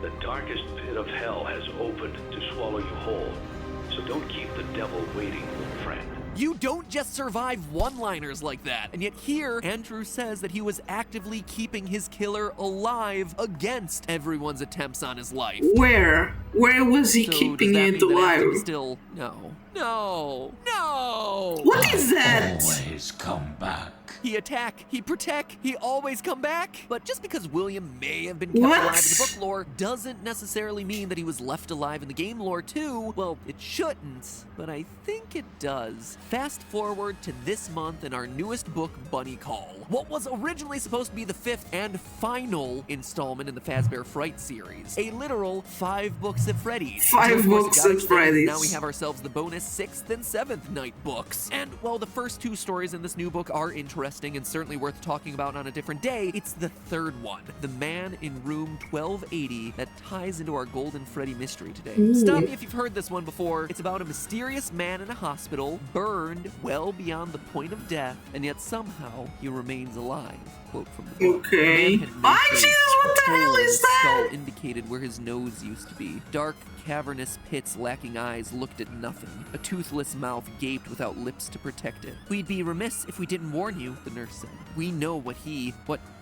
the darkest pit of hell has opened to swallow you whole, so don't keep the devil waiting, friend." You don't just survive one-liners like that. And yet here, Andrew says that he was actively keeping his killer alive against everyone's attempts on his life. Where? Where was he keeping it alive? Still, no. What is that? Always come back. He attack, he protect, he always come back. But just because William may have been kept alive in the book lore doesn't necessarily mean that he was left alive in the game lore too. Well, it shouldn't, but I think it does. Fast forward to this month in our newest book, Bunny Call. What was originally supposed to be the 5th and final installment in the Fazbear Fright series. A literal 5 books at Freddy's. 5 books at Freddy's. Now we have ourselves the bonus 6th and 7th night books. And while the first 2 stories in this new book are interesting and certainly worth talking about on a different day, it's the 3rd one, The Man in Room 1280, that ties into our Golden Freddy mystery today. Stop me if you've heard this one before. It's about a mysterious man in a hospital, burned well beyond the point of death, and yet somehow he remains alive. Quote from the book. Okay. Jesus, what the hell is that? Skull indicated where his nose used to be. Dark, cavernous pits lacking eyes looked at nothing. A toothless mouth gaped without lips to protect it. "We'd be remiss if we didn't warn you," the nurse said. "We know what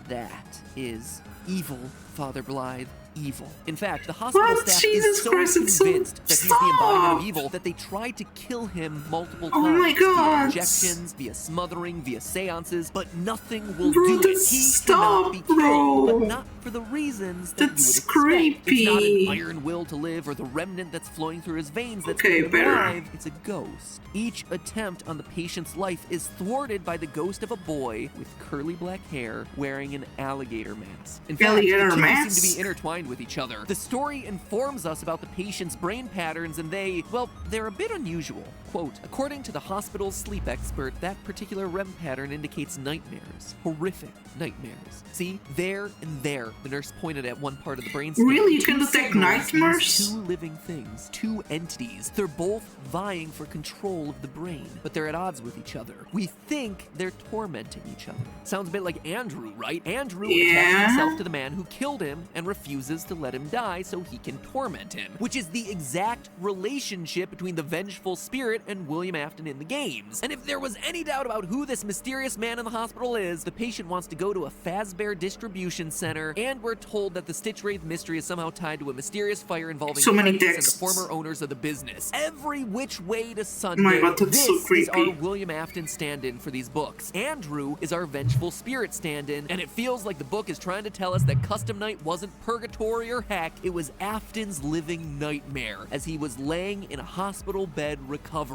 that is. Evil, Father Blythe. Evil." In fact, the hospital staff is so convinced that he's the embodiment of evil that they tried to kill him multiple times. Oh my god. Via injections, via smothering, via seances, but nothing will do it. He cannot be killed, but not for the reasons that you would expect. Creepy. It's not an iron will to live or the remnant that's flowing through his veins that's keeping him alive. It's a ghost. Each attempt on the patient's life is thwarted by the ghost of a boy with curly black hair wearing an alligator mask. In fact, the two seem to be intertwined with each other. The story informs us about the patient's brain patterns, and they're a bit unusual. Quote, according to the hospital's sleep expert, that particular REM pattern indicates nightmares. Horrific nightmares. See, there and there, the nurse pointed at one part of the brain stem. Really? You can detect nightmares? Two living things, two entities. They're both vying for control of the brain, but they're at odds with each other. We think they're tormenting each other. Sounds a bit like Andrew, right? Andrew attached himself to the man who killed him and refuses to let him die so he can torment him, which is the exact relationship between the vengeful spirit and William Afton in the games. And if there was any doubt about who this mysterious man in the hospital is, the patient wants to go to a Fazbear distribution center, and we're told that the Stitch Wraith mystery is somehow tied to a mysterious fire involving so many Freddy's and the texts. former owners of the business. Every which way to Sunday, My God, that's so this is our creepy. William Afton stand-in for these books. Andrew is our vengeful spirit stand-in, and it feels like the book is trying to tell us that Custom Night wasn't purgatory or heck, it was Afton's living nightmare as he was laying in a hospital bed recovering.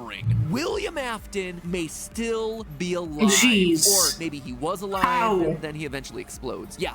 William Afton may still be alive. Jeez. Or maybe he was alive, How? and then he eventually explodes. Yeah,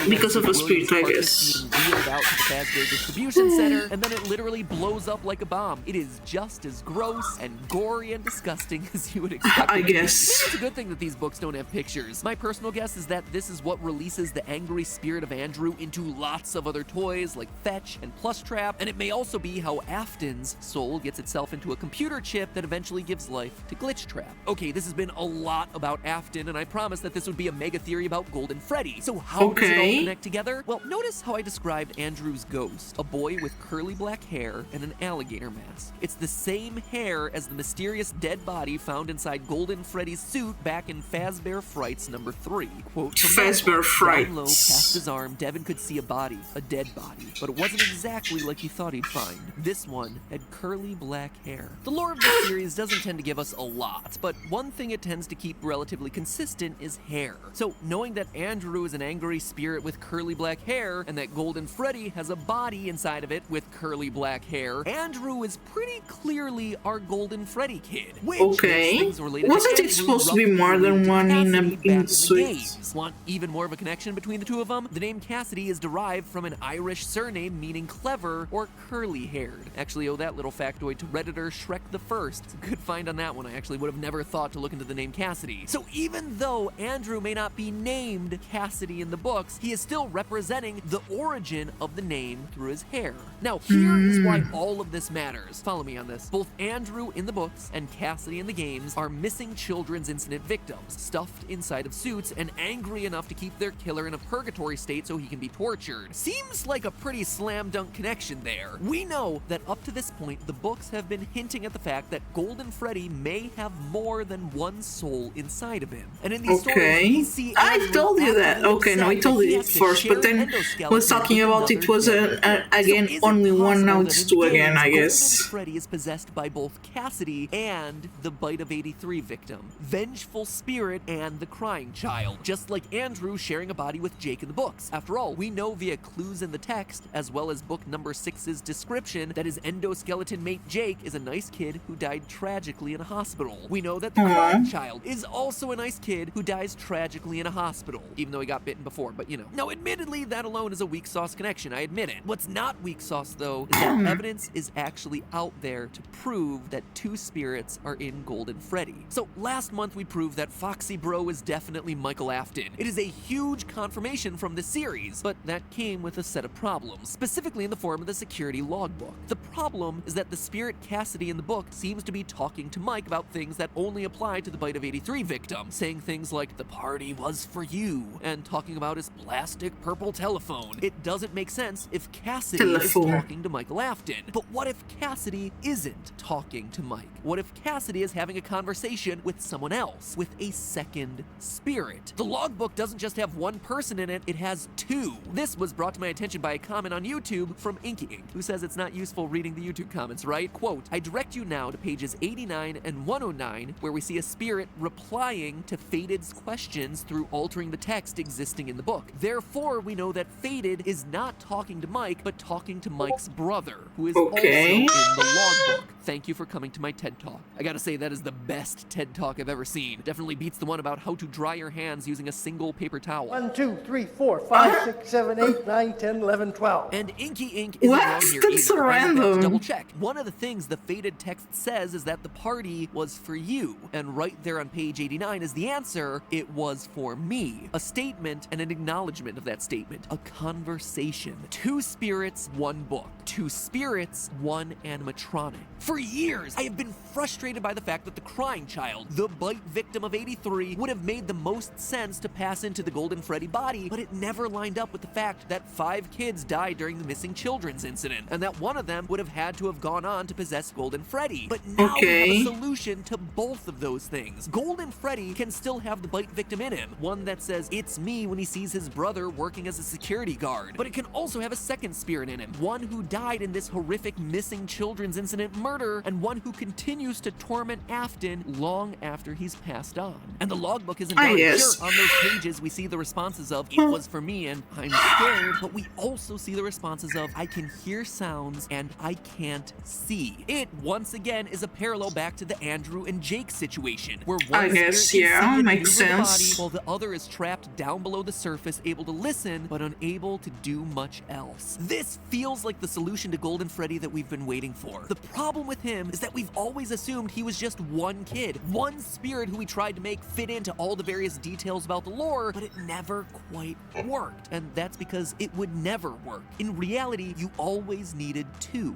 because of a spirit, I guess. being wheeled out to the Fazbear distribution center, and then it literally blows up like a bomb. It is just as gross and gory and disgusting as you would expect. I guess. Maybe it's a good thing that these books don't have pictures. My personal guess is that this is what releases the angry spirit of Andrew into lots of other toys like Fetch and Plush Trap, and it may also be how Afton's soul gets itself into a computer chip that eventually gives life to Glitch Trap. Okay, this has been a lot about Afton, and I promised that this would be a mega theory about Golden Freddy. So how does it all connect together? Well, notice how I described Andrew's ghost, a boy with curly black hair and an alligator mask. It's the same hair as the mysterious dead body found inside Golden Freddy's suit back in Fazbear Frights number 3. Quote from Fazbear Frights. Down low, past his arm, Devin could see a body, a dead body, but it wasn't exactly like he thought he'd find. This one had curly black hair. The lore of this series doesn't tend to give us a lot, but one thing it tends to keep relatively consistent is hair. So knowing that Andrew is an angry spirit with curly black hair, and that Golden Freddy has a body inside of it with curly black hair, Andrew is pretty clearly our Golden Freddy kid. Which things related Wasn't to it supposed to be more than one in the suite? games. Want even more of a connection between the two of them? The name Cassidy is derived from an Irish surname meaning clever or curly-haired. Actually owe that little factoid to Redditor Shrek the First. It's a good find on that one. I actually would have never thought to look into the name Cassidy. So even though Andrew may not be named Cassidy in the books, he is still representing the origin of the name through his hair. Now, here is why all of this matters. Follow me on this. Both Andrew in the books and Cassidy in the games are missing children's incident victims, stuffed inside of suits and angry enough to keep their killer in a purgatory state so he can be tortured. Seems like a pretty slam dunk connection there. We know that up to this point, the books have been hinting at the fact that Golden Freddy may have more than one soul inside of him. And in these stories, we see I told you that. Okay, no, I told you it first, but then was talking about it was again only one, now it's two again, I guess. Golden Freddy is possessed by both Cassidy and the Bite of 83 victim, Vengeful Spirit and the Crying Child, just like Andrew sharing a body with Jake in the books. After all, we know via clues in the text, as well as book number 6's description, that his endoskeleton mate Jake is a nice kid who died tragically in a hospital. We know that the Crying Child is also a nice kid who dies tragically in a hospital, even though he got bitten before, but you know. Now, admittedly, that alone is a weak sauce connection, I admit it. What's not weak sauce, though, is that evidence is actually out there to prove that two spirits are in Golden Freddy. So last month we proved that Foxy Bro is definitely Michael Afton. It is a huge confirmation from the series, but that came with a set of problems, specifically in the form of the security logbook. The problem is that the spirit Cassidy in the book seems to be talking to Mike about things that only apply to the Bite of 83 victim, saying things like, "The party was for you," and talking about his plastic purple telephone. It doesn't make sense if Cassidy is talking to Michael Afton. But what if Cassidy isn't talking to Mike? What if Cassidy is having a conversation with someone else, with a second spirit? The logbook doesn't just have one person in it, it has two. This was brought to my attention by a comment on YouTube from Inky Ink, who says it's not useful reading the YouTube comments, right? Quote, "I direct you now to pages 89 and 109, where we see a spirit replying to Fated's questions through altering the text existing in the book. Therefore, we know that Fated is not talking to Mike, but talking to Mike's brother, who is also in the logbook. thank you for coming to my TED Talk. I gotta say, that is the best TED Talk I've ever seen. Definitely beats the one about how to dry your hands using a single paper towel. 1, 2, 3, 4, 5, 6, 7, 8, 9, 10, 11, 12. And Inky Ink isn't wrong here That's either. so I went back to random. double check. One of the things the faded text says is that the party was for you. And right there on page 89 is the answer, it was for me. A statement and an acknowledgement of that statement. A conversation. 2 spirits, 1 book. 2 spirits, 1 animatronic. For years, I have been frustrated by the fact that the crying child, the bite victim of 83, would have made the most sense to pass into the Golden Freddy body, but it never lined up with the fact that 5 kids died during the missing children's incident, and that one of them would have had to have gone on to possess Golden Freddy. But now we have a solution to both of those things. Golden Freddy can still have the bite victim in him, one that says, "It's me," when he sees his brother working as a security guard. But it can also have a second spirit in him, one who died in this horrific missing children's incident murder, and one who continues to torment Afton long after he's passed on. And the logbook isn't done. yes. Sure, on those pages we see the responses of, "It was for me," and "I'm scared," but we also see the responses of, "I can hear sounds," and "I can't see." It, once again, is a parallel back to the Andrew and Jake situation, where one spirit can see and makes maneuver the sense. body, while the other is trapped down below the surface, able to listen, but unable to do much else. This feels like the solution to Golden Freddy that we've been waiting for. The problem with him is that we've always assumed he was just one kid, one spirit who we tried to make fit into all the various details about the lore, but it never quite worked. And that's because it would never work. In reality, you always needed two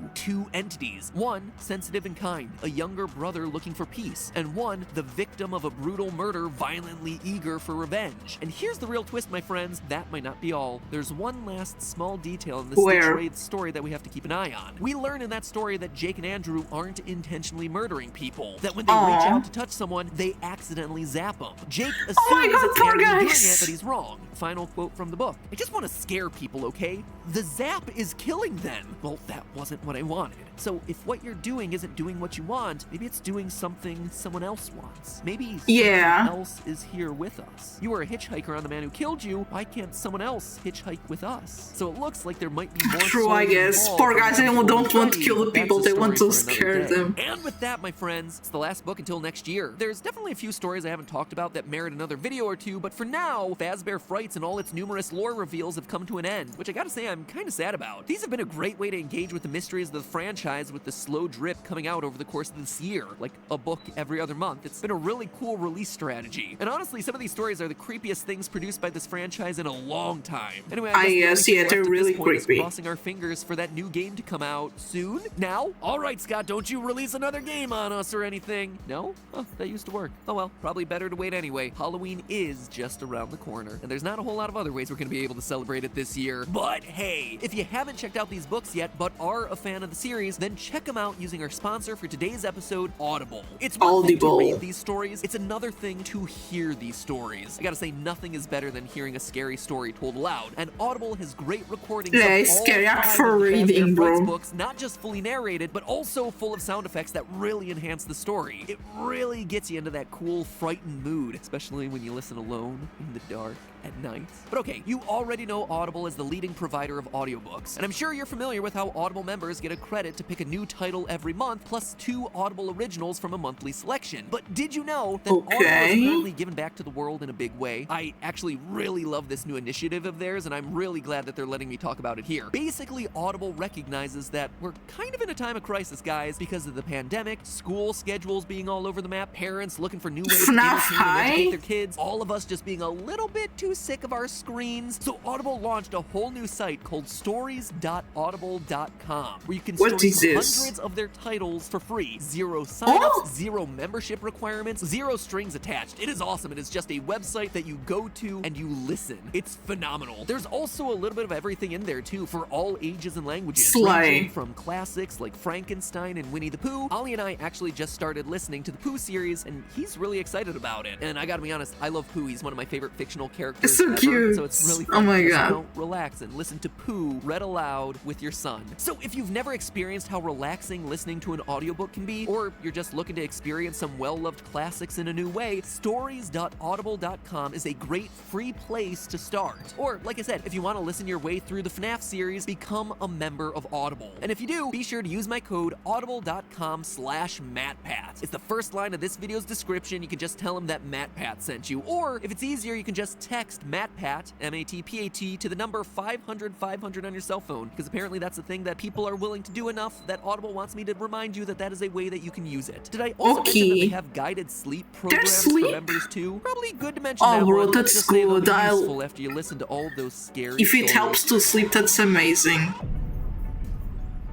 entities. One, sensitive and kind, a younger brother looking for peace, and one, the victim of a brutal murder, violently eager for revenge. And here's the real twist, my friends, that might not be all. There's one last small detail in this Stitch story that we have to keep an eye on. We learn in that story that Jake and Andrew aren't intentionally murdering people, that when they reach out to touch someone, they accidentally zap them. Jake assumes it's Andrew doing it, but he's wrong. Final quote from the book. "I just want to scare people, okay? The zap is killing them." Well, that wasn't what I wanted. So if what you're doing isn't doing what you want, maybe it's doing something someone else wants. Maybe someone else is here with us. You were a hitchhiker on the man who killed you. Why can't someone else hitchhike with us? So it looks like there might be more. True, I guess. Poor guys, they don't want to kill the people, they want to scare them. And with that, my friends, it's the last book until next year. There's definitely a few stories I haven't talked about that merit another video or two, but for now, Fazbear Frights and all its numerous lore reveals have come to an end, which I gotta say I'm kinda sad about. These have been a great way to engage with the mysteries of the franchise with the slow drip coming out over the course of this year, like a book every other month. It's been a really cool release strategy. And honestly, some of these stories are the creepiest things produced by this franchise in a long time. Anyway, I guess they're really creepy. Crossing our fingers for that new game to come out soon. Now? Alright, Scott, don't you release another game on us or anything. No? Oh, that used to work. Oh well, probably better to wait anyway. Halloween is just around the corner, and there's not a whole lot of other ways we're gonna be able to celebrate it this year. But hey, if you haven't checked out these books yet, but are a fan of the series, then check them out using our sponsor for today's episode, Audible. It's one thing to read these stories, it's another thing to hear these stories. I gotta say, nothing is better than hearing a scary story told aloud, and Audible has great recordings of all scary 5 for of the reading, Fazbear Frights bro. books, not just fully narrated, but also full of sound effects that really enhance the story. It really gets you into that cool, frightened mood, especially when you listen alone in the dark at night. But okay, you already know Audible is the leading provider of audiobooks, and I'm sure you're familiar with how Audible members get a credit to pick a new title every month, plus 2 Audible originals from a monthly selection. But did you know that Audible is currently giving back to the world in a big way? I actually really love this new initiative of theirs, and I'm really glad that they're letting me talk about it here. Basically, Audible recognizes that we're kind of in a time of crisis, guys, because of the pandemic, school schedules being all over the map, parents looking for new ways to entertain and educate their kids, all of us just being a little bit too sick of our screens. So Audible launched a whole new site called stories.audible.com, where you can stream hundreds of their titles for free. 0 signups, 0 membership requirements, 0 strings attached. It is awesome. It is just a website that you go to and you listen. It's phenomenal. There's also a little bit of everything in there too, for all ages and languages, ranging from classics like Frankenstein and Winnie the Pooh. Ollie and I actually just started listening to the Pooh series, and he's really excited about it. And I gotta be honest, I love Pooh. He's one of my favorite fictional characters It's so ever, cute. so it's really Oh fun my to just, God. relax and listen to poo read aloud with your son. So if you've never experienced how relaxing listening to an audiobook can be, or you're just looking to experience some well-loved classics in a new way, stories.audible.com is a great free place to start. Or, like I said, if you want to listen your way through the FNAF series, become a member of Audible. And if you do, be sure to use my code audible.com/MattPat. It's the first line of this video's description. You can just tell them that MattPat sent you. Or, if it's easier, you can just text MattPat, M-A-T-P-A-T, to the number 500-500 on your cell phone, because apparently that's a thing that people are willing to do enough that Audible wants me to remind you that that is a way that you can use it. Did I also mention that they have guided sleep programs for members too? Probably good to mention that bro, one. that's Just say they'll good. be useful after you listen to all those scary If it stories. helps to sleep, that's amazing.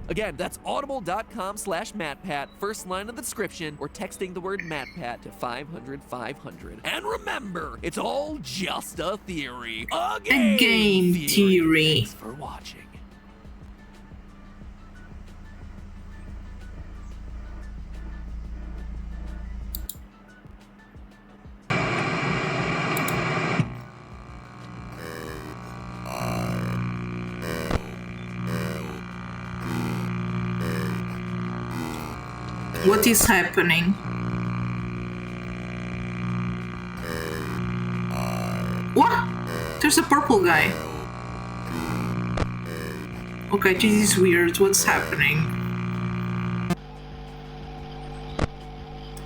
Again, that's audible.com/MattPat, first line of the description, or texting the word MattPat to 500-500. And remember, it's all just a theory. A game theory. Thanks for watching. What is happening? What? There's a purple guy. Okay, this is weird. What's happening?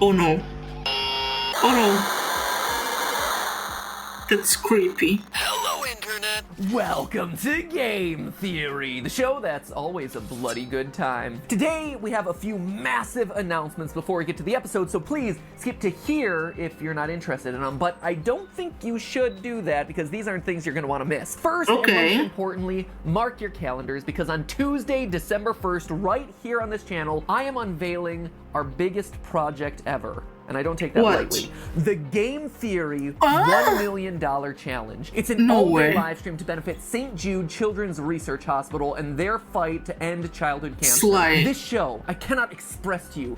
Oh no. Oh no. That's creepy. Hello, Internet! Welcome to Game Theory, the show that's always a bloody good time. Today, we have a few massive announcements before we get to the episode, so please skip to here if you're not interested in them, but I don't think you should do that because these aren't things you're going to want to miss. First, and most importantly, mark your calendars because on Tuesday, December 1st, right here on this channel, I am unveiling our biggest project ever. And I don't take that lightly. The Game Theory $1 million challenge. It's an all-day live stream to benefit St. Jude Children's Research Hospital and their fight to end childhood cancer. This show, I cannot express to you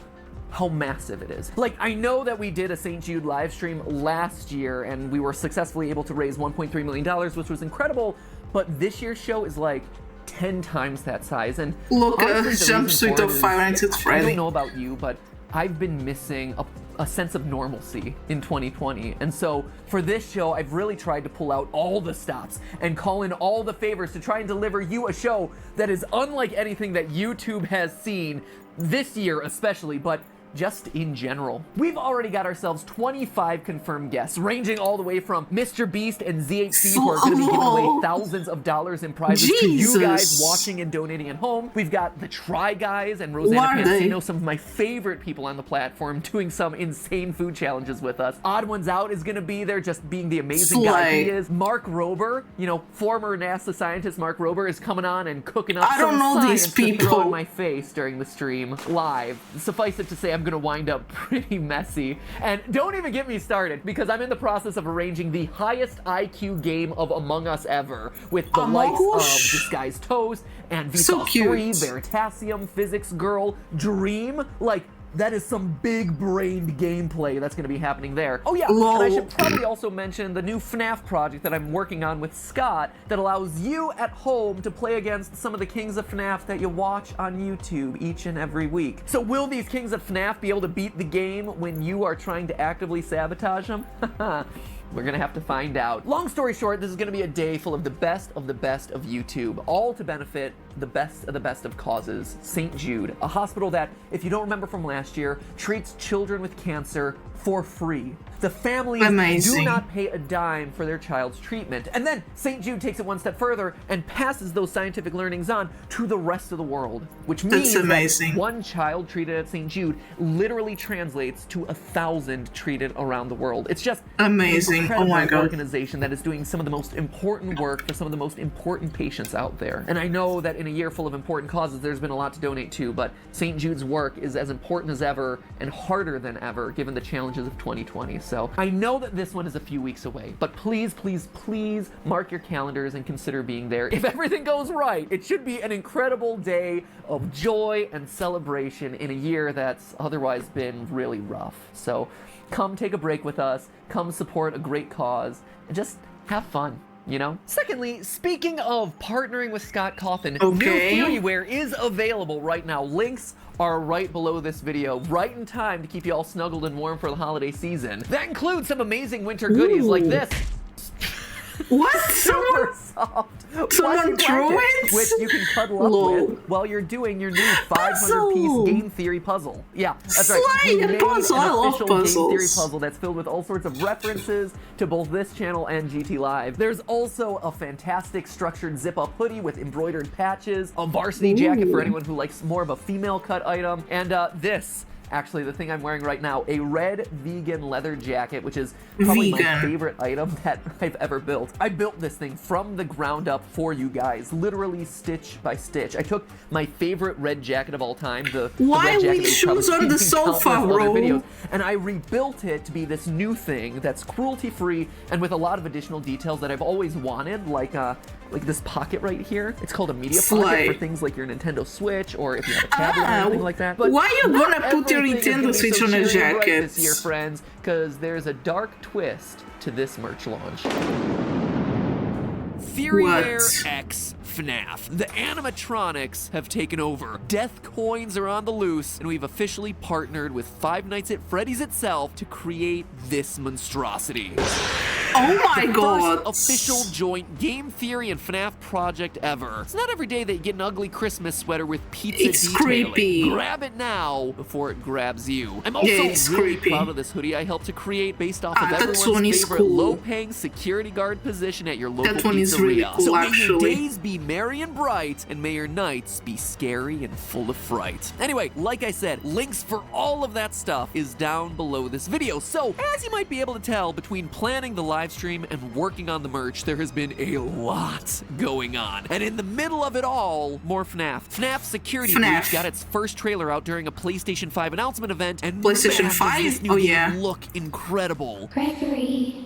how massive it is. Like, I know that we did a St. Jude live stream last year and we were successfully able to raise $1.3 million, which was incredible, but this year's show is like 10 times that size. And look at a honestly, jumpsuit of Five Nights at Freddy. I don't know about you, but I've been missing a sense of normalcy in 2020. And so for this show, I've really tried to pull out all the stops and call in all the favors to try and deliver you a show that is unlike anything that YouTube has seen this year especially, but just in general. We've already got ourselves 25 confirmed guests, ranging all the way from Mr. Beast and ZHC, who are going to be giving away thousands of dollars in prizes to you guys watching and donating at home. We've got the Try Guys and Rosanna Pansino, some of my favorite people on the platform, doing some insane food challenges with us. Odd Ones Out is going to be there, just being the amazing guy he is. Mark Rober, you know, former NASA scientist Mark Rober, is coming on and cooking up some science to throw in my face during the stream live. Suffice it to say, I'm gonna wind up pretty messy. And don't even get me started, because I'm in the process of arranging the highest IQ game of Among Us ever, with the likes of Disguised Toast and Vsauce 3, Veritasium, Physics Girl, Dream. Like, that is some big-brained gameplay that's going to be happening there. Oh yeah, and I should probably also mention the new FNAF project that I'm working on with Scott that allows you at home to play against some of the Kings of FNAF that you watch on YouTube each and every week. So will these Kings of FNAF be able to beat the game when you are trying to actively sabotage them? We're gonna have to find out. Long story short, this is gonna be a day full of the best of YouTube, all to benefit the best of causes. St. Jude, a hospital that, if you don't remember from last year, treats children with cancer for free. The families do not pay a dime for their child's treatment. And then St. Jude takes it one step further and passes those scientific learnings on to the rest of the world, which means that one child treated at St. Jude literally translates to 1,000 treated around the world. It's just amazing. Oh my God. Organization that is doing some of the most important work for some of the most important patients out there. And I know that in a year full of important causes, there's been a lot to donate to, but St. Jude's work is as important as ever and harder than ever given the challenges of 2020. So I know that this one is a few weeks away, but please, please, please mark your calendars and consider being there. If everything goes right, it should be an incredible day of joy and celebration in a year that's otherwise been really rough. So come take a break with us, come support a great cause, and just have fun. You know? Secondly, speaking of partnering with Scott Cawthon, Okay. New Theoryware is available right now. Links are right below this video, right in time to keep you all snuggled and warm for the holiday season. That includes some amazing winter goodies like this. What? Super soft. Someone threw it? Which you can cuddle up with while you're doing your new 500-piece game theory puzzle. Yeah, that's right. We made an puzzle. I love official game theory puzzles. puzzle that's filled with all sorts of references to both this channel and GT Live. There's also a fantastic structured zip-up hoodie with embroidered patches, a varsity jacket for anyone who likes more of a female cut item, and this. Actually, the thing I'm wearing right now, a red vegan leather jacket, which is probably my favorite item that I've ever built. I built this thing from the ground up for you guys, literally stitch by stitch. I took my favorite red jacket of all time, the Why red jacket we that you've shoes probably on the seen in sofa, countless other bro? videos, and I rebuilt it to be this new thing that's cruelty-free and with a lot of additional details that I've always wanted, like this pocket right here. It's called a media pocket for things like your Nintendo Switch or if you have a tablet or anything like that. But why you not gonna put your everything is gonna Nintendo be Switch so on a cheery and bright jacket? this year, friends, because there's a dark twist to this merch launch. Theoryware X FNAF. The animatronics have taken over. Death coins are on the loose, and we've officially partnered with Five Nights at Freddy's itself to create this monstrosity. Oh my god! First official joint game theory and FNAF project ever. It's not every day that you get an ugly Christmas sweater with pizza It's detailing. creepy. Grab it now before it grabs you. I'm also it's really creepy. proud of this hoodie I helped to create based off of that everyone's one is favorite cool. low-paying security guard position at your local That one is pizzeria. really cool, so may actually. your days be merry and bright, and may your nights be scary and full of fright. Anyway, like I said, links for all of that stuff is down below this video. So, as you might be able to tell, between planning the live stream and working on the merch, there has been a lot going on. And in the middle of it all, more FNAF. FNAF Security Breach got its first trailer out during a PlayStation 5 announcement event, and PlayStation man, does 5? this new Oh, game yeah. look incredible. Gregory,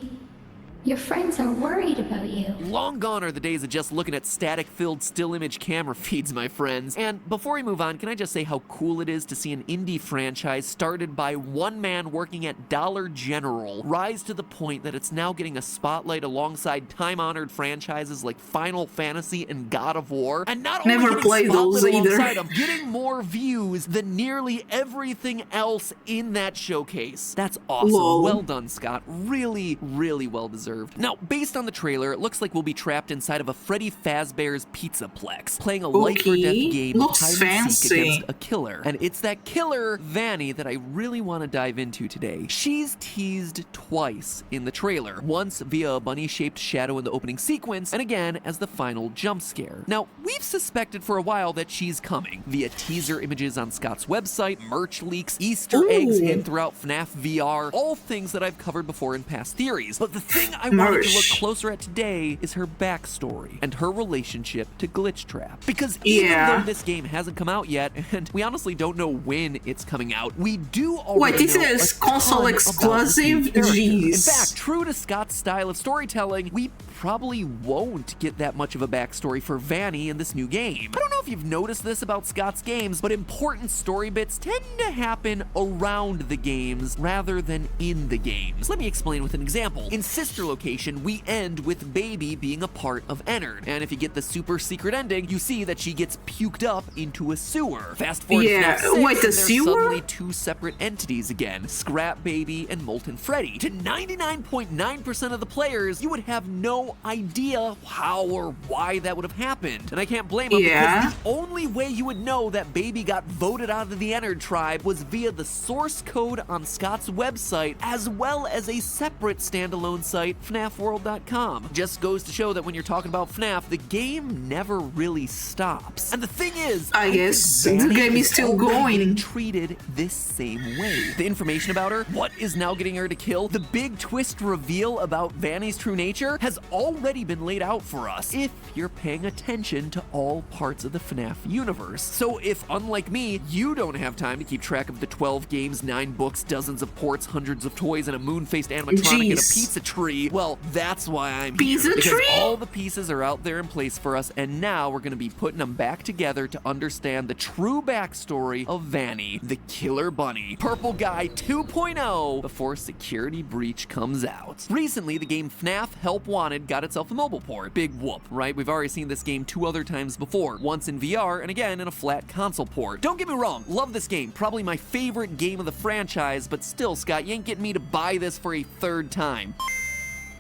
your friends are worried about you. Long gone are the days of just looking at static-filled still image camera feeds, my friends. And before we move on, can I just say how cool it is to see an indie franchise started by one man working at Dollar General rise to the point that it's now getting a spotlight alongside time-honored franchises like Final Fantasy and God of War. And not only Never getting played those spotlit either. alongside them, getting more views than nearly everything else in that showcase. That's awesome. Lol. Well done, Scott. Really, really well deserved. Now, based on the trailer, it looks like we'll be trapped inside of a Freddy Fazbear's Pizzaplex, playing a life or death game of Looks hide and seek fancy. against a killer. And it's that killer, Vanny, that I really want to dive into today. She's teased twice in the trailer, once via a bunny-shaped shadow in the opening sequence, and again as the final jump scare. Now, we've suspected for a while that she's coming, via teaser images on Scott's website, merch leaks, Easter eggs hidden throughout FNAF VR, all things that I've covered before in past theories. But the thing I wanted to look closer at today is her backstory and her relationship to Glitchtrap. Because even though this game hasn't come out yet, and we honestly don't know when it's coming out, we do already Wait, this know is a console ton about this new exclusive? character. In Jeez. fact, true to Scott's style of storytelling, we probably won't get that much of a backstory for Vanny in this new game. I don't know if you've noticed this about Scott's games, but important story bits tend to happen around the games rather than in the games. Let me explain with an example. In Sister Location, we end with Baby being a part of Ennard, and if you get the super secret ending, you see that she gets puked up into a sewer. Fast forward to FNAF 6, wait, the there's sewer? suddenly two separate entities again, Scrap Baby and Molten Freddy. To 99.9% of the players, you would have no idea how or why that would have happened. And I can't blame them because the only way you would know that Baby got voted out of the Ennard tribe was via the source code on Scott's website, as well as a separate standalone site, FNAFworld.com. Just goes to show that when you're talking about FNAF, the game never really stops. And the thing is, I guess the game is still going. Getting treated this same way. The information about her, what is now getting her to kill, the big twist reveal about Vanny's true nature has already been laid out for us if you're paying attention to all parts of the FNAF universe. So if, unlike me, you don't have time to keep track of the 12 games, 9 books, dozens of ports, hundreds of toys, and a moon-faced animatronic in a pizza tree, tree? Well, that's why I'm Pizza here. Because tree? all the pieces are out there in place for us, and now we're going to be putting them back together to understand the true backstory of Vanny, the killer bunny, Purple Guy 2.0, before Security Breach comes out. Recently, the game FNAF Help Wanted got itself a mobile port. Big whoop, right? We've already seen this game 2 other times before, once in VR and again in a flat console port. Don't get me wrong, love this game, probably my favorite game of the franchise, but still, Scott, you ain't getting me to buy this for a 3rd time.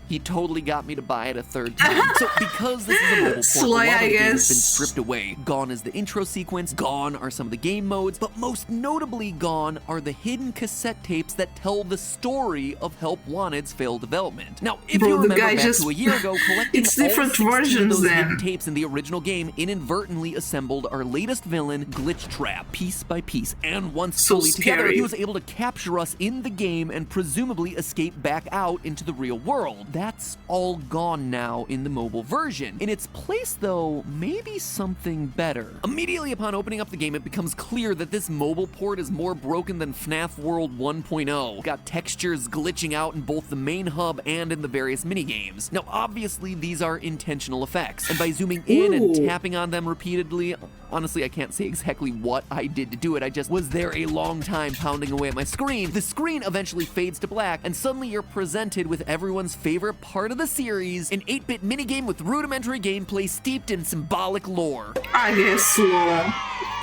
He totally got me to buy it a 3rd time. So because this is a mobile port, Sly, a lot of I the game has guess. been stripped away. Gone is the intro sequence, gone are some of the game modes, but most notably gone are the hidden cassette tapes that tell the story of Help Wanted's failed development. Now, if Bro, you the remember guy back just- to a year ago, collecting It's all different 16 of versions those hidden then. tapes in the original game inadvertently assembled our latest villain, Glitch Trap, piece by piece. And once So fully together, scary. he was able to capture us in the game and presumably escape back out into the real world. That's all gone now in the mobile version. In its place, though, maybe something better. Immediately upon opening up the game, it becomes clear that this mobile port is more broken than FNAF World 1.0. Got textures glitching out in both the main hub and in the various minigames. Now, obviously, these are intentional effects, and by zooming in and Ooh. tapping on them repeatedly, honestly, I can't say exactly what I did to do it. I just was there a long time pounding away at my screen. The screen eventually fades to black, and suddenly you're presented with everyone's favorite part of the series, an 8-bit minigame with rudimentary gameplay steeped in symbolic lore. I guess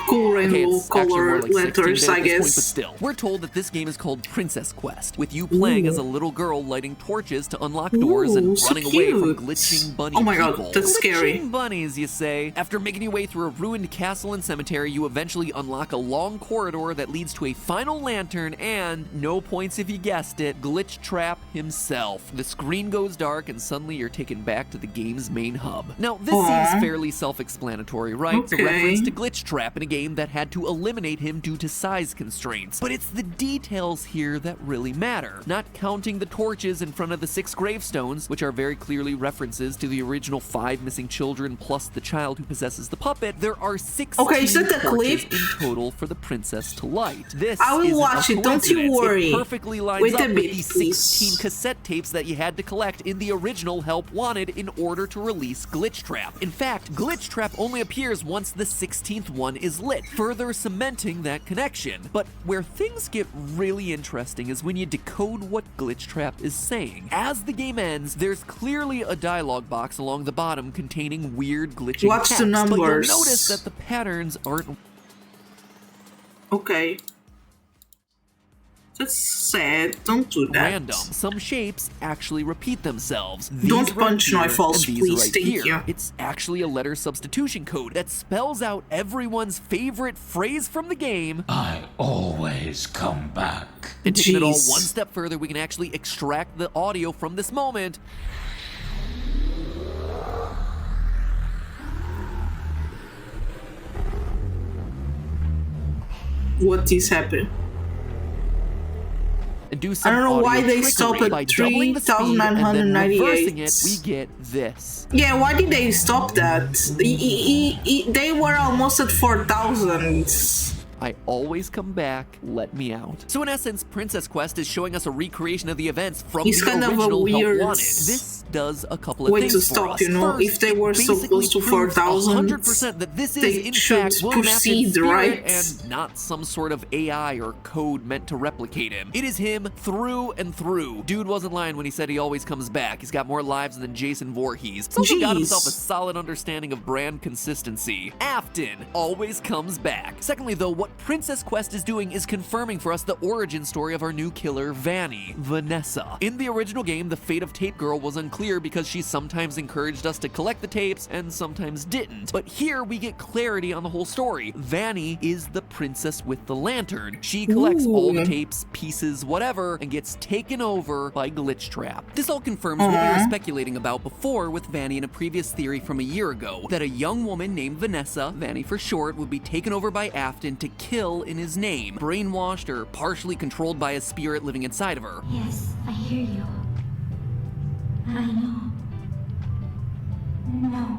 cool rainbow it's actually more color like 16-bit letters, at I this point, guess. but still. We're told that this game is called Princess Quest, with you playing as a little girl lighting torches to unlock doors and Ooh, so running away from cute. glitching bunny Oh my god, people. that's scary. Glitching bunnies, you say? After making your way through a ruined castle and cemetery, you eventually unlock a long corridor that leads to a final lantern and, no points if you guessed it, Glitch Trap himself. The screen goes dark and suddenly you're taken back to the game's main hub. Now, this Aw. seems fairly self-explanatory, right? It's a Okay. reference to Glitch Trap in a game that had to eliminate him due to size constraints. But it's the details here that really matter. Not counting the torches in front of the 6 gravestones, which are very clearly references to the original 5 missing children plus the child who possesses the puppet, there are 16 Okay, is that the torches clip? in total for the princess to light. This I will isn't watch a it, don't you coincidence. worry. It perfectly lines Wait up a with bit, the please. 16 cassette tapes that you had to collect in the original Help Wanted in order to release Glitch Trap. In fact, Glitch Trap only appears once the 16th one is lit, further cementing that connection. But where things get really interesting is when you decode what Glitch Trap is saying. As the game ends, there's clearly a dialogue box along the bottom containing weird glitching Watch text, the but you'll numbers. notice that the patterns aren't. Okay. That's sad. Don't do that. Random. Some shapes actually repeat themselves. Don't These right punch here my false, and these please. right Thank here. you. It's actually a letter substitution code that spells out everyone's favorite phrase from the game. I always come back. And taking it all Jeez. one step further, we can actually extract the audio from this moment. What is happening? And do some I don't know why audio they trickery. stop at By doubling the speed and then 3,998. reversing it, we get this. Yeah, why did they stop that? They were almost at 4,000. I always come back, let me out. So in essence, Princess Quest is showing us a recreation of the events from It's the kind of a original weird Help Wanted. This does a couple of way things to for stop, us. you know? First, If they were it so basically close to proves 4,000, 100% that this they is in should fact William proceed, Afton's spirit right? and not some sort of AI or code meant to replicate him. It is him through and through. Dude wasn't lying when he said he always comes back. He's got more lives than Jason Voorhees. He's also got Jeez. himself a solid understanding of brand consistency. Afton always comes back. Secondly, though, what Princess Quest is doing is confirming for us the origin story of our new killer, Vanny, Vanessa. In the original game, the fate of Tape Girl was unclear because she sometimes encouraged us to collect the tapes and sometimes didn't. But here we get clarity on the whole story. Vanny is the princess with the lantern. She collects all the tapes, pieces, whatever, and gets taken over by Glitch Trap. This all confirms what we were speculating about before with Vanny in a previous theory from a year ago, that a young woman named Vanessa, Vanny for short, would be taken over by Afton to kill in his name, brainwashed or partially controlled by a spirit living inside of her. Yes, I hear you. I know. No.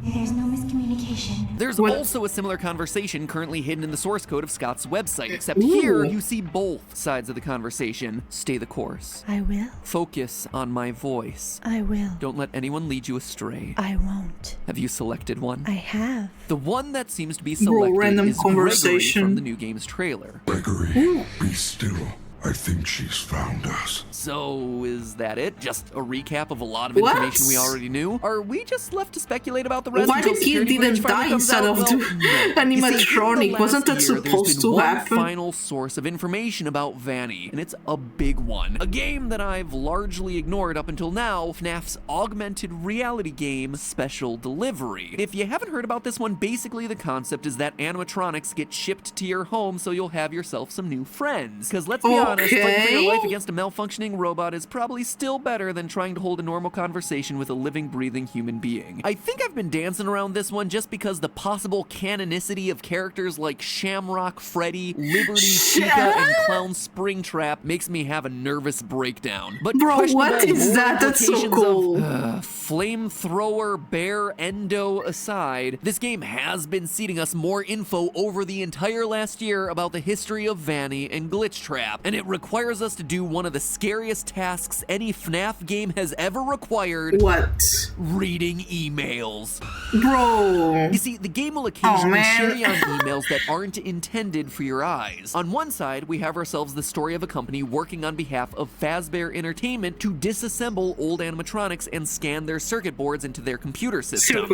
There's no miscommunication. There's also a similar conversation currently hidden in the source code of Scott's website, except here you see both sides of the conversation. Stay the course. I will. Focus on my voice. I will. Don't let anyone lead you astray. I won't. Have you selected one? I have. The one that seems to be selected random is Gregory conversation. from the new game's trailer. Gregory, be still. I think she's found us. So, is that it? Just a recap of a lot of information we already knew? Are we just left to speculate about the rest? Why the kid didn't die instead of the animatronic? Wasn't that supposed to happen? Final source of information about Vanny, and it's a big one. A game that I've largely ignored up until now, FNAF's augmented reality game, Special Delivery. If you haven't heard about this one, basically the concept is that animatronics get shipped to your home so you'll have yourself some new friends. Because let's be honest, fighting for your life against a malfunctioning robot is probably still better than trying to hold a normal conversation with a living, breathing human being. I think I've been dancing around this one just because the possible canonicity of characters like Shamrock, Freddy, Liberty, Chica, and Clown Springtrap makes me have a nervous breakdown. But bro, what is that? That's so cool. Flamethrower, Bear, Endo aside, this game has been seeding us more info over the entire last year about the history of Vanny and Glitchtrap, and it requires us to do one of the scariest tasks any FNAF game has ever required. What? Reading emails. Bro. You see, the game will occasionally show you on emails that aren't intended for your eyes. On one side, we have ourselves the story of a company working on behalf of Fazbear Entertainment to disassemble old animatronics and scan their circuit boards into their computer system.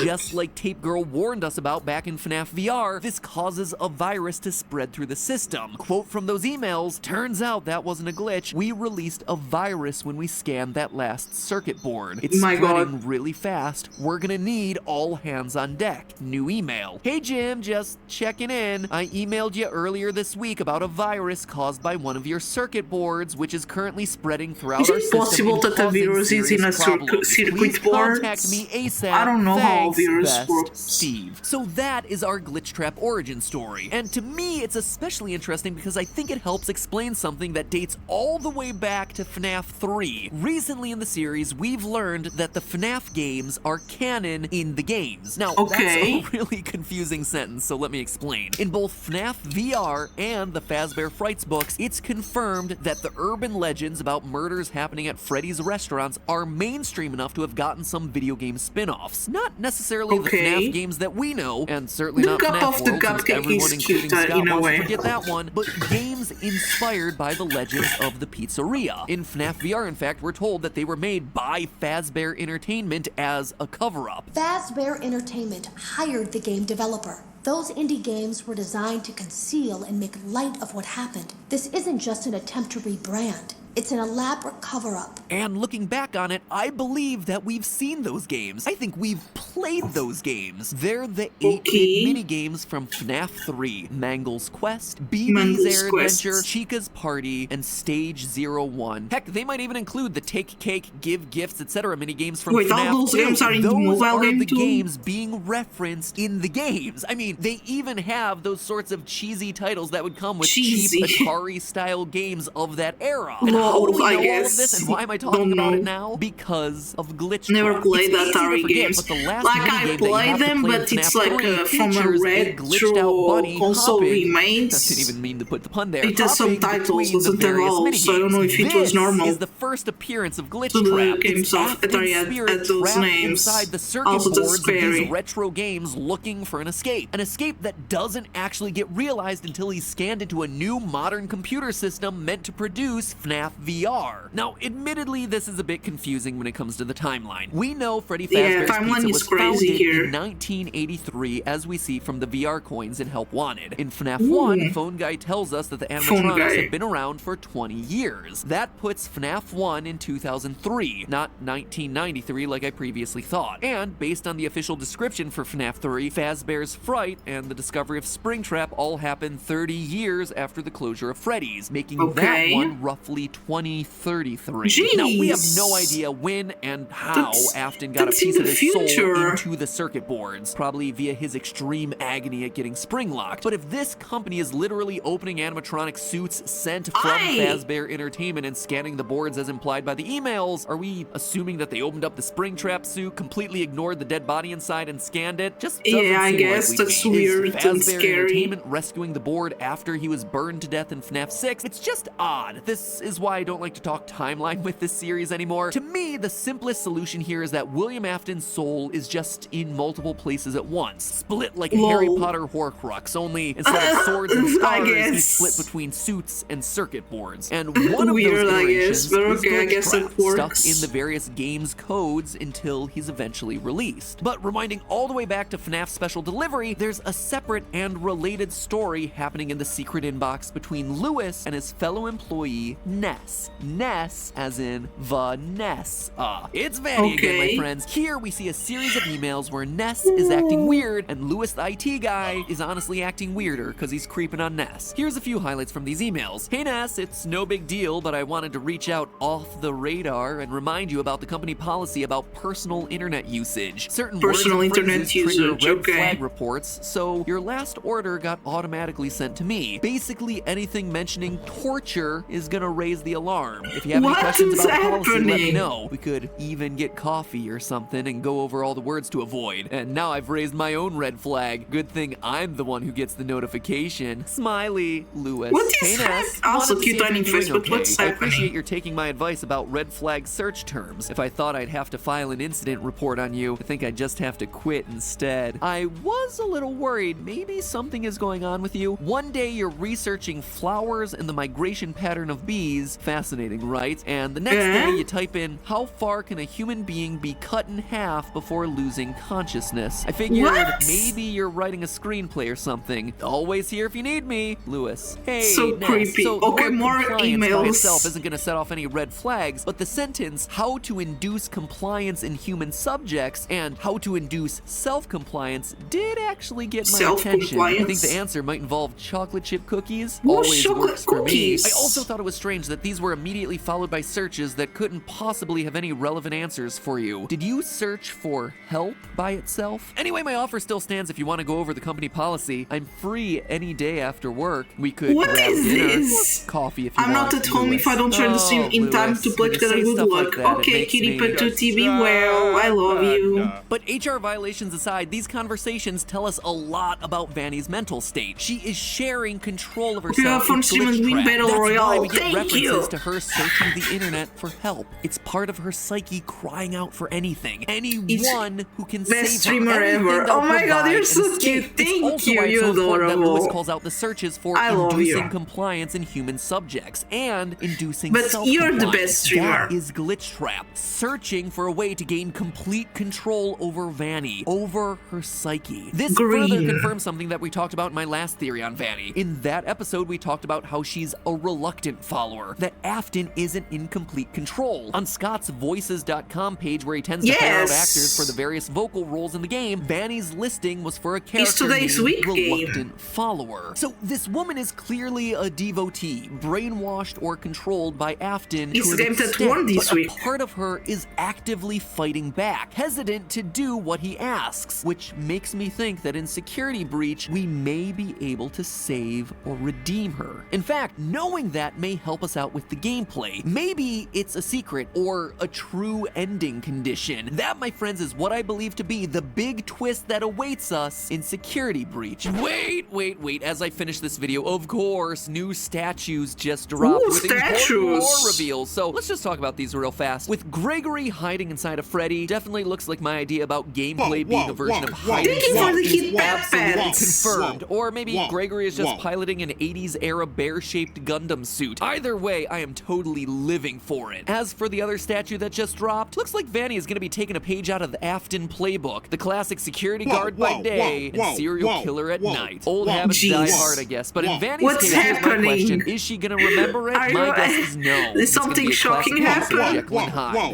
Just like Tape Girl warned us about back in FNAF VR, this causes a virus to spread through the system. Quote from those emails, turns out that wasn't a glitch. We released a virus when we scanned that last circuit board. It's spreading really fast. We're gonna need all hands on deck. New email. Hey Jim, just checking in. I emailed you earlier this week about a virus caused by one of your circuit boards, which is currently spreading throughout our system. Is it possible that the virus is in a circuit board? Contact me ASAP. I don't know how virus works. Steve. So that is our Glitchtrap origin story. And to me, it's especially interesting because I think it helps explain something that dates all the way back to FNAF 3. Recently in the series, we've learned that the FNAF games are canon in the games. Now, that's a really confusing sentence, so let me explain. In both FNAF VR and the Fazbear Frights books, it's confirmed that the urban legends about murders happening at Freddy's restaurants are mainstream enough to have gotten some video game spin-offs. Not necessarily the FNAF games that we know, and certainly not FNAF World, since everyone including Scott wants to forget that one, but games inspired by the legends of the pizzeria. In FNAF VR, in fact, we're told that they were made by Fazbear Entertainment as a cover-up. Fazbear Entertainment hired the game developer. Those indie games were designed to conceal and make light of what happened. This isn't just an attempt to rebrand. It's an elaborate cover-up. And looking back on it, I believe that we've seen those games. I think we've played those games. They're the 8-bit mini-games from FNAF 3, Mangle's Quest, BB's Air Adventure, Chica's Party, and Stage 01. Heck, they might even include the Take Cake, Give Gifts, etc. mini-games from FNAF 2. all those games are in the mobile game the too? games being referenced in the games. I mean, they even have those sorts of cheesy titles that would come with cheap Atari-style games of that era. How do we know all of this, and why am I talking about it now? Because of Glitchtrap. Never played it's Atari games. But the last like I played them, but it's like from a retro console remade. I didn't even mean to put the pun there. It has some titles, doesn't have all, so I don't know if it was normal. This is the first appearance of Glitchtrap. Games of Atari at those names. Inside the circuit Also, that's boards of these scary. retro games looking for an escape. An escape that doesn't actually get realized until he's scanned into a new modern computer system meant to produce FNAF VR. Now, admittedly, this is a bit confusing when it comes to the timeline. We know Freddy Fazbear's Pizza was founded in 1983, as we see from the VR coins in Help Wanted. In FNAF 1, Phone Guy tells us that the animatronics have been around for 20 years. That puts FNAF 1 in 2003, not 1993 like I previously thought. And based on the official description for FNAF 3, Fazbear's Fright and the discovery of Springtrap all happened 30 years after the closure of Freddy's, making that one roughly 2033. Now, we have no idea when and how Afton got a piece of his soul into the circuit boards, probably via his extreme agony at getting spring locked. But if this company is literally opening animatronic suits sent from Fazbear Entertainment and scanning the boards as implied by the emails, are we assuming that they opened up the spring trap suit, completely ignored the dead body inside, and scanned it? Just doesn't yeah, I seem guess likely that's to me. weird Is and Fazbear scary. Entertainment rescuing the board after he was burned to death in FNAF 6? It's just odd. This is why I don't like to talk timeline with this series anymore. To me, the simplest solution here is that William Afton's soul is just in multiple places at once, split like a Harry Potter Horcrux, only instead of swords and stars, he's split between suits and circuit boards. And one of those iterations is Glitchtrap, stuck in the various games' codes until he's eventually released. But reminding all the way back to FNAF Special Delivery, there's a separate and related story happening in the secret inbox between Lewis and his fellow employee, Ness. Ness, as in Vanessa. It's Vanny again, my friends. Here we see a series of emails where Ness is acting weird, and Lewis, the IT guy, is honestly acting weirder because he's creeping on Ness. Here's a few highlights from these emails. Hey Ness, it's no big deal, but I wanted to reach out off the radar and remind you about the company policy about personal internet usage. Certain personal words and internet phrases trigger usage, red flag reports, so your last order got automatically sent to me. Basically, anything mentioning torture is gonna raise the alarm. If you have any questions about the policy, let me know. We could even get coffee or something and go over all the words to avoid. And now I've raised my own red flag. Good thing I'm the one who gets the notification. Smiley, Lewis. What is that? Also cute on face, but what's I happening? appreciate your taking my advice about red flag search terms. If I thought I'd have to file an incident report on you, I think I'd just have to quit instead. I was a little worried maybe something is going on with you. One day you're researching flowers and the migration pattern of bees. Fascinating, right? And the next day you type in, how far can a human being be cut in half before losing consciousness? I figured maybe you're writing a screenplay or something. Always here if you need me, Lewis. Hey, so Ness. creepy. So Okay, the word more compliance by emails. itself isn't going to set off any red flags, but the sentence, how to induce compliance in human subjects and how to induce self-compliance did actually get my attention. I think the answer might involve chocolate chip cookies. Always works for me. I also thought it was strange that these were immediately followed by searches that couldn't possibly have any relevant answers for you. Did you search for help by itself? Anyway, my offer still stands if you want to go over the company policy. I'm free any day after work. We could grab dinner, coffee if you I'm want. not at home if I don't turn the stream in time to play together. Good luck. Okay, Kitty Patootie, be well. I love you. But HR violations aside, these conversations tell us a lot about Vanny's mental state. She is sharing control of herself with Glitchtrap. That's why we get references to her searching the internet for help. It's part of her psyche crying out for anything. Anyone who can save her. Best streamer ever. Oh my god, you're so cute. Thank you, you're adorable. Lewis calls out the searches for inducing compliance in human subjects and inducing But you're the best streamer. That is Glitchtrap, searching for a way to gain complete control over Vanny, over her psyche. This further confirms something that we talked about in my last theory on Vanny. In that episode, we talked about how she's a reluctant follower, that Afton isn't in complete control. On Scott's Voices.com page, where he tends to hire out actors for the various vocal roles in the game, Vanny's listing was for a character named Reluctant Follower. So this woman is clearly a devotee, brainwashed or controlled by Afton to an extent, but a part of her is actively fighting back, hesitant to do what he asks, which makes me think that in Security Breach, we may be able to save or redeem her. In fact, knowing that may help us out with the gameplay. Maybe it's a secret or a true ending condition. That, my friends, is what I believe to be the big twist that awaits us in Security Breach. Wait, as I finish this video, of course, new statues just dropped with important lore reveals. So let's just talk about these real fast. With Gregory hiding inside of Freddy, definitely looks like my idea about gameplay being a version of hide and seek is absolutely confirmed. Or maybe Gregory is just piloting an 80s era bear-shaped Gundam suit. Either way, I am totally living for it. As for the other statue that just dropped, looks like Vanny is gonna be taking a page out of the Afton playbook. The classic security guard by day and serial killer at night. Old habits die hard, I guess. But in Vanny's case, here's my question. Is she gonna remember it? My guess is no. Did something shocking happen?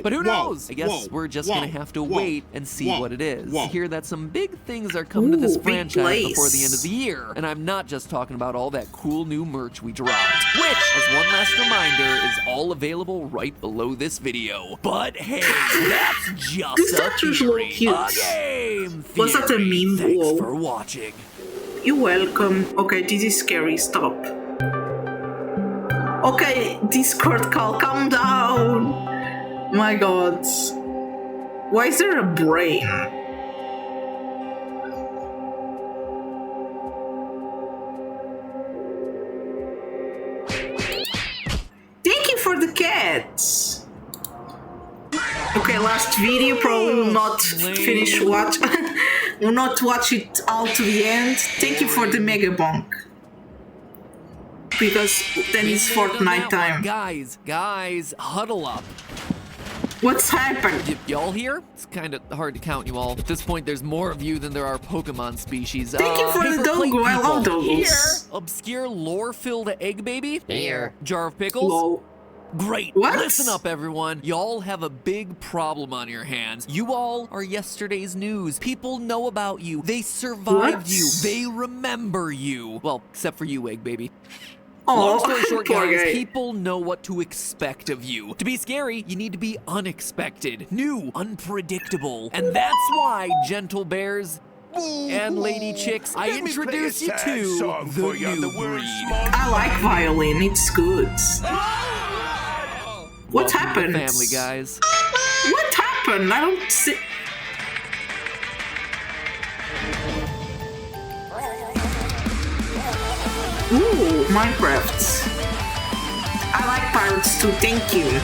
But who knows? I guess we're just gonna have to wait and see what it is. I hear that some big things are coming to this franchise before the end of the year. And I'm not just talking about all that cool new merch we dropped. Which, as one last reminder is all available right below this video. But hey, that's just This a actor's low theory. cute. A game Was that a theory. meme? Thanks Whoa. for watching. You're welcome. Okay, this is scary. Stop. Okay, Discord call. Calm down. My god. Why is there a brain? Thank you for the cats. Okay, last video. Probably will not finish watch. Will not watch it all to the end. Thank you for the mega bonk. Because then it's Fortnite time. Guys, huddle up. What's happened? Y'all here? It's kind of hard to count you all. At this point, there's more of you than there are Pokemon species. Thank you for the doggo. I love doggos. Here. Obscure lore-filled egg baby. Here. Jar of pickles. Lol. Great. What? Listen up, everyone. Y'all have a big problem on your hands. You all are yesterday's news. People know about you. They survived What? you. They remember you. Well, except for you, egg baby. Oh, Long story short, poor guys, guy. people know what to expect of you. To be scary, you need to be unexpected, new, unpredictable. And that's why, gentle bears and lady chicks, I introduce you to the new breed. I like violin. It's good. What Welcome to the happened? family, guys. What happened? I don't see. Ooh, Minecraft. I like pirates too, thank you.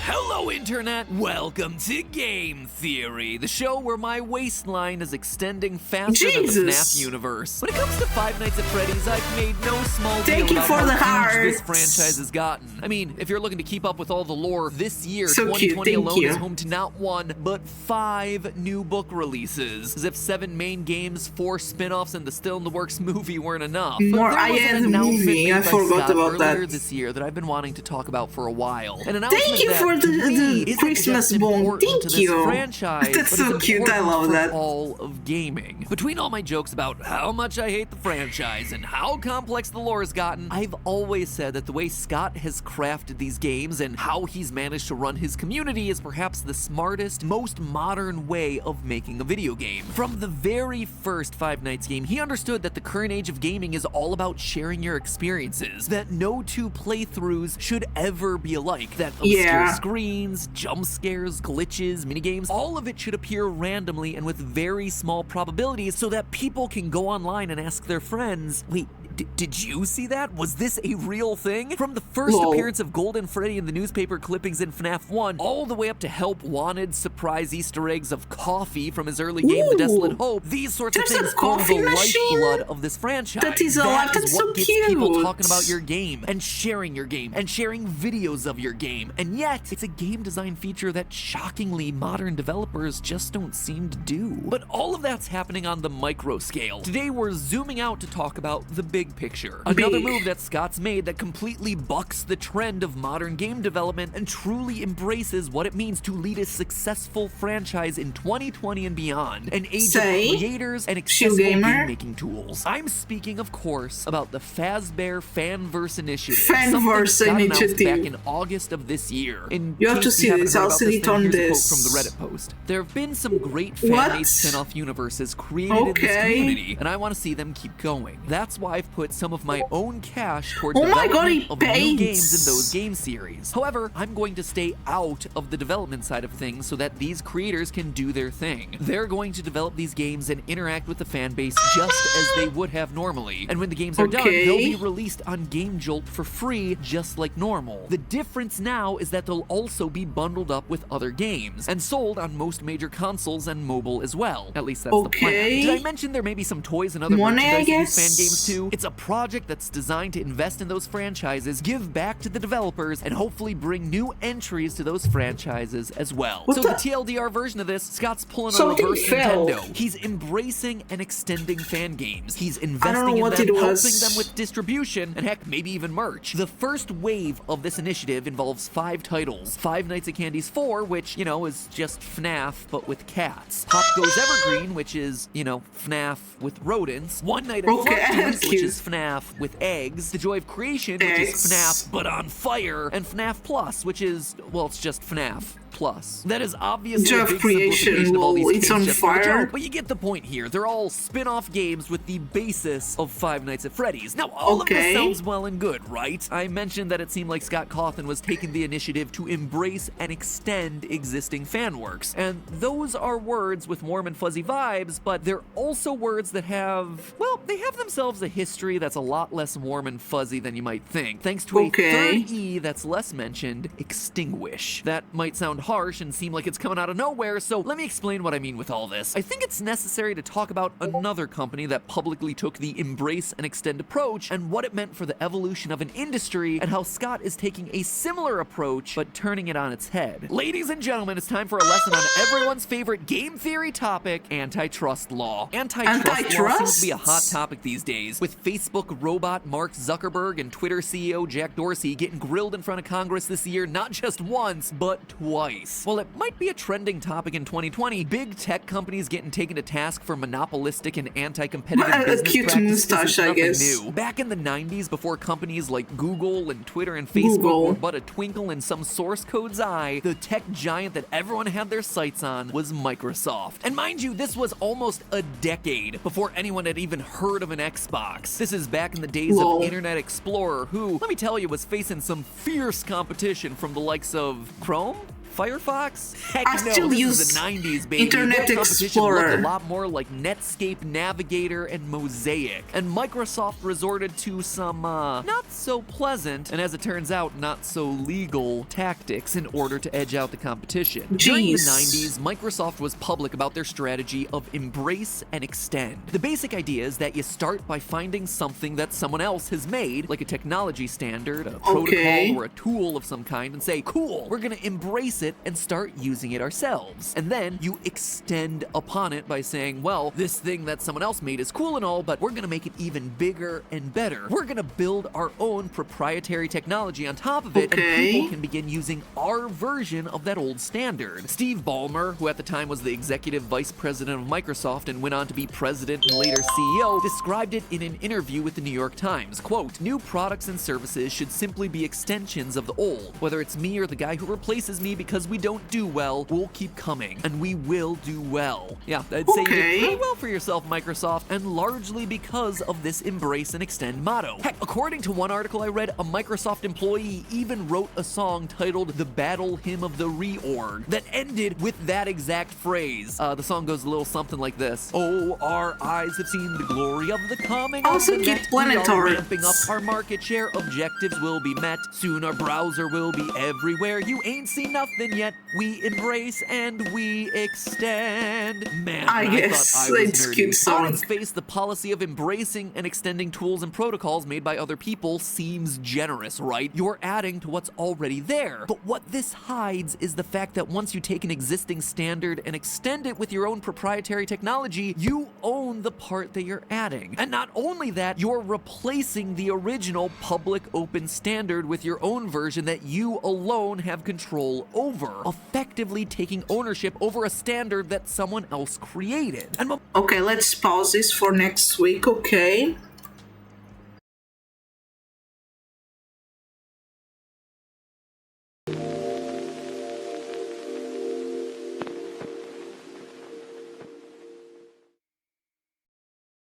Hello, Internet! Welcome to Game Theory, the show where my waistline is extending faster than the Jesus. FNAF universe. When it comes to Five Nights at Freddy's, I've made no small Thank deal you about for the how huge this hearts. franchise has gotten. I mean, if you're looking to keep up with all the lore, this year, So cute, 2020 thank alone you. is home to not one, but 5 new book releases. As if 7 main games, 4 spin-offs, and the Still in the Works movie weren't enough. But More- there I was an had the announcement movie, made I by forgot Scott about earlier that. this year that I've been wanting to talk about for a while. An announcement Thank you that, for to me, the isn't Christmas just bone. important Thank to this you. franchise, That's but so is cute. I important love for that. all of gaming. Between all my jokes about how much I hate the franchise and how complex the lore has gotten, I've always said that the way Scott has crafted these games and how he's managed to run his community is perhaps the smartest, most modern way of making a video game. From the very first Five Nights game, he understood that the current age of gaming is all about sharing your experiences, that no 2 playthroughs should ever be alike, that obscure Yeah. screens, jump scares, glitches, minigames, all of it should appear randomly and with very small probabilities so that people can go online and ask their friends, wait, did you see that? Was this a real thing? From the first Lol. appearance of Golden Freddy in the newspaper clippings in FNAF 1, all the way up to help wanted surprise Easter eggs of coffee from his early game, The Ooh. Desolate Hope, these sorts There's of a things form coffee the machine? lifeblood of this franchise. That is alive. That is That's what so gets people cute. talking about your game and sharing your game and sharing videos of your game. And yet, it's a game design feature that shockingly modern developers just don't seem to do. But all of that's happening on the micro scale. Today, we're zooming out to talk about the big picture. Another move that Scott's made that completely bucks the trend of modern game development and truly embraces what it means to lead a successful franchise in 2020 and beyond. An age Say, of creators and Shield accessible Gamer. game-making tools. I'm speaking, of course, about the Fazbear Fanverse Initiative. Fanverse something Scott announced Initiative. back in August of this year. In You have case to see haven't this. heard I'll about see this, it then on here's a quote this. from the Reddit post. There have been some great What? fan-made spin-off universes created in this Okay. community, and I want to see them keep going. That's why I've put some of my own cash toward Oh my God, development he of new paints. games in those game series. However, I'm going to stay out of the development side of things so that these creators can do their thing. They're going to develop these games and interact with the fan base just as they would have normally. And when the games are done, Okay. they'll be released on Game Jolt for free, just like normal. The difference now is that they'll also be bundled up with other games and sold on most major consoles and mobile as well. At least that's the plan. Okay. Did I mention there may be some toys and other Money, I merchandise in these guess? fan games too? It's a project that's designed to invest in those franchises, give back to the developers, and hopefully bring new entries to those franchises as well. So the TLDR version of this, Scott's pulling a reverse Nintendo. He's embracing and extending fan games. He's investing in them, helping them with distribution, and heck, maybe even merch. The first wave of this initiative involves 5 titles. Five Nights at Candy's 4, which, you know, is just FNAF, but with cats. Pop Goes Evergreen, which is, you know, FNAF with rodents. One Night at Freddy's, which is FNAF with eggs. The Joy of Creation, which is FNAF but on fire. And FNAF Plus, which is, well, it's just FNAF Plus. That is obviously a big simplification of all these games just for a joke, but you get the point here. They're all spin-off games with the basis of Five Nights at Freddy's. Now, all of this sounds well and good, right? I mentioned that it seemed like Scott Cawthon was taking the initiative to embrace and extend existing fan works, and those are words with warm and fuzzy vibes, but they're also words that have, well, they have themselves a history that's a lot less warm and fuzzy than you might think, thanks to a third E that's less mentioned, extinguish. That might sound harsh and seem like it's coming out of nowhere, so let me explain what I mean with all this. I think it's necessary to talk about another company that publicly took the embrace and extend approach and what it meant for the evolution of an industry and how Scott is taking a similar approach but turning it on its head. Ladies and gentlemen, it's time for a lesson on everyone's favorite game theory topic, antitrust law. Antitrust law seems to be a hot topic these days, with Facebook robot Mark Zuckerberg and Twitter CEO Jack Dorsey getting grilled in front of Congress this year not just once, but twice. While it might be a trending topic in 2020, big tech companies getting taken to task for monopolistic and anti-competitive business practices is nothing new. Back in the 90s, before companies like Google and Twitter and Facebook were but a twinkle in some source code's eye, the tech giant that everyone had their sights on was Microsoft. And mind you, this was almost a decade before anyone had even heard of an Xbox. This is back in the days of Internet Explorer, who, let me tell you, was facing some fierce competition from the likes of Chrome? Firefox? Heck no, this is the 90s, baby. Internet Explorer looked a lot more like Netscape Navigator and Mosaic. And Microsoft resorted to some, not so pleasant, and as it turns out, not so legal tactics in order to edge out the competition. During the 90s, Microsoft was public about their strategy of embrace and extend. The basic idea is that you start by finding something that someone else has made, like a technology standard, a protocol, or a tool of some kind, and say, cool, we're gonna embrace it and start using it ourselves. And then you extend upon it by saying, well, this thing that someone else made is cool and all, but we're gonna make it even bigger and better. We're gonna build our own proprietary technology on top of it, and people can begin using our version of that old standard. Steve Ballmer, who at the time was the executive vice president of Microsoft and went on to be president and later CEO, described it in an interview with the New York Times. Quote, new products and services should simply be extensions of the old. Whether it's me or the guy who replaces me because we don't do well, we'll keep coming, and we will do well. Yeah, I'd say you did pretty well for yourself, Microsoft, and largely because of this embrace and extend motto. Heck, according to one article I read, a Microsoft employee even wrote a song titled The Battle Hymn of the Reorg that ended with that exact phrase. The song goes a little something like this. Oh, our eyes have seen the glory of the coming of the next. We are ramping up our market share. Objectives will be met. Soon our browser will be everywhere. You ain't seen nothing yet. We embrace and we extend. Man, I thought I was nerdy. On its face, the policy of embracing and extending tools and protocols made by other people seems generous, right? You're adding to what's already there. But what this hides is the fact that once you take an existing standard and extend it with your own proprietary technology, you own the part that you're adding. And not only that, you're replacing the original public open standard with your own version that you alone have control over, effectively taking ownership over a standard that someone else created. And okay, let's pause this for next week, okay?